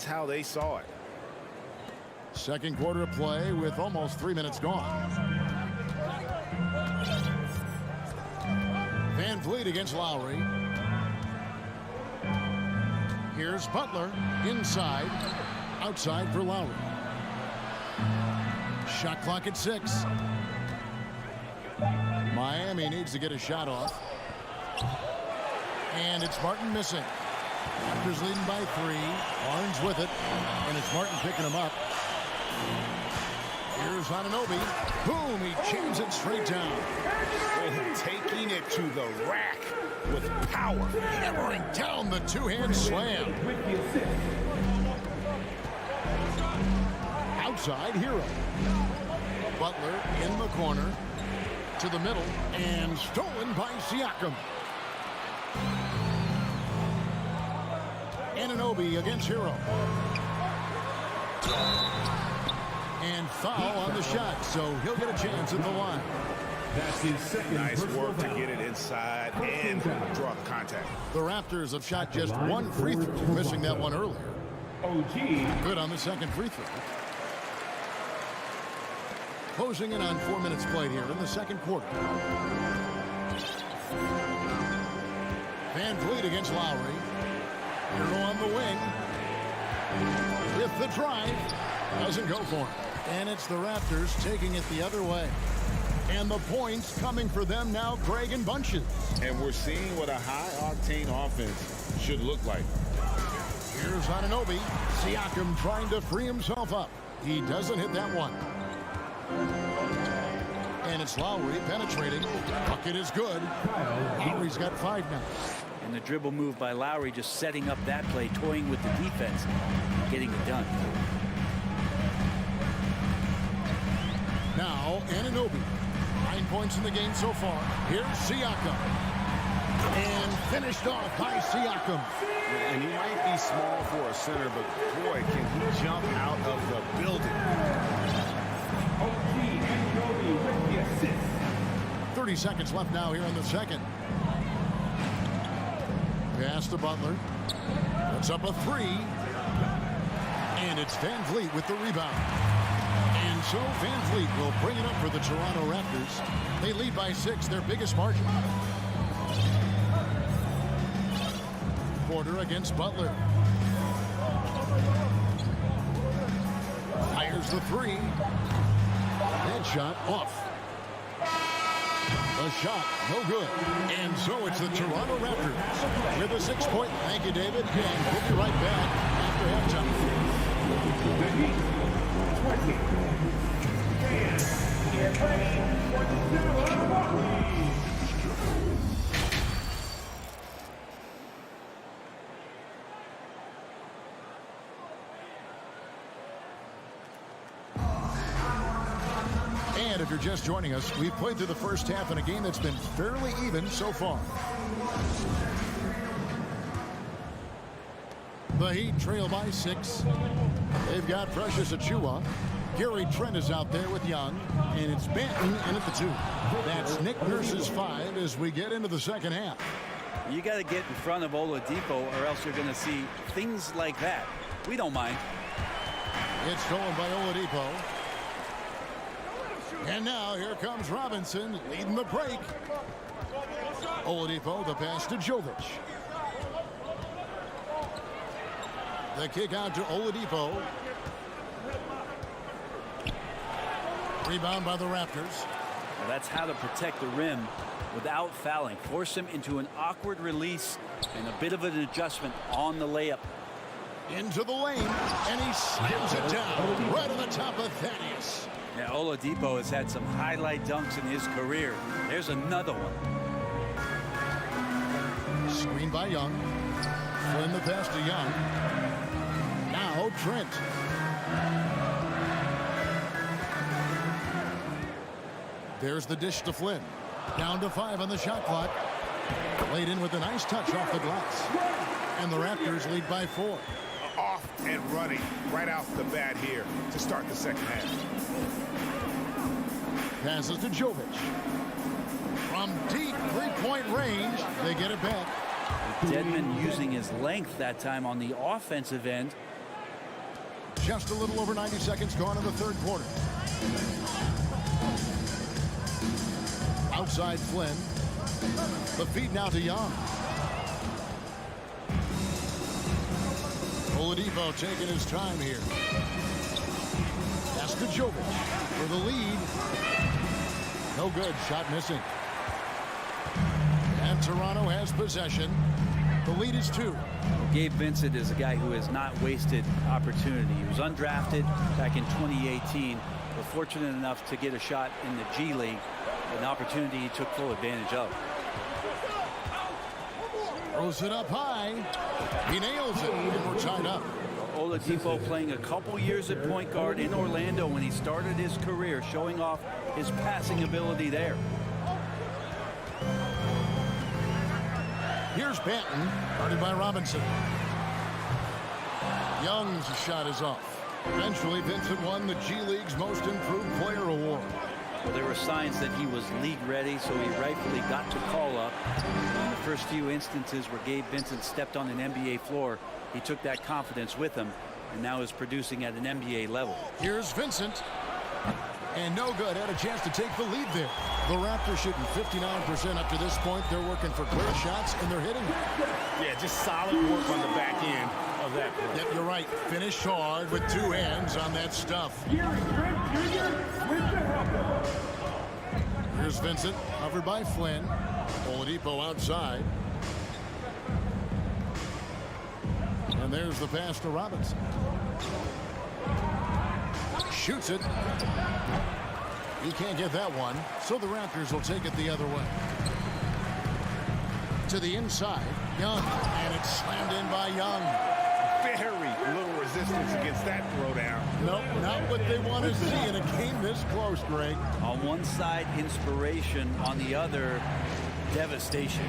how they saw it. Second quarter of play with almost 3 minutes gone. Van Vliet against Lowry. Here's Butler inside. Outside for Lowry. Shot clock at 6. Miami needs to get a shot off. And it's Martin missing. Raptors leading by 3. Barnes with it. And it's Martin picking him up. Here's Anunoby. Boom, he jams it straight down. Taking it to the rack with power. Hammering down the two-hand slam. Outside, Hero. Butler in the corner. To the middle. And stolen by Siakam. Anunoby against Hero. And foul on the shot, so he'll get a chance at the line. That's his second. Nice work to get it inside and draw the contact. The Raptors have shot just one free throw, missing that one earlier. OG. Good on the second free throw. Closing in on 4 minutes played here in the second quarter. Van Vliet against Lowry. Hero on the wing. With the drive. Doesn't go for him. And it's the Raptors taking it the other way. And the points coming for them now, Greg, in bunches. And we're seeing what a high-octane offense should look like. Here's Anunoby. Siakam trying to free himself up. He doesn't hit that one. And it's Lowry penetrating. Bucket is good. Lowry's got 5 now. And the dribble move by Lowry, just setting up that play, toying with the defense, getting it done. Now, Anunoby. 9 points in the game so far. Here's Siakam. And finished off by Siakam. And he might be small for a center, but boy, can he jump out of the building. 30 seconds left now here in the second. Pass to Butler. Puts up a 3. And it's Van Vliet with the rebound. And so Van Vliet will bring it up for the Toronto Raptors. They lead by 6, their biggest margin. Porter against Butler. Fires the 3. Headshot off. The shot, no good. And so it's the Toronto Raptors with a 6-point. Thank you, David. And we'll be right back after halftime. And if you're just joining us, we've played through the first half in a game that's been fairly even so far. The Heat trail by 6. They've got Precious Achiuwa. Gary Trent is out there with Young. And it's Banton in at the 2. That's Nick Nurse's 5 as we get into the second half. You got to get in front of Oladipo or else you're going to see things like that. We don't mind. It's stolen by Oladipo. And now here comes Robinson leading the break. Oladipo, the pass to Jovic. The kick out to Oladipo. Rebound by the Raptors. Well, that's how to protect the rim without fouling. Force him into an awkward release and a bit of an adjustment on the layup. Into the lane, and he slams it down right on the top of Thaddeus. Yeah, Oladipo has had some highlight dunks in his career. There's another one. Screen by Young. Flynn the pass to Young. Now Trent. There's the dish to Flynn. Down to 5 on the shot clock. Laid in with a nice touch off the glass. And the Raptors lead by 4. Off and running right out the bat here to start the second half. Passes to Jovic. From deep 3-point range, they get it back. Dedmon using his length that time on the offensive end. Just a little over 90 seconds gone in the third quarter. Outside Flynn. The feed now to Young. Oladipo taking his time here. That's to Jovic for the lead. No good. Shot missing. And Toronto has possession. The lead is 2. Gabe Vincent is a guy who has not wasted opportunity. He was undrafted back in 2018, but fortunate enough to get a shot in the G League, an opportunity he took full advantage of. Throws it up high. He nails it, and we're tied up. Oladipo playing a couple years at point guard in Orlando when he started his career, showing off his passing ability there. Here's Banton, guarded by Robinson. Young's shot is off. Eventually, Vincent won the G League's Most Improved Player Award. Well, there were signs that he was league ready, so he rightfully got to call up. In the first few instances where Gabe Vincent stepped on an NBA floor, he took that confidence with him and now is producing at an NBA level. Here's Vincent. And no good. Had a chance to take the lead there. The Raptors shooting 59% up to this point. They're working for clear shots, and they're hitting. Yeah, just solid work on the back end of that play. Yep, you're right. Finished hard with two hands on that stuff. Here's Vincent, covered by Flynn. Oladipo outside. And there's the pass to Robinson. Shoots it. He can't get that one, so the Raptors will take it the other way. To the inside, Young, and it's slammed in by Young. Very little resistance against that throwdown. Nope, not what they want to see in a game this close, Greg. On one side, inspiration. On the other, devastation.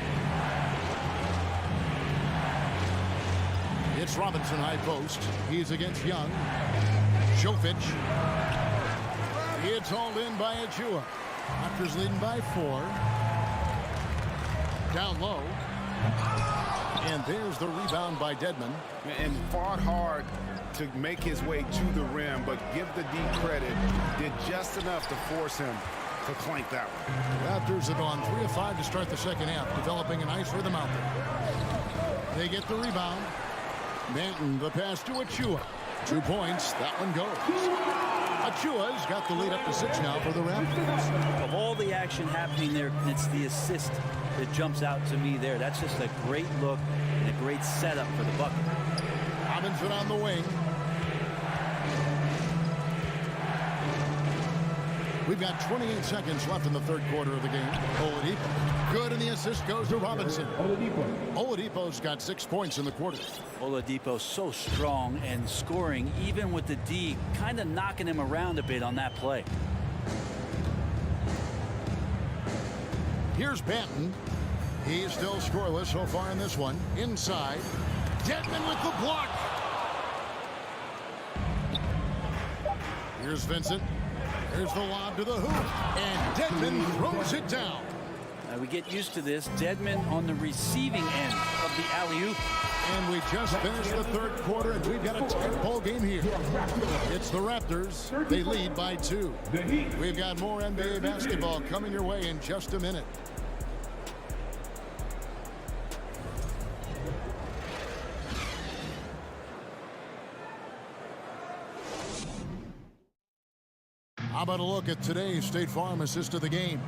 It's Robinson high post. He's against Young. Jovic. It's hauled in by Achua. Raptors leading by 4. Down low. And there's the rebound by Dedmon. And fought hard to make his way to the rim, but give the D credit. Did just enough to force him to clank that one. Raptors have gone 3 of 5 to start the second half, developing a nice rhythm out there. They get the rebound. Banton, the pass to Achua. 2 points. That one goes. Achua's got the lead up to 6 now for the Raptors. Of all the action happening there, it's the assist that jumps out to me there. That's just a great look and a great setup for the bucket. Robinson on the wing. We've got 28 seconds left in the third quarter of the game. Oladipo. Good, and the assist goes to Robinson. Oladipo's got 6 points in the quarter. Oladipo so strong and scoring, even with the D kind of knocking him around a bit on that play. Here's Banton. He's still scoreless so far in this one. Inside. Dedmon with the block. Here's Vincent. There's the lob to the hoop. And Dedmon throws it down. We get used to this. Dedmon on the receiving end of the alley-oop. And we just finished the third quarter, and we've got a tight ball game here. It's the Raptors. They lead by 2. We've got more NBA basketball coming your way in just a minute. How about a look at today's State Farm assist of the game?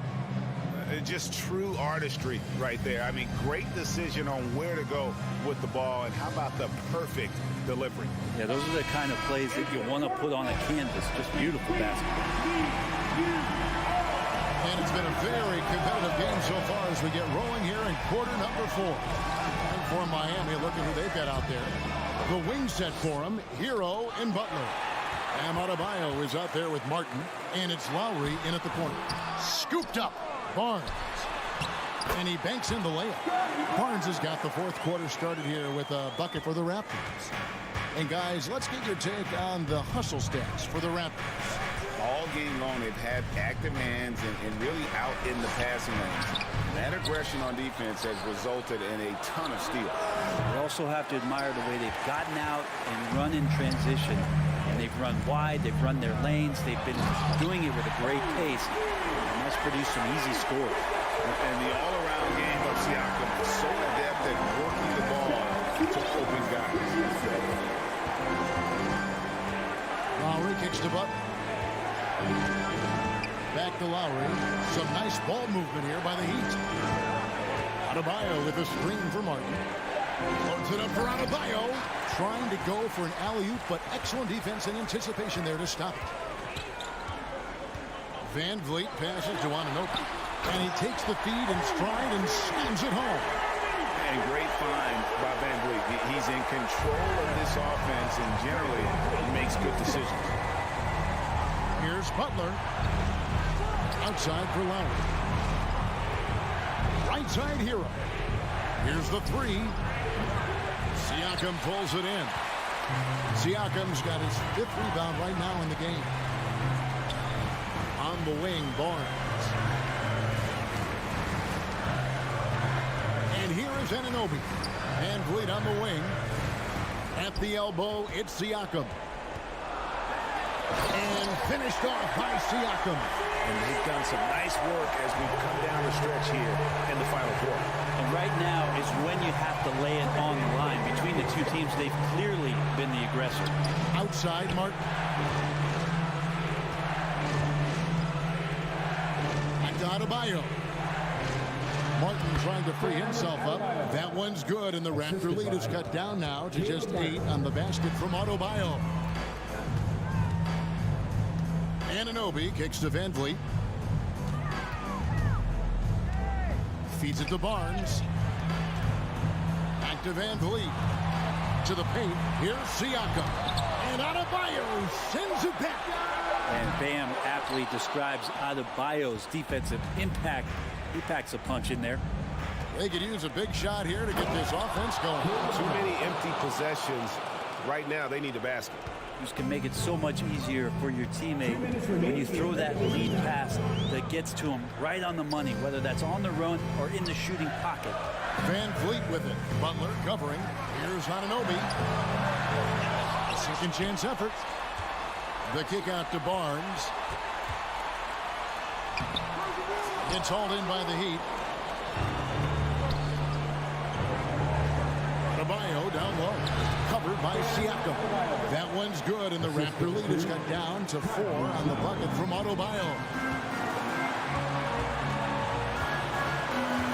Just true artistry right there. I mean, great decision on where to go with the ball, and how about the perfect delivery? Yeah, those are the kind of plays that you want to put on a canvas. Just beautiful basketball. And it's been a very competitive game so far as we get rolling here in quarter number 4. And for Miami, look at who they've got out there. The wing set for them, Hero and Butler. And Adebayo is out there with Martin, and it's Lowry in at the corner. Scooped up. Barnes. And he banks in the layup. Barnes has got the fourth quarter started here with a bucket for the Raptors. And guys, let's get your take on the hustle stats for the Raptors. All game long, they've had active hands and really out in the passing lanes. That aggression on defense has resulted in a ton of steals. We also have to admire the way they've gotten out and run in transition. And they've run wide, they've run their lanes, they've been doing it with a great pace. That's produced some easy scores. And the all-around game of Siakam is so adept at working the ball to open guys. Lowry kicks to Butler. Back to Lowry. Some nice ball movement here by the Heat. Adebayo with a screen for Martin. Loads it up for Adebayo. Trying to go for an alley-oop, but excellent defense and anticipation there to stop it. Van Vliet passes to Anunoby, and he takes the feed in stride and slams it home. And great find by Van Vliet. He's in control of this offense and generally makes good decisions. Here's Butler. Outside for Lowry. Right side Hero. Here's the three. Siakam pulls it in. Siakam's got his 5th rebound right now in the game. On the wing, Barnes. And here is Anunoby. Van Vliet on the wing. At the elbow, it's Siakam. And finished off by Siakam. And they've done some nice work as we've come down the stretch here in the final quarter. And right now is when you have to lay it on the line. Between the two teams, they've clearly been the aggressor. Outside, Martin. Back to Adebayo. Martin trying to free himself up. That one's good, and the Raptor lead is cut down now to just 8 on the basket from Adebayo. Anunoby kicks to Van Vliet. Feeds it to Barnes. Back to Van Vliet. To the paint. Here's Siakam. And Adebayo sends it back. And Bam aptly describes Adebayo's defensive impact. He packs a punch in there. They could use a big shot here to get this offense going. Too many empty possessions. Right now, they need a basket. Just can make it so much easier for your teammate when you throw that lead pass that gets to him right on the money, whether that's on the run or in the shooting pocket. Van Vliet with it. Butler covering. Here's Anunoby. A second chance effort. The kick out to Barnes. It's hauled in by the Heat. Adebayo down low. Covered by Siakam. That one's good, and the Raptor lead is cut down to 4 on the bucket from Adebayo.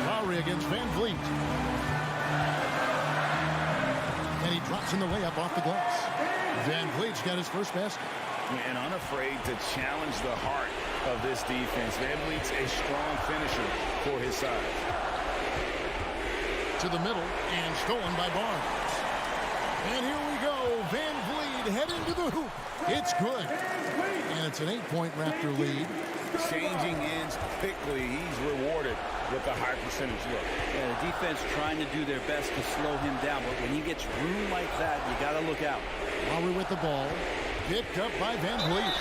Lowry against Van Vliet. And he drops in the layup off the glass. Van Vliet's got his first basket. And unafraid to challenge the heart of this defense. Van Vliet's a strong finisher for his size. To the middle and stolen by Barnes. And here we go. Van Vliet heading to the hoop. It's good. And it's an 8-point Raptor lead. Changing ends quickly. He's rewarded with a high percentage look. Yeah, the defense trying to do their best to slow him down. But when he gets room like that, you got to look out. Lowry with the ball. Picked up by Van Vliet.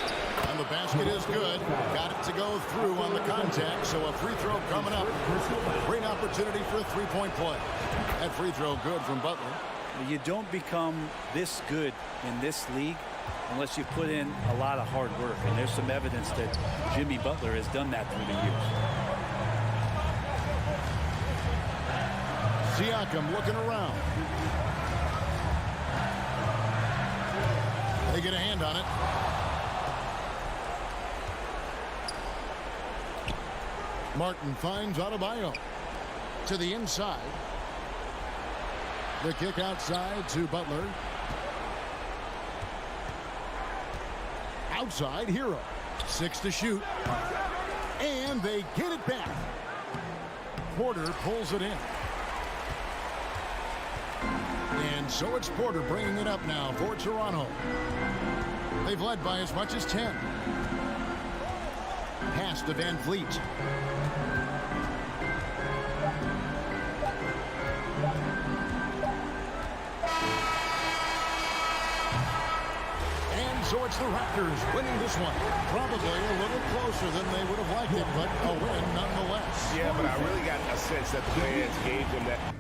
And the basket is good. Got it to go through on the contact. So a free throw coming up. Great opportunity for a 3-point play. That free throw good from Butler. You don't become this good in this league unless you put in a lot of hard work. And there's some evidence that Jimmy Butler has done that through the years. Siakam looking around. They get a hand on it. Martin finds Adebayo to the inside. The kick outside to Butler. Outside, Hero. 6 to shoot. And they get it back. Porter pulls it in. And so it's Porter bringing it up now for Toronto. They've led by as much as 10. Pass to Van Vliet. And so it's the Raptors winning this one. Probably a little closer than they would have liked it, but a win nonetheless. Yeah, but I really got a sense that the fans gave them that.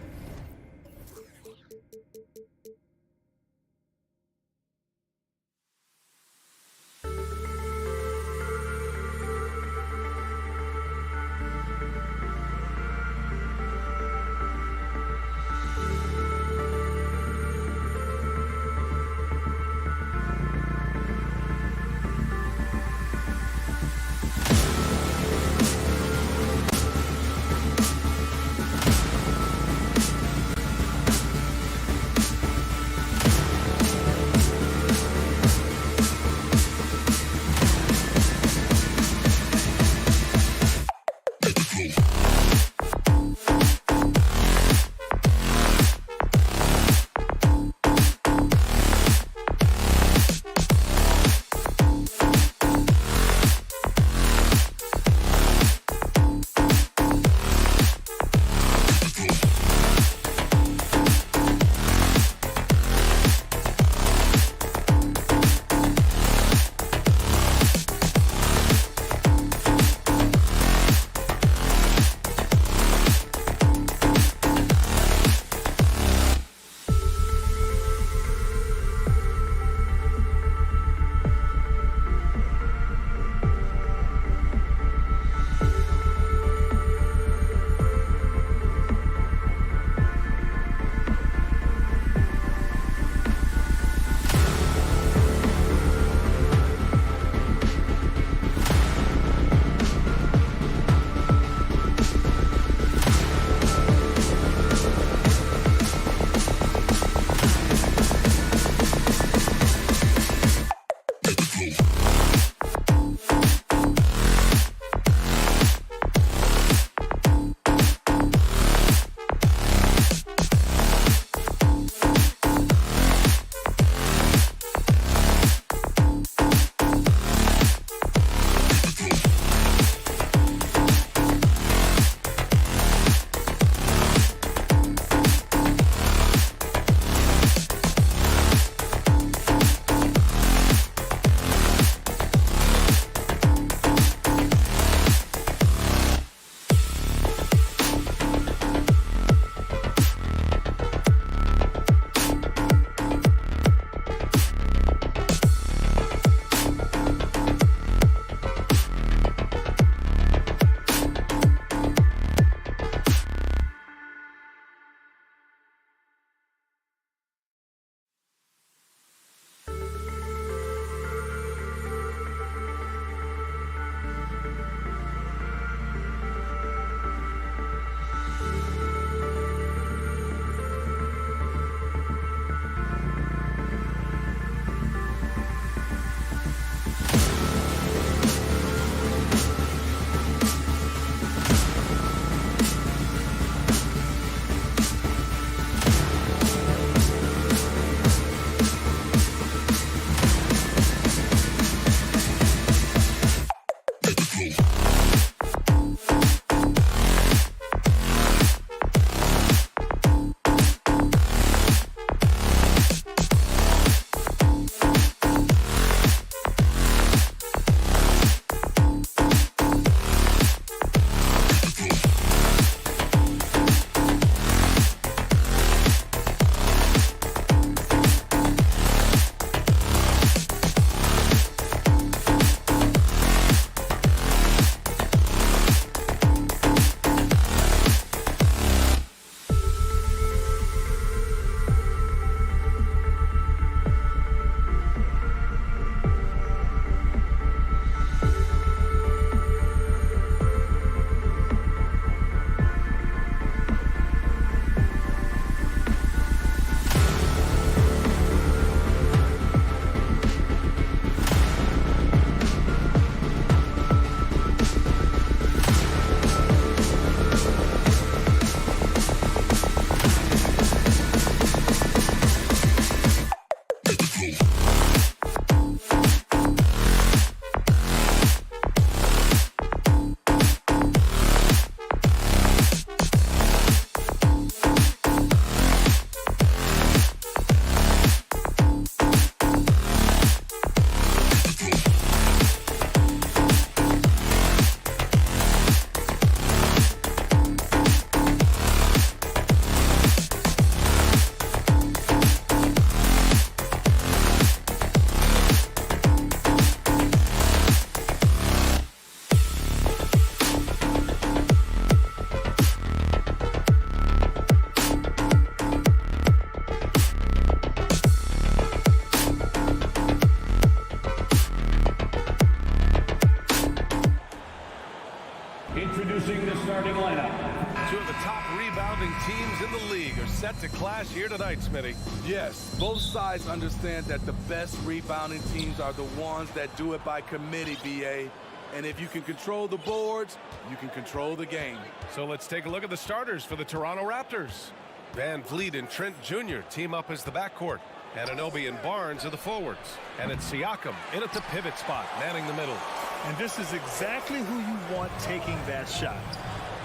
Two of the top rebounding teams in the league are set to clash here tonight, Smitty. Yes, both sides understand that the best rebounding teams are the ones that do it by committee, BA. And if you can control the boards, you can control the game. So let's take a look at the starters for the Toronto Raptors. Van Vliet and Trent Jr. team up as the backcourt. Anunoby and Barnes are the forwards. And it's Siakam in at the pivot spot, manning the middle. And this is exactly who you want taking that shot.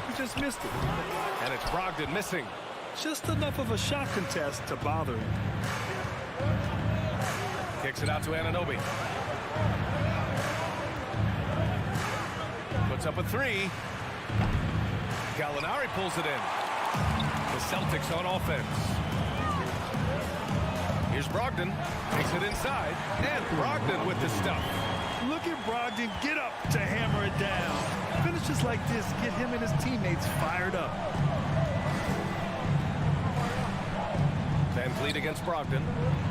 He just missed it. And it's Brogdon missing. Just enough of a shot contest to bother him. Kicks it out to Anunoby. Puts up a three. Gallinari pulls it in. The Celtics on offense. Here's Brogdon. Takes it inside. And Brogdon with the stuff. Look at Brogdon get up to hammer it down. Finishes like this get him and his teammates fired up. Van Vliet against Brogdon.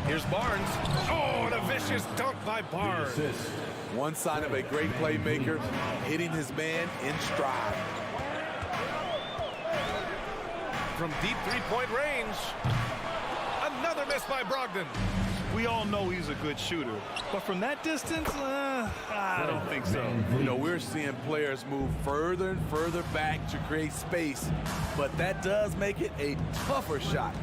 Here's Barnes. Oh, and a vicious dunk by Barnes. One sign of a great playmaker, hitting his man in stride. From deep three-point range. Another miss by Brogdon. We all know he's a good shooter, but from that distance, I don't think so. You know, we're seeing players move further and further back to create space, but that does make it a tougher shot.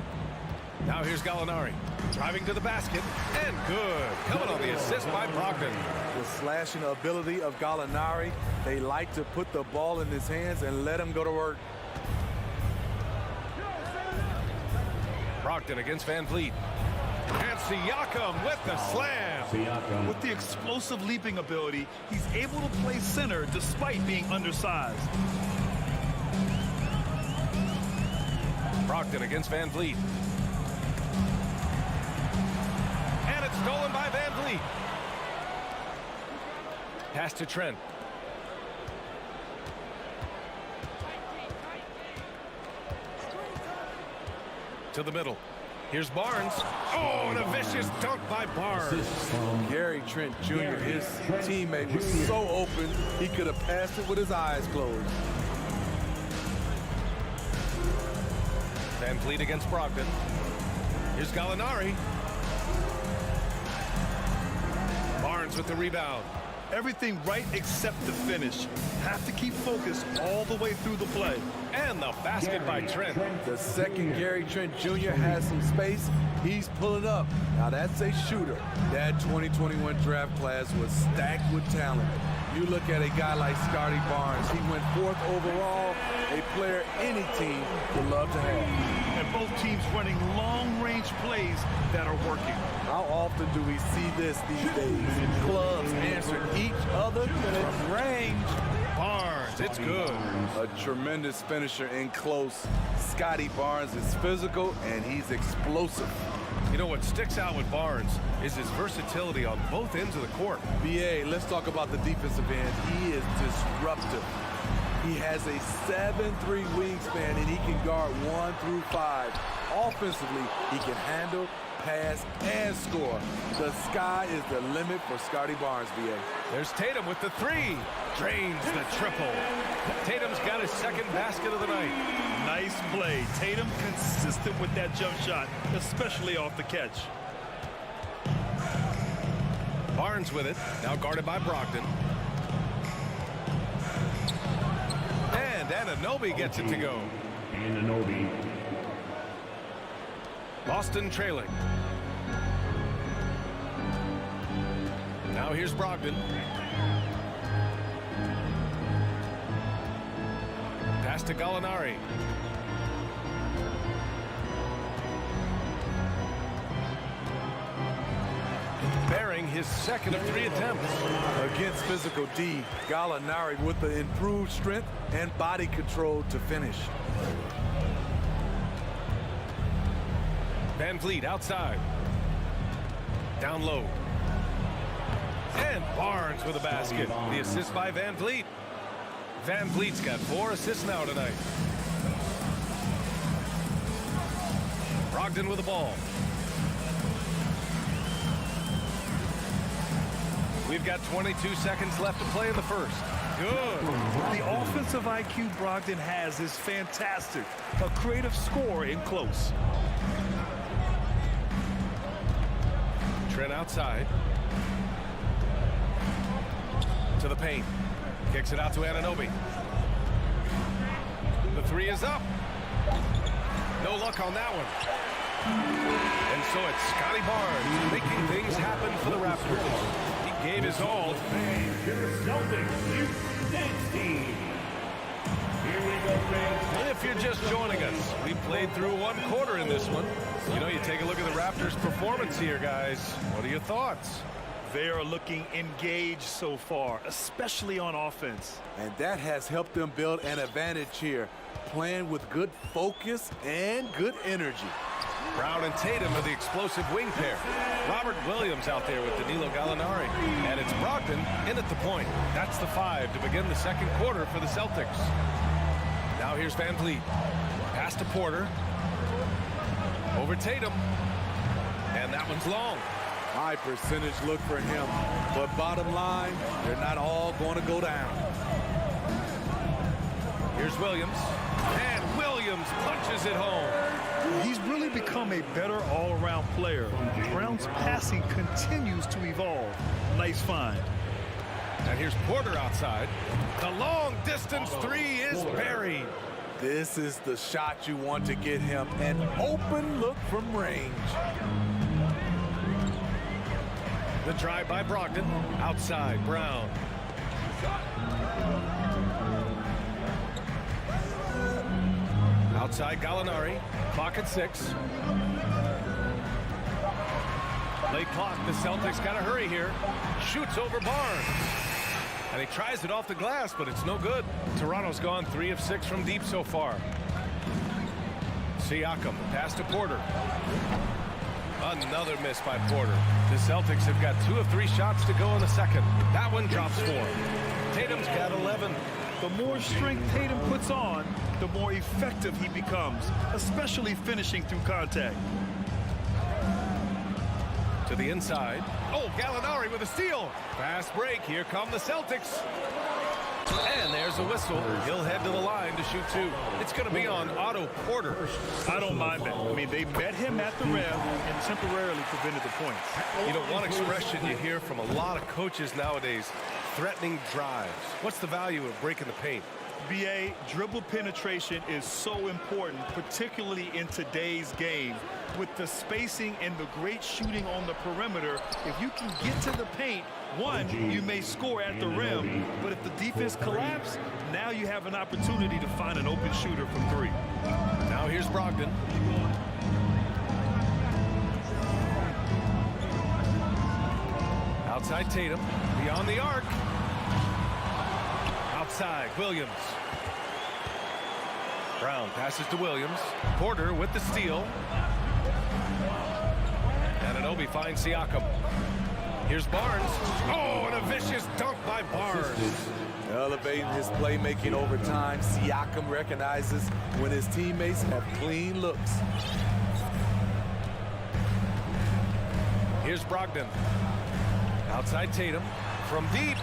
Now here's Gallinari, driving to the basket, and good. Coming on the assist by Brogdon. The slashing ability of Gallinari, they like to put the ball in his hands and let him go to work. Brogdon against Van Vliet. And Siakam with the slam. With the explosive leaping ability, he's able to play center despite being undersized. Brogdon against Van Vliet. And it's stolen by Van Vliet. Pass to Trent. To the middle. Here's Barnes. Oh, and a vicious dunk by Barnes. Gary Trent Jr., his teammate, was so open, he could have passed it with his eyes closed. Van Vliet against Brogdon. Here's Gallinari. Barnes with the rebound. Everything right except the finish. Have to keep focused all the way through the play. And the basket by Trent. The second Gary Trent Jr. has some space, he's pulling up. Now that's a shooter. That 2021 draft class was stacked with talent. You look at a guy like Scotty Barnes, he went 4th overall, a player any team would love to have. And both teams running long-range plays that are working. How often do we see this these days? Clubs answering each other from range. Barnes, it's good. A tremendous finisher in close. Scotty Barnes is physical and he's explosive. You know what sticks out with Barnes is his versatility on both ends of the court. BA, let's talk about the defensive end. He is disruptive. He has a 7'3" wingspan and he can guard 1 through 5. Offensively, he can handle, pass, and score. The sky is the limit for Scotty Barnes, BA. There's Tatum with the three. Drains the triple. Tatum's got his second basket of the night. Nice play. Tatum consistent with that jump shot, especially off the catch. Barnes with it, now guarded by Brogdon. And Anunoby gets it to go. Anunoby. Boston trailing. Now here's Brogdon. Pass to Gallinari. Bearing his second of 3 attempts. Against physical D, Gallinari with the improved strength and body control to finish. Van Vliet outside. Down low. And Barnes with a basket. The assist by Van Vliet. Van Vliet's got 4 assists now tonight. Brogdon with the ball. We've got 22 seconds left to play in the first. good. The offensive IQ Brogdon has is fantastic. A creative scorer in close. Trent outside. To the paint. Kicks it out to Anunoby. The three is up. No luck on that one. And so it's Scotty Barnes making things happen for the Raptors. He gave his all. And if you're just joining us, we played through one quarter in this one. You know, you take a look at the Raptors' performance here, guys. What are your thoughts? They are looking engaged so far, especially on offense. And that has helped them build an advantage here, playing with good focus and good energy. Brown and Tatum are the explosive wing pair. Robert Williams out there with Danilo Gallinari. And it's Brogdon in at the point. That's the 5 to begin the second quarter for the Celtics. Now here's Van Vliet. Pass to Porter. Over Tatum. And that one's long. High percentage look for him. But bottom line, they're not all going to go down. Here's Williams. And Williams punches it home. He's really become a better all-around player. Brown's passing continues to evolve. Nice find. And here's Porter outside. The long-distance three is buried. This is the shot you want to get him. An open look from range. The drive by Brogdon. Outside, Brown. Outside Gallinari. Clock at 6. Late clock. The Celtics got to hurry here. Shoots over Barnes. And he tries it off the glass, but it's no good. Toronto's gone 3 of 6 from deep so far. Siakam. Pass to Porter. Another miss by Porter. The Celtics have got 2 of 3 shots to go in the second. That one drops 4. Tatum's got 11. The more strength Tatum puts on, the more effective he becomes, especially finishing through contact. To the inside. Oh, Gallinari with a steal. Fast break. Here come the Celtics. And there's a whistle. He'll head to the line to shoot 2. It's going to be on Otto Porter. I don't mind that. I mean, they met him at the rim and temporarily prevented the points. You know, one expression you hear from a lot of coaches nowadays, threatening drives. What's the value of breaking the paint? BA, dribble penetration is so important, particularly in today's game. With the spacing and the great shooting on the perimeter, if you can get to the paint, one, you may score at the rim, but if the defense collapses, now you have an opportunity to find an open shooter from 3. Now here's Brogdon. Outside Tatum, beyond the arc. Outside, Williams. Brown passes to Williams. Porter with the steal. Anunoby finds Siakam. Here's Barnes. Oh, and a vicious dunk by Barnes. Elevating his playmaking over time, Siakam recognizes when his teammates have clean looks. Here's Brogdon. Outside Tatum. From deep.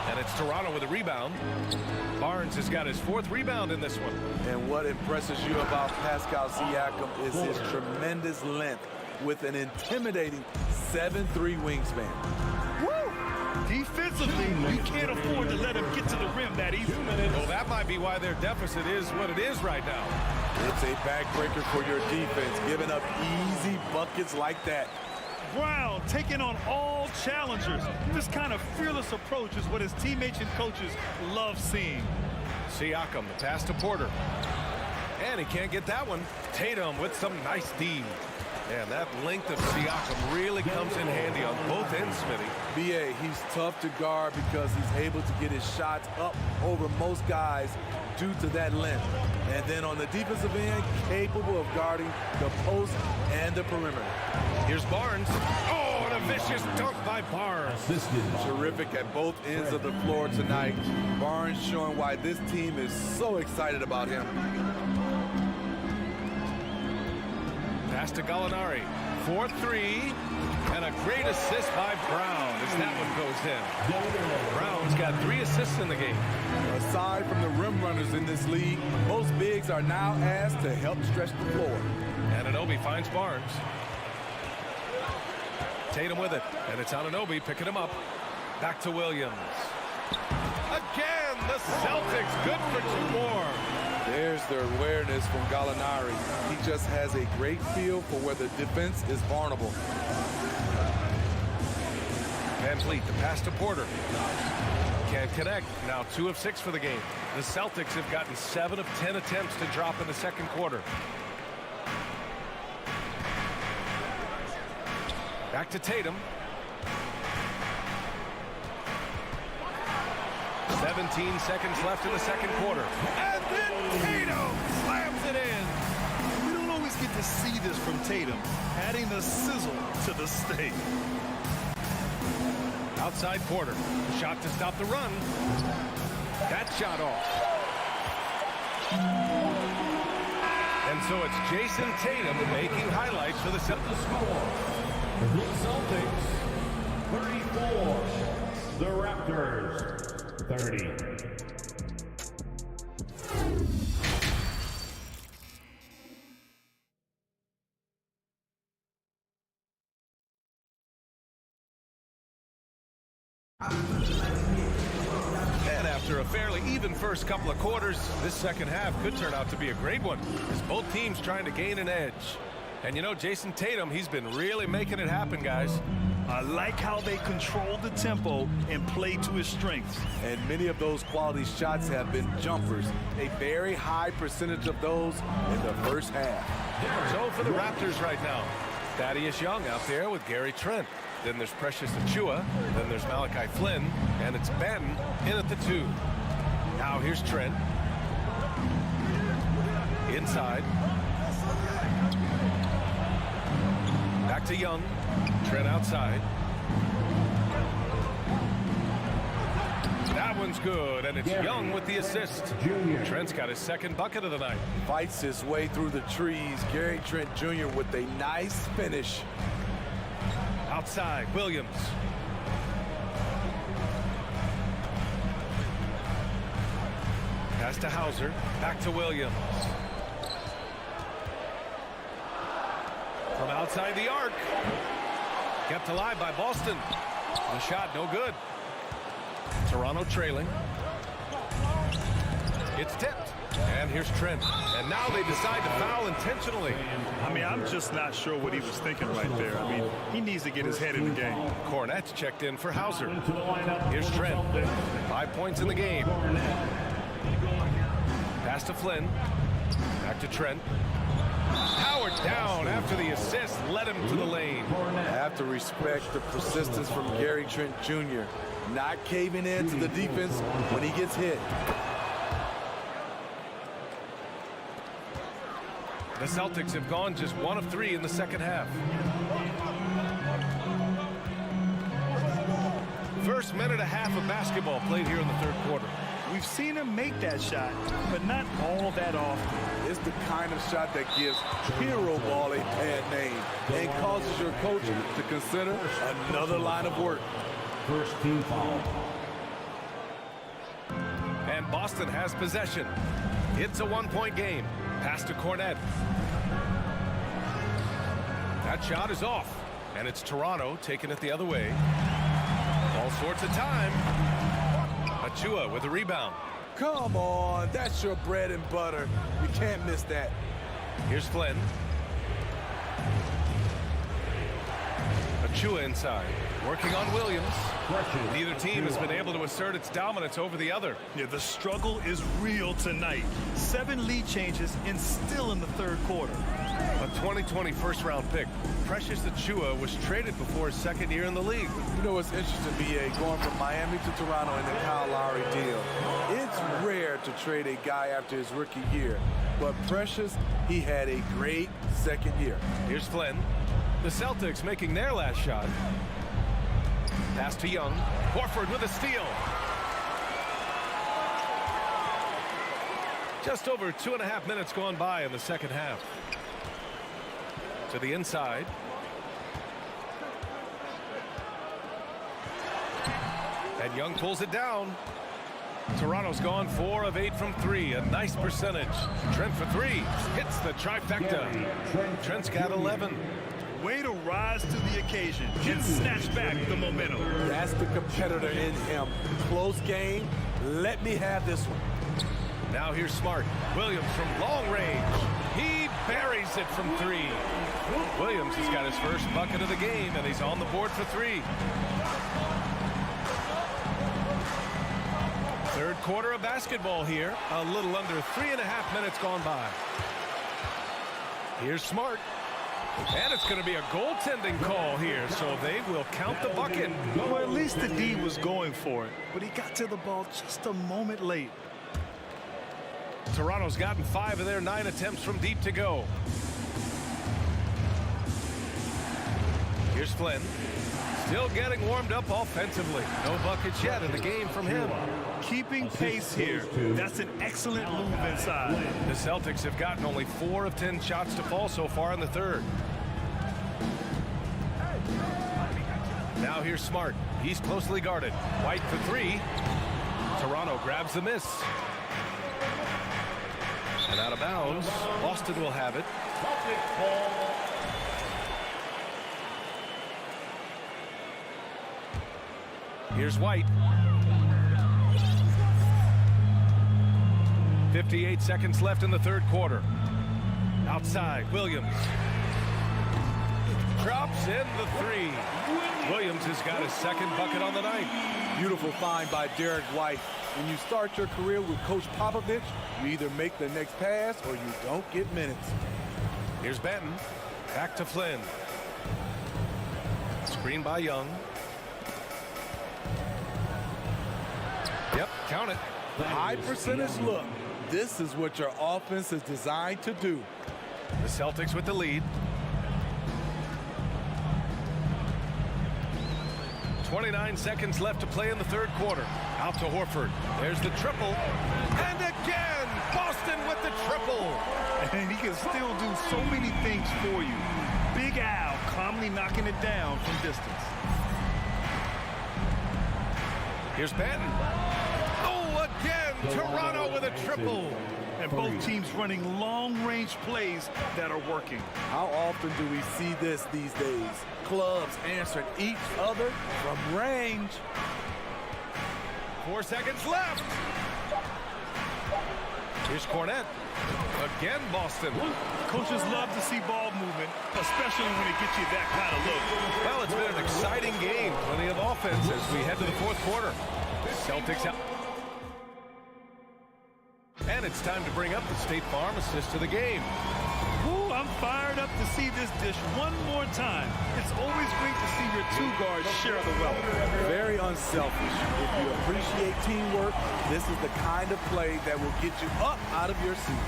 And it's Toronto with a rebound. Barnes has got his 4th rebound in this one. And what impresses you about Pascal Siakam is his tremendous length with an intimidating 7'3" wingspan. Woo! Defensively, you can't afford to let him get to the rim that easily. Well, that might be why their deficit is what it is right now. It's a backbreaker for your defense, giving up easy buckets like that. Brown taking on all challengers. This kind of fearless approach is what his teammates and coaches love seeing. Siakam, the pass to Porter. And he can't get that one. Tatum with some nice D. And that length of Siakam really comes in handy on both ends, Smitty. BA, he's tough to guard because he's able to get his shots up over most guys due to that length. And then on the defensive end, capable of guarding the post and the perimeter. Here's Barnes. Oh, and a vicious dunk by Barnes. Terrific at both ends of the floor tonight. Barnes showing why this team is so excited about him. Pass to Gallinari. for three. And a great assist by Brown as that one goes in. Brown's got 3 assists in the game. Aside from the rim runners in this league, most bigs are now asked to help stretch the floor. Anunoby finds Barnes. Tatum with it, and it's Anunoby picking him up. Back to Williams. Again, the Celtics good for 2 more. There's their awareness from Gallinari. He just has a great feel for where the defense is vulnerable. Van Vliet, the pass to Porter. Can't connect. Now 2 of 6 for the game. The Celtics have gotten 7 of 10 attempts to drop in the second quarter. Back to Tatum. 17 seconds left in the second quarter. And then Tatum slams it in. We don't always get to see this from Tatum, adding the sizzle to the steak. Outside Porter. Shot to stop the run. That shot off. And so it's Jason Tatum making highlights for the Celtics. The Celtics 34. The Raptors 30. And after a fairly even first couple of quarters, this second half could turn out to be a great one as both teams trying to gain an edge. And you know, Jason Tatum, he's been really making it happen, guys. I like how they control the tempo and play to his strengths. And many of those quality shots have been jumpers. A very high percentage of those in the first half. So for the Raptors right now, Thaddeus Young out there with Gary Trent. Then there's Precious Achiuwa. Then there's Malachi Flynn. And it's Ben in at the 2. Now here's Trent. Inside. Back to Young. Trent outside. That one's good, and it's Young with the assist. Trent's got his second bucket of the night. Fights his way through the trees. Gary Trent Jr. with a nice finish. Outside, Williams. Pass to Hauser. Back to Williams. From outside the arc. Kept alive by Boston. The shot no good. Toronto trailing. It's tipped. And here's Trent. And now they decide to foul intentionally. I mean, I'm just not sure what he was thinking right there. I mean, he needs to get his head in the game. Cornette's checked in for Hauser. Here's Trent. 5 points in the game. Pass to Flynn. Back to Trent. Howard down after the assist led him to the lane. I have to respect the persistence from Gary Trent Jr. Not caving in to the defense when he gets hit. The Celtics have gone just 1 of 3 in the second half. First minute and a half of basketball played here in the third quarter. We've seen him make that shot, but not all that often. It's the kind of shot that gives hero ball a bad name and causes your coach to consider another line of work. First team foul. And Boston has possession. It's a 1-point game. Pass to Cornette. That shot is off. And it's Toronto taking it the other way. All sorts of time. Achiuwa with a rebound. Come on, that's your bread and butter. You can't miss that. Here's Flynn. Achiuwa inside. Working on Williams. Neither team has been able to assert its dominance over the other. Yeah, the struggle is real tonight. 7 lead changes and still in the third quarter. A 2020 first-round pick. Precious Achiuwa was traded before his second year in the league. You know, it's interesting, B.A., going from Miami to Toronto in the Kyle Lowry deal. It's rare to trade a guy after his rookie year. But Precious, he had a great second year. Here's Flynn. The Celtics making their last shot. Pass to Young. Horford with a steal. Just over 2.5 minutes gone by in the second half. To the inside. And Young pulls it down. Toronto's gone 4 of 8 from 3. A nice percentage. Trent for 3. Hits the trifecta. Trent's got 11. Way to rise to the occasion and snatch back the momentum. That's the competitor in him. Close game. Let me have this one. Now here's Smart. Williams from long range. He buries it from 3. Williams has got his first bucket of the game, and he's on the board for 3. Third quarter of basketball here. A little under 3.5 minutes gone by. Here's Smart. And it's going to be a goaltending call here, so they will count the bucket. Well, at least the D was going for it, but he got to the ball just a moment late. Toronto's gotten 5 of their 9 attempts from deep to go. Here's Flynn. Still getting warmed up offensively. No buckets yet in the game from him. Keeping pace here. That's an excellent move inside. The Celtics have gotten only 4 of 10 shots to fall so far in the third. Now here's Smart. He's closely guarded. White for 3. Toronto grabs the miss. And out of bounds. Boston will have it. Here's White. 58 seconds left in the third quarter. Outside, Williams. Drops in the 3. Williams has got his second bucket on the night. Beautiful find by Derek White. When you start your career with Coach Popovich, you either make the next pass or you don't get minutes. Here's Benton. Back to Flynn. Screen by Young. Yep, count it. High percentage look. This is what your offense is designed to do. The Celtics with the lead. 29 seconds left to play in the third quarter. Out to Horford. There's the triple. And again, Boston with the triple. And he can still do so many things for you. Big Al calmly knocking it down from distance. Here's Benton. Oh, again, Toronto with a triple. And both teams running long-range plays that are working. How often do we see this these days? Clubs answering each other from range. 4 seconds left. Here's Cornette. Again, Boston. Coaches love to see ball movement, especially when it gets you that kind of look. Well, it's been an exciting game. Plenty of offense as we head to the fourth quarter. Celtics out. And it's time to bring up the State Farm assist to the game. Ooh, I'm fired up to see this dish one more time. It's always great to see your two guards share the wealth. Very unselfish. If you appreciate teamwork, this is the kind of play that will get you up out of your seat.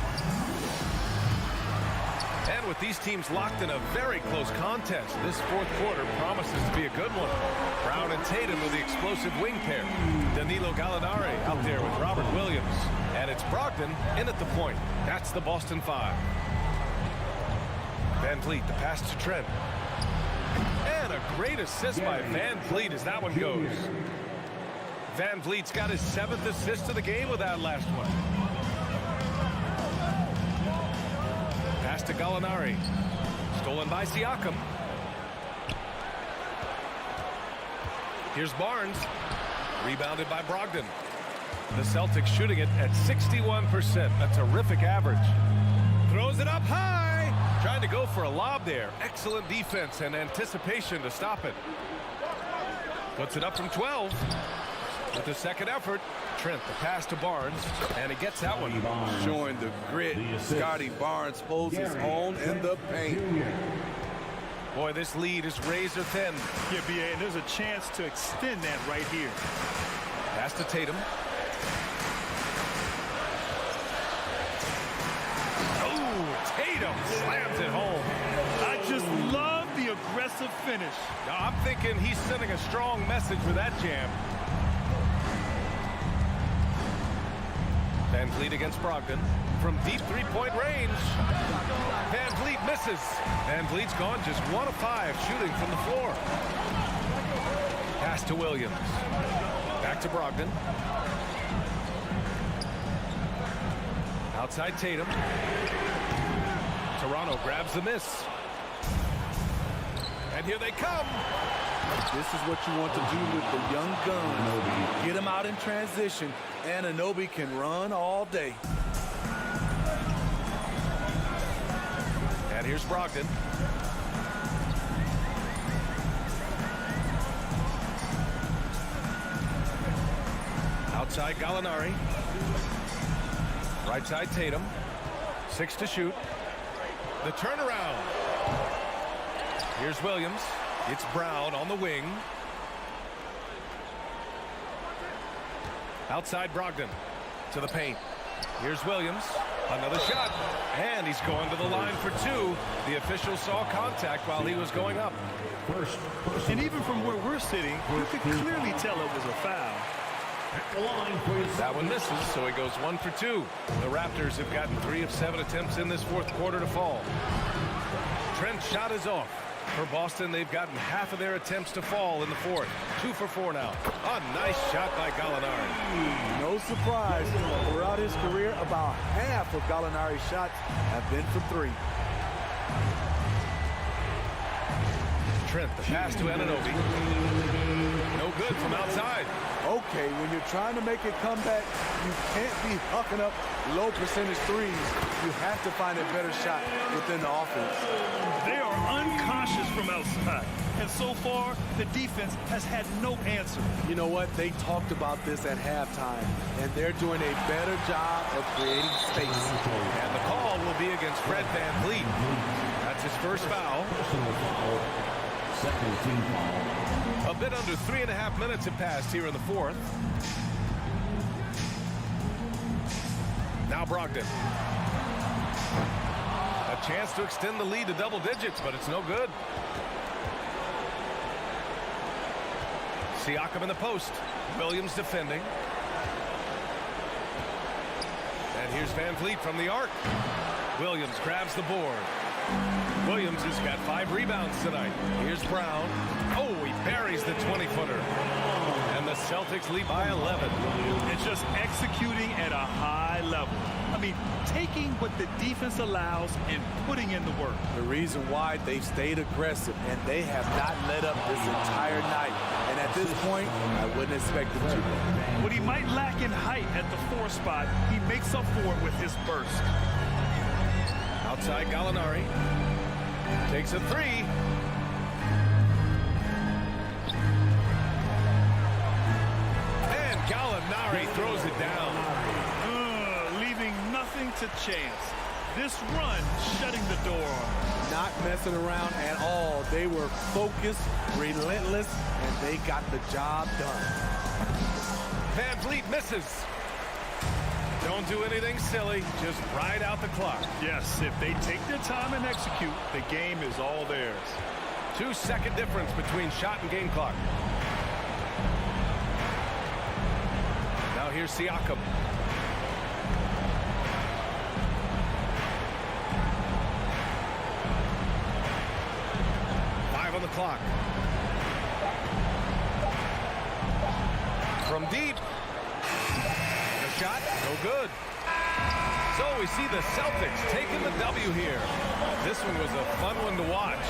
And with these teams locked in a very close contest, this fourth quarter promises to be a good one. Brown and Tatum with the explosive wing pair. Danilo Gallinari out there with Robert Williams. And it's Brogdon in at the point. That's the Boston 5. Van Vliet, the pass to Trent. And a great assist by Van Vliet as that one goes. Van Vliet's got his 7th assist of the game with that last one. Pass to Gallinari. Stolen by Siakam. Here's Barnes. Rebounded by Brogdon. The Celtics shooting it at 61%. A terrific average. Throws it up high. Trying to go for a lob there. Excellent defense and anticipation to stop it. Puts it up from 12. With the second effort, Trent, the pass to Barnes, and he gets that one. Showing the grit. Scotty Barnes holds his own in the paint. Boy, this lead is razor thin. Yeah, B.A., and there's a chance to extend that right here. Pass to Tatum. Oh, Tatum slams it home. I just love the aggressive finish. Now, I'm thinking he's sending a strong message with that jam. Van Vliet against Brogdon from deep three-point range. Van Vliet misses. Van Vliet's gone just 1 of 5 shooting from the floor. Pass to Williams. Back Back to Brogdon. Outside Tatum. Toronto grabs the miss. And here they come. This is what you want to do with the young guns. Get them out in transition. Anunoby can run all day. And here's Brogdon. Outside Gallinari. Right side Tatum. 6 to shoot. The turnaround. Here's Williams. It's Brown on the wing. Outside Brogdon to the paint. Here's Williams. Another shot. And he's going to the line for 2. The official saw contact while he was going up. And even from where we're sitting, you could clearly tell it was a foul. That one misses, so he goes 1 for 2. The Raptors have gotten 3 of 7 attempts in this fourth quarter to fall. Trent's shot is off. For Boston, they've gotten half of their attempts to fall in the fourth. 2 for 4 now. A nice shot by Gallinari. No surprise. Throughout his career, about half of Gallinari's shots have been from 3. Trent, the pass to Anunoby. No good from outside. Okay, when you're trying to make a comeback, you can't be hucking up low percentage threes. You have to find a better shot within the offense. They are uncautious from outside. And so far, the defense has had no answer. You know what? They talked about this at halftime, and they're doing a better job of creating space. And the call will be against Fred VanVleet. That's his first foul. Second team foul. A bit under 3.5 minutes have passed here in the fourth. Now Brogdon. A chance to extend the lead to double digits, but it's no good. Siakam in the post. Williams defending. And here's VanVleet from the arc. Williams grabs the board. Williams has got 5 rebounds tonight. Here's Brown. Oh, he buries the 20-footer. And the Celtics lead by 11. It's just executing at a high level. I mean, taking what the defense allows and putting in the work. The reason why they've stayed aggressive, and they have not let up this entire night. And at this point, I wouldn't expect them to. What he might lack in height at the 4 spot, he makes up for it with his burst. Outside Gallinari. Takes a 3. And Gallinari throws it down. Leaving nothing to chance. This run shutting the door on him. Not messing around at all. They were focused, relentless, and they got the job done. VanVleet misses. Don't do anything silly. Just ride out the clock. Yes, if they take their time and execute, the game is all theirs. 2-second difference between shot and game clock. Now here's Siakam. On the clock. From deep. The shot, no good. So we see the Celtics taking the W here. This one was a fun one to watch.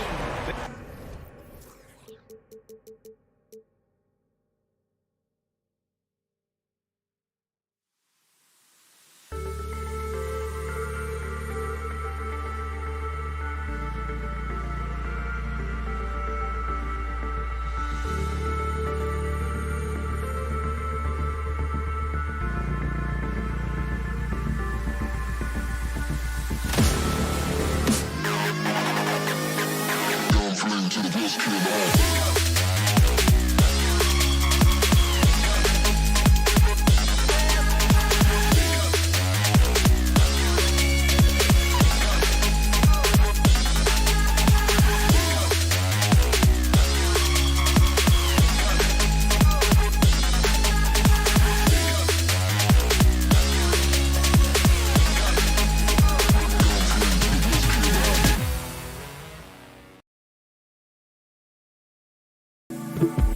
you.